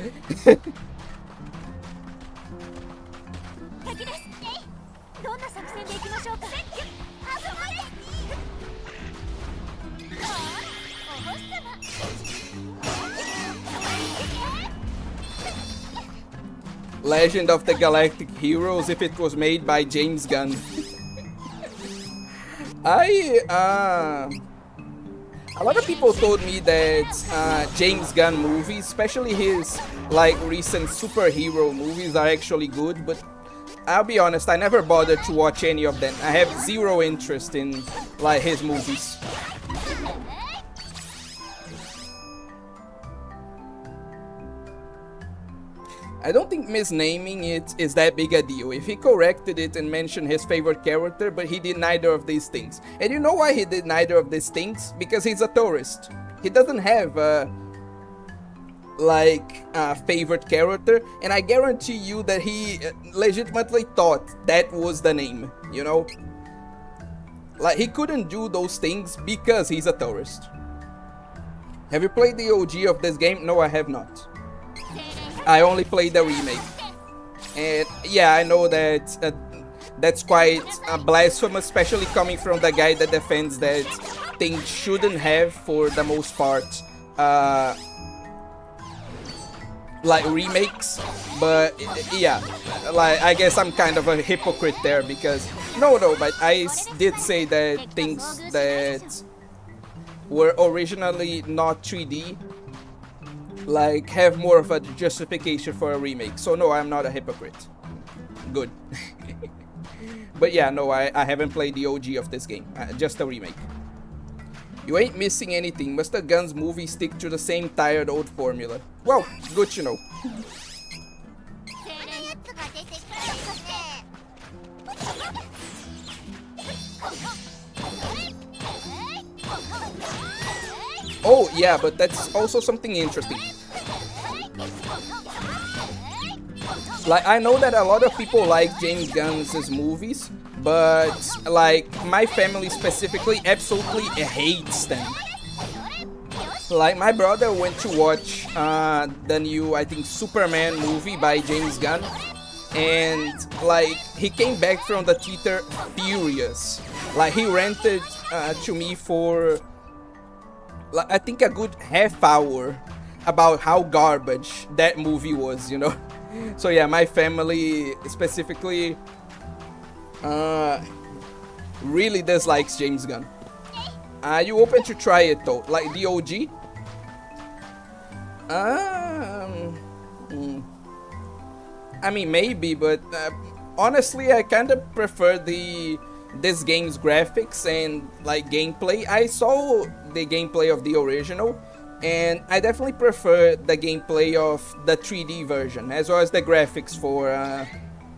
Legend of the Galactic Heroes if it was made by James Gunn. A lot of people told me that James Gunn movies, especially his like recent superhero movies, are actually good, but I'll be honest, I never bothered to watch any of them. I have zero interest in like his movies. I don't think misnaming it is that big a deal. If he corrected it and mentioned his favorite character, but he did neither of these things. And you know why he did neither of these things? Because he's a tourist. He doesn't have like a favorite character, and I guarantee you that he legitimately thought that was the name, you know? Like, he couldn't do those things because he's a tourist. Have you played the OG of this game? No, I have not. I only played the remake. And yeah, I know that that's quite blasphemous, especially coming from the guy that defends that things shouldn't have, for the most part, like remakes. But yeah, like I guess I'm kind of a hypocrite there, because no, but I did say that things that were originally not 3D like have more of a justification for a remake. So no, I'm not a hypocrite. Good. But yeah, no, I haven't played the OG of this game, just a remake. You ain't missing anything. Must the Guns movie stick to the same tired old formula? Well, good to know. Oh yeah, but that's also something interesting. Like, I know that a lot of people like James Gunn's movies, but like my family specifically absolutely hates them. Like, my brother went to watch the new, I think, Superman movie by James Gunn, and like he came back from the theater furious. Like, he ranted to me for like, I think a good half hour about how garbage that movie was, you know. So yeah, my family specifically really dislikes James Gunn. Are you open to try it though? Like the OG? I mean, maybe, but honestly, I kind of prefer this game's graphics and like gameplay. I saw the gameplay of the original, and I definitely prefer the gameplay of the 3D version, as well as the graphics for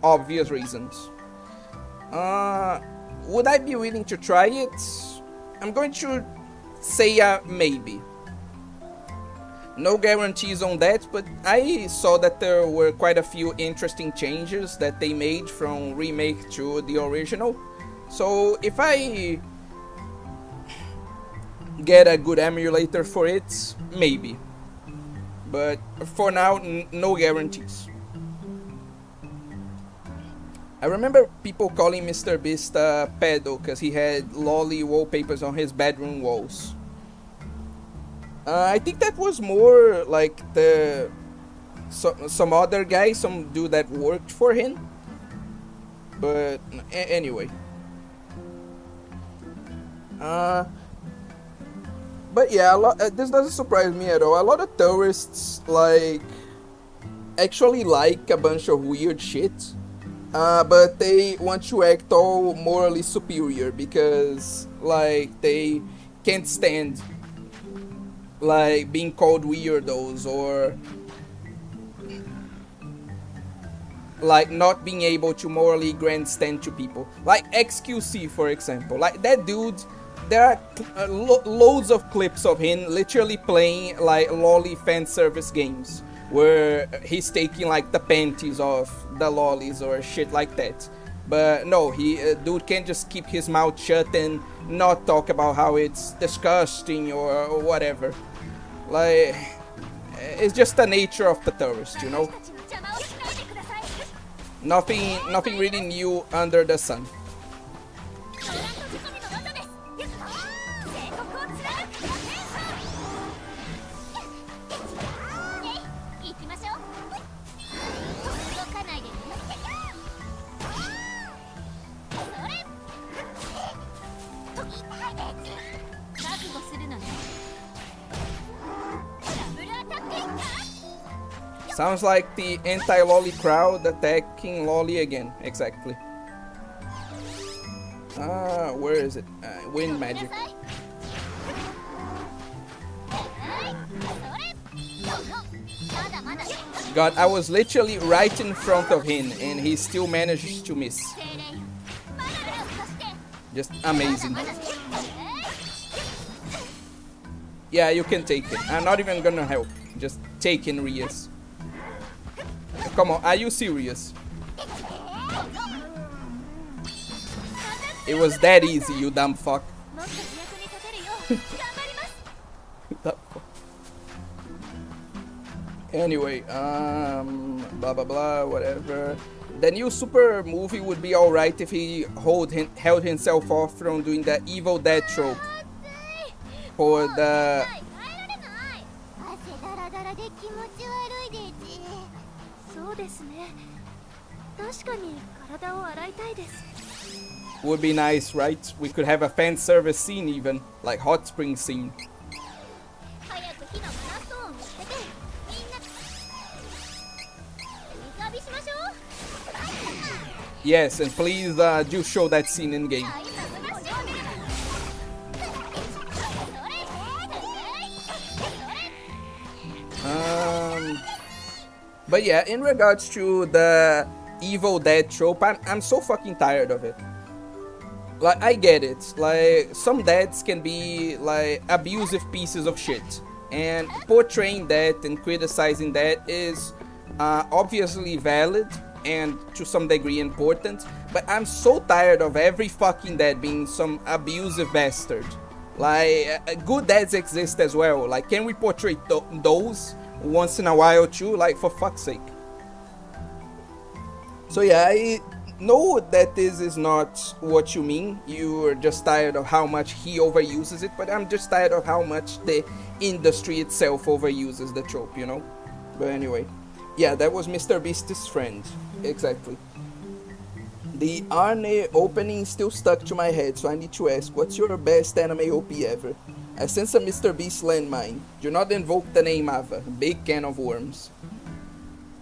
obvious reasons. Would I be willing to try it? I'm going to say maybe. No guarantees on that, but I saw that there were quite a few interesting changes that they made from remake to the original. So if I get a good emulator for it, maybe. But for now, no guarantees. I remember people calling Mr. Beast pedo because he had lolly wallpapers on his bedroom walls. I think that was more like some other guy, some dude that worked for him. But anyway. But yeah, this doesn't surprise me at all. A lot of tourists like actually like a bunch of weird shit, but they want to act all morally superior because like they can't stand like being called weirdos, or like not being able to morally grandstand to people. Like XQC, for example. Like that dude, there are loads of clips of him literally playing like lolly fan service games where he's taking like the panties off the lollies or shit like that. But no, dude can't just keep his mouth shut and not talk about how it's disgusting or whatever. Like, it's just the nature of the tourist, you know? Nothing really new under the sun. Sounds like the anti-lolly crowd attacking lolly again. Exactly. Where is it? Wind magic. God, I was literally right in front of him and he still managed to miss. Just amazing. Yeah, you can take it. I'm not even gonna help. Just take in Rias. Come on, are you serious? It was that easy, you dumb fuck. Anyway, blah blah blah, whatever. The new super movie would be alright if he held himself off from doing the Evil Dead trope for the... 汗だらだらで気持ち悪いです。そうですね。確かに体を洗いたいです。 Would be nice, right? We could have a fan service scene even, like hot spring scene. 早く火のマナストーンを捨てて、みんな水浴びしましょう。 Yes, and please do show that scene in game. But yeah, in regards to the Evil Dead trope, I'm so fucking tired of it. Like, I get it. Like, some dads can be like abusive pieces of shit, and portraying that and criticizing that is obviously valid and to some degree important, but I'm so tired of every fucking dad being some abusive bastard. Like, good dads exist as well. Like, can we portray those once in a while too? Like, for fuck's sake. So yeah, I know that this is not what you mean. You're just tired of how much he overuses it, but I'm just tired of how much the industry itself overuses the trope, you know? But anyway, yeah, that was Mr. Beast's friend. Exactly. The Arne opening still stuck to my head, so I need to ask, what's your best anime OP ever? I sense a Mr. Beast landmine. Do not invoke the name Ava. Big can of worms.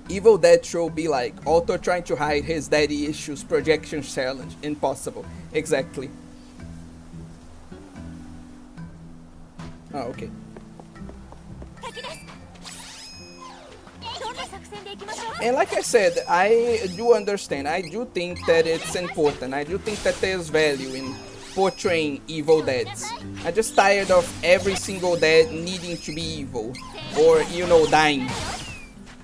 Evil Dead trope be like, author trying to hide his daddy issues, projection challenge. Impossible. Exactly. Oh, okay. And like I said, I do understand. I do think that it's important. I do think that there's value in portraying evil dads. I'm just tired of every single dad needing to be evil. Or, you know, dying.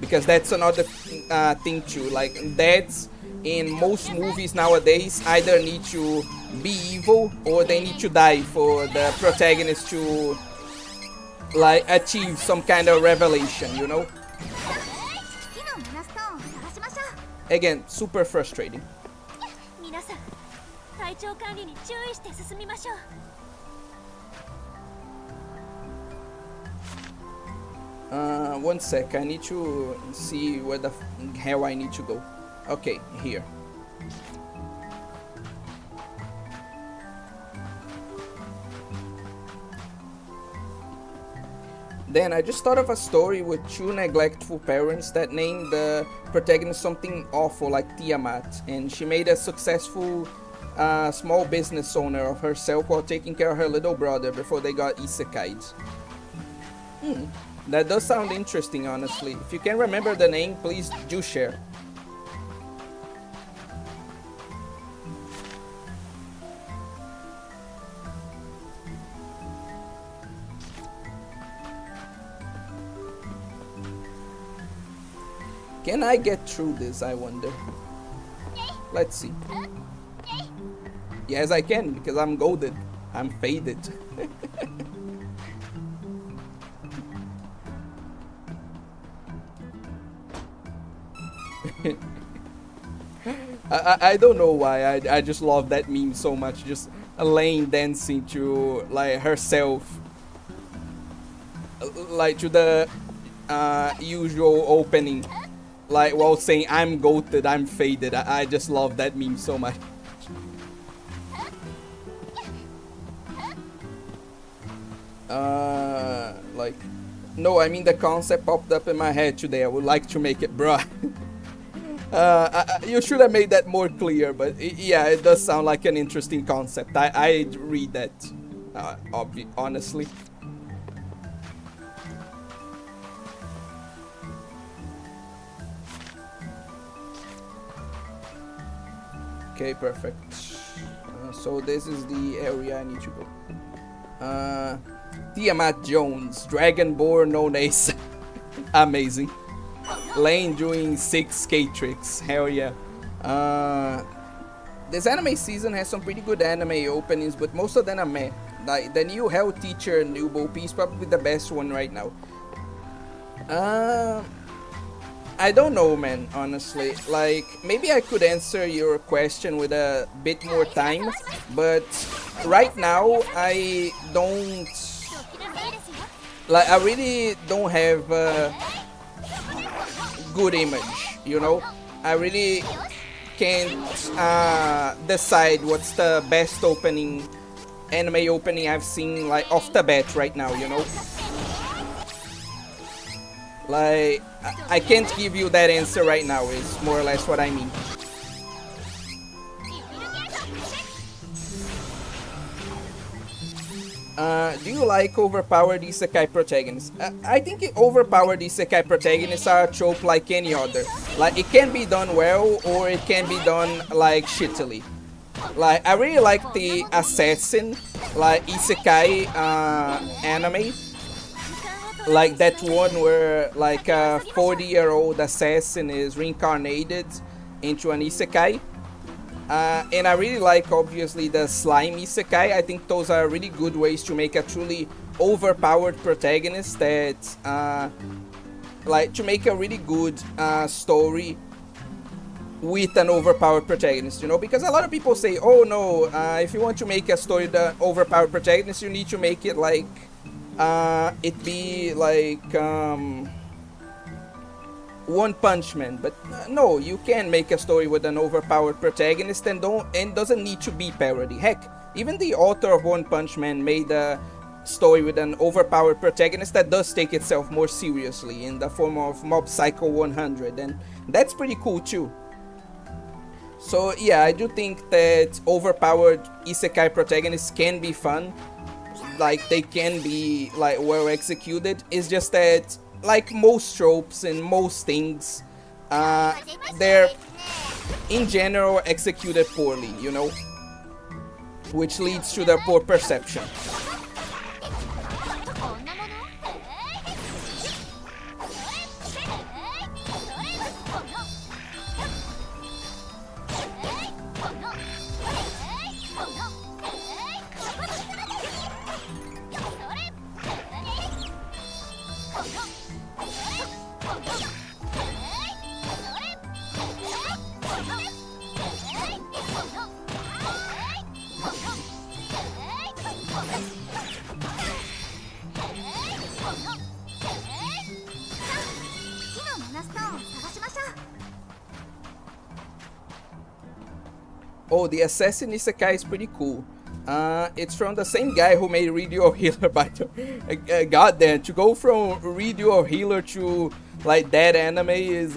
Because that's another thing too. Like, dads in most movies nowadays either need to be evil or they need to die for the protagonist to, like, achieve some kind of revelation, you know? Again, super frustrating. One sec, I need to see where the hell I need to go. Okay, here. Then I just thought of a story with two neglectful parents that named the protagonist something awful like Tiamat, and she made a successful small business owner of herself while taking care of her little brother before they got isekai'd. That does sound interesting, honestly. If you can remember the name, please do share. Can I get through this, I wonder? Let's see. Yes, I can, because I'm golded. I'm faded. I don't know why, I just love that meme so much. Just Elaine dancing to, like, herself, like, to the usual opening, like, while saying I'm goated, I'm faded. I just love that meme so much. Like, no, I mean the concept popped up in my head today. I would like to make it, bruh. You should have made that more clear, but yeah, it does sound like an interesting concept. I'd read that, honestly. Okay, perfect. So this is the area I need to go. Tiamat Jones, Dragonborn known as amazing. Lane doing 6 skate tricks. Hell yeah. This anime season has some pretty good anime openings, but most of them are meh. Like the new Hell Teacher Noob OP is probably the best one right now. I don't know, man, honestly. Like, maybe I could answer your question with a bit more time, but right now I don't... Like, I really don't have a good image, you know? I really can't decide what's the best anime opening I've seen, like, off the bat right now, you know? Like, I can't give you that answer right now, is more or less what I mean. Do you like overpowered isekai protagonists? I think overpowered isekai protagonists are a trope like any other. Like, it can be done well, or it can be done, like, shittily. Like, I really like the assassin, like, isekai anime. Like that one where, like, a 40-year-old assassin is reincarnated into an isekai. And I really like, obviously, the slime isekai. I think those are really good ways to make a truly overpowered protagonist that, like, to make a really good story with an overpowered protagonist, you know? Because a lot of people say, oh no, if you want to make a story with an overpowered protagonist, you need to make it like, it be like, One Punch Man. But no, you can make a story with an overpowered protagonist and doesn't need to be parody. Heck, even the author of One Punch Man made a story with an overpowered protagonist that does take itself more seriously in the form of Mob Psycho 100, and that's pretty cool too. So yeah, I do think that overpowered isekai protagonists can be fun. Like, they can be, like, well executed. It's just that, like most tropes and most things, they're in general executed poorly, you know, which leads to their poor perception. Oh, the Assassin Isekai is pretty cool. It's from the same guy who made Radio of Healer, but goddamn, to go from Radio of Healer to, like, that anime is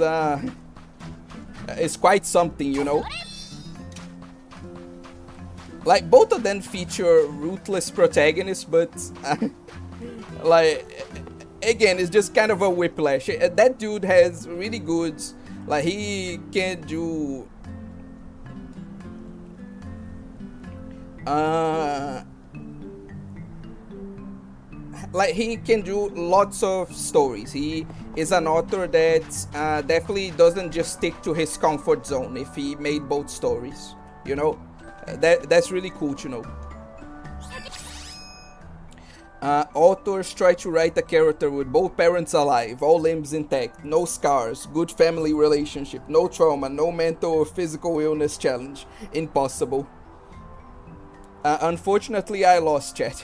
quite something, you know? Like, both of them feature ruthless protagonists, but like, again, it's just kind of a whiplash. That dude has really good, like, he can do like, he can do lots of stories. He is an author that definitely doesn't just stick to his comfort zone if he made both stories, you know? That's really cool to know. Authors try to write a character with both parents alive, all limbs intact, no scars, good family relationship, no trauma, no mental or physical illness challenge. Impossible. Unfortunately, I lost, chat.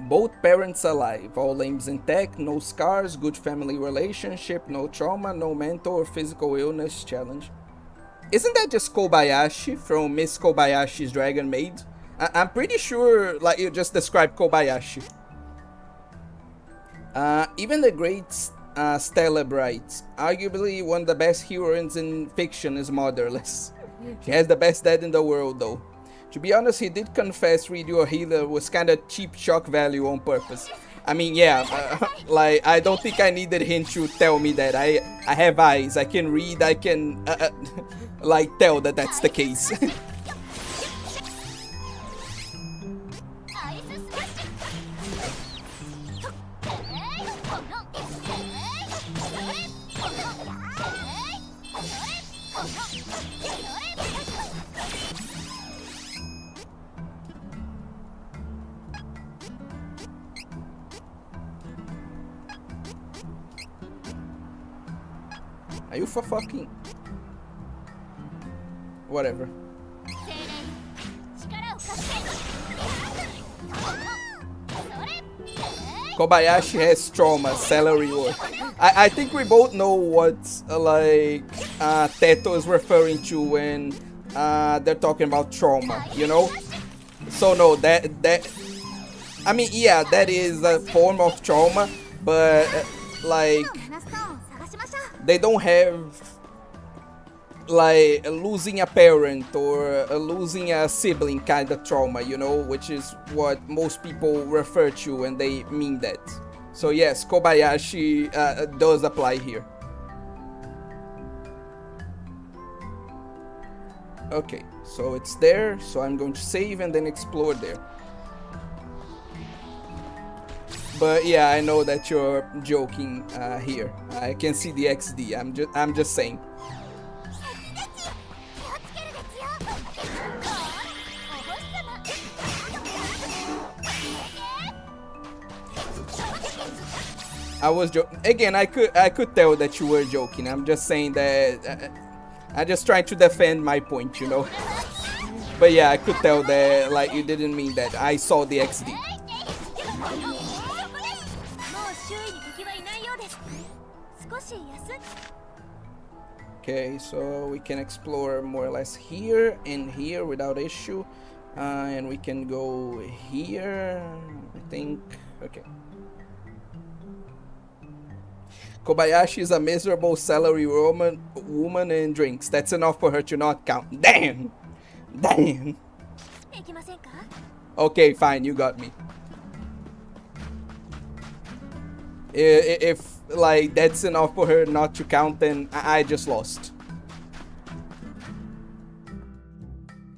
Both parents alive, all limbs intact, no scars, good family relationship, no trauma, no mental or physical illness challenge. Isn't that just Kobayashi from Miss Kobayashi's Dragon Maid? I'm pretty sure, like, you just described Kobayashi. Even the great Stella Bright, arguably one of the best heroines in fiction, is motherless. She has the best dad in the world, though. To be honest, he did confess Radio Healer was kinda cheap shock value on purpose. I mean, yeah, like, I don't think I needed him to tell me that. I have eyes, I can read, I can, like, tell that that's the case. Are you for fucking... Whatever. Kobayashi has trauma, salary work. I think we both know what Teto is referring to when they're talking about trauma, you know? So no, that I mean, yeah, that is a form of trauma, but like they don't have like losing a parent or losing a sibling kind of trauma, you know, which is what most people refer to when they mean that. So yes, Kobayashi does apply here. Okay, so it's there, so I'm going to save and then explore there. But yeah, I know that you're joking here. I can see the XD. I'm just saying. I was again. I could tell that you were joking. I'm just saying that I'm just trying to defend my point, you know. But yeah, I could tell that like you didn't mean that. I saw the XD. Okay, so we can explore more or less here and here without issue, and we can go here. I think. Okay. Kobayashi is a miserable salary woman and drinks. That's enough for her to not count. Damn! Damn! Okay, fine, you got me. If like that's enough for her not to count, then I just lost.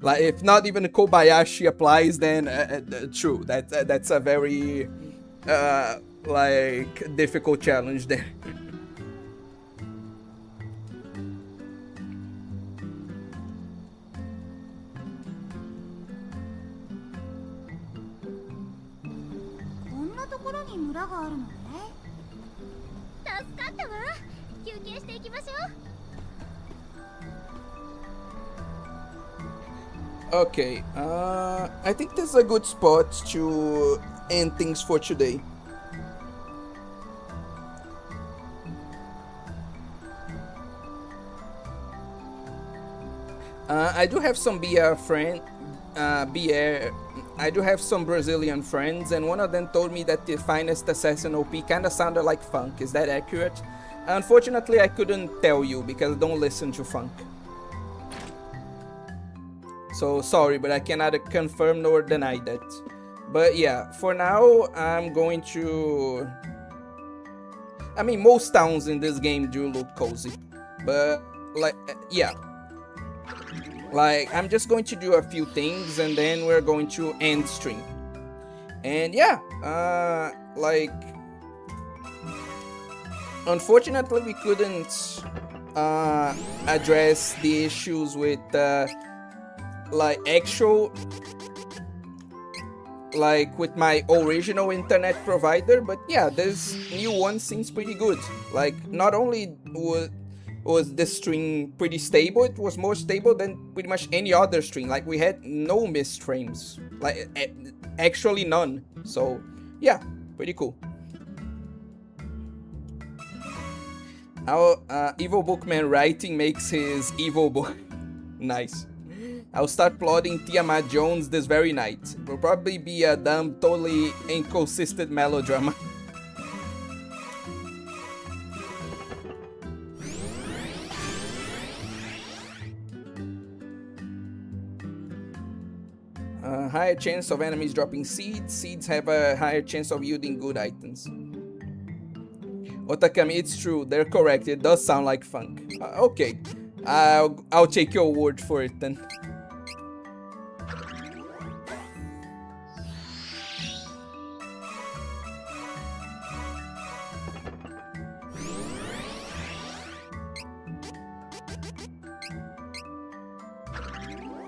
Like if not even Kobayashi applies, then true. That's a very like difficult challenge there. Okay, I think this is a good spot to end things for today. I do have some I do have some Brazilian friends, and one of them told me that the finest assassin OP kinda sounded like funk. Is that accurate? Unfortunately, I couldn't tell you because I don't listen to funk. So sorry, but I cannot confirm nor deny that. But yeah, for now, I'm going to... I mean, most towns in this game do look cozy. But, like, yeah. Like, I'm just going to do a few things and then we're going to end stream. And yeah, like... Unfortunately, we couldn't address the issues with... like actual like with my original internet provider, but yeah, this new one seems pretty good. Like not only was this stream pretty stable, it was more stable than pretty much any other stream. Like we had no missed frames, like actually none. So yeah, pretty cool. Our evil bookman writing makes his evil book. Nice. I'll start plotting Tiamat Jones this very night. It'll probably be a dumb, totally inconsistent melodrama. Higher chance of enemies dropping seeds. Seeds have a higher chance of yielding good items. Otakami, it's true. They're correct. It does sound like funk. Okay. I'll take your word for it then.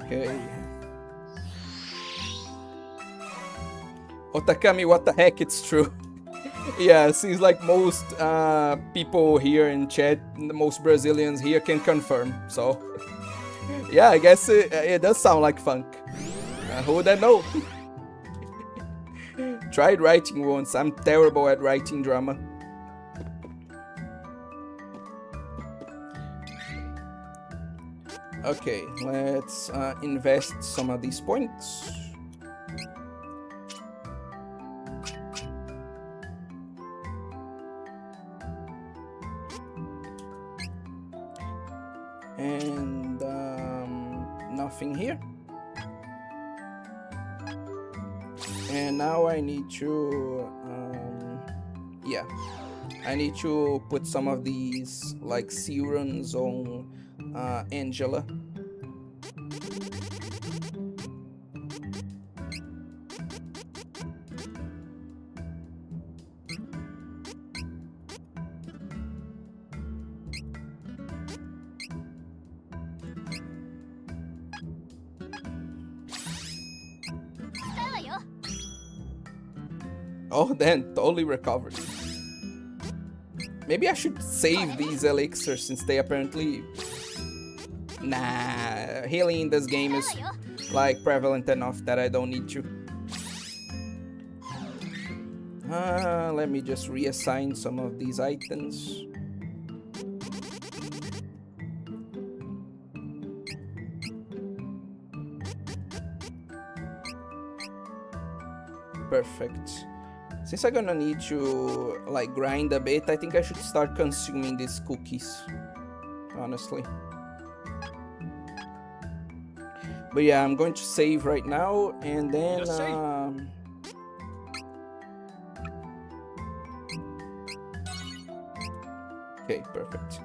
Okay. Otakami, what the heck? It's true. Yeah, seems like most people here in chat, most Brazilians here can confirm. So, yeah, I guess it does sound like funk. Who would I know? Tried writing once. I'm terrible at writing drama. Okay, let's invest some of these points. And nothing here. And now I need to yeah, I need to put some of these like serums on Angela. Oh, then totally recovered. Maybe I should save these elixirs since they apparently... Nah, healing in this game is like prevalent enough that I don't need to. Let me just reassign some of these items. Perfect. Since I'm gonna need to like grind a bit, I think I should start consuming these cookies, honestly. But yeah, I'm going to save right now, and then okay, perfect.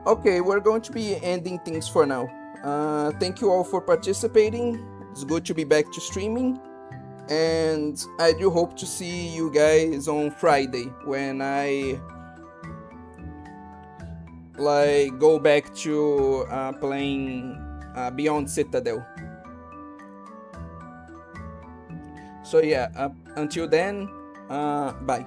Okay, we're going to be ending things for now. Thank you all for participating. It's good to be back to streaming. And I do hope to see you guys on Friday when I like go back to playing Beyond Citadel. So yeah, until then, bye.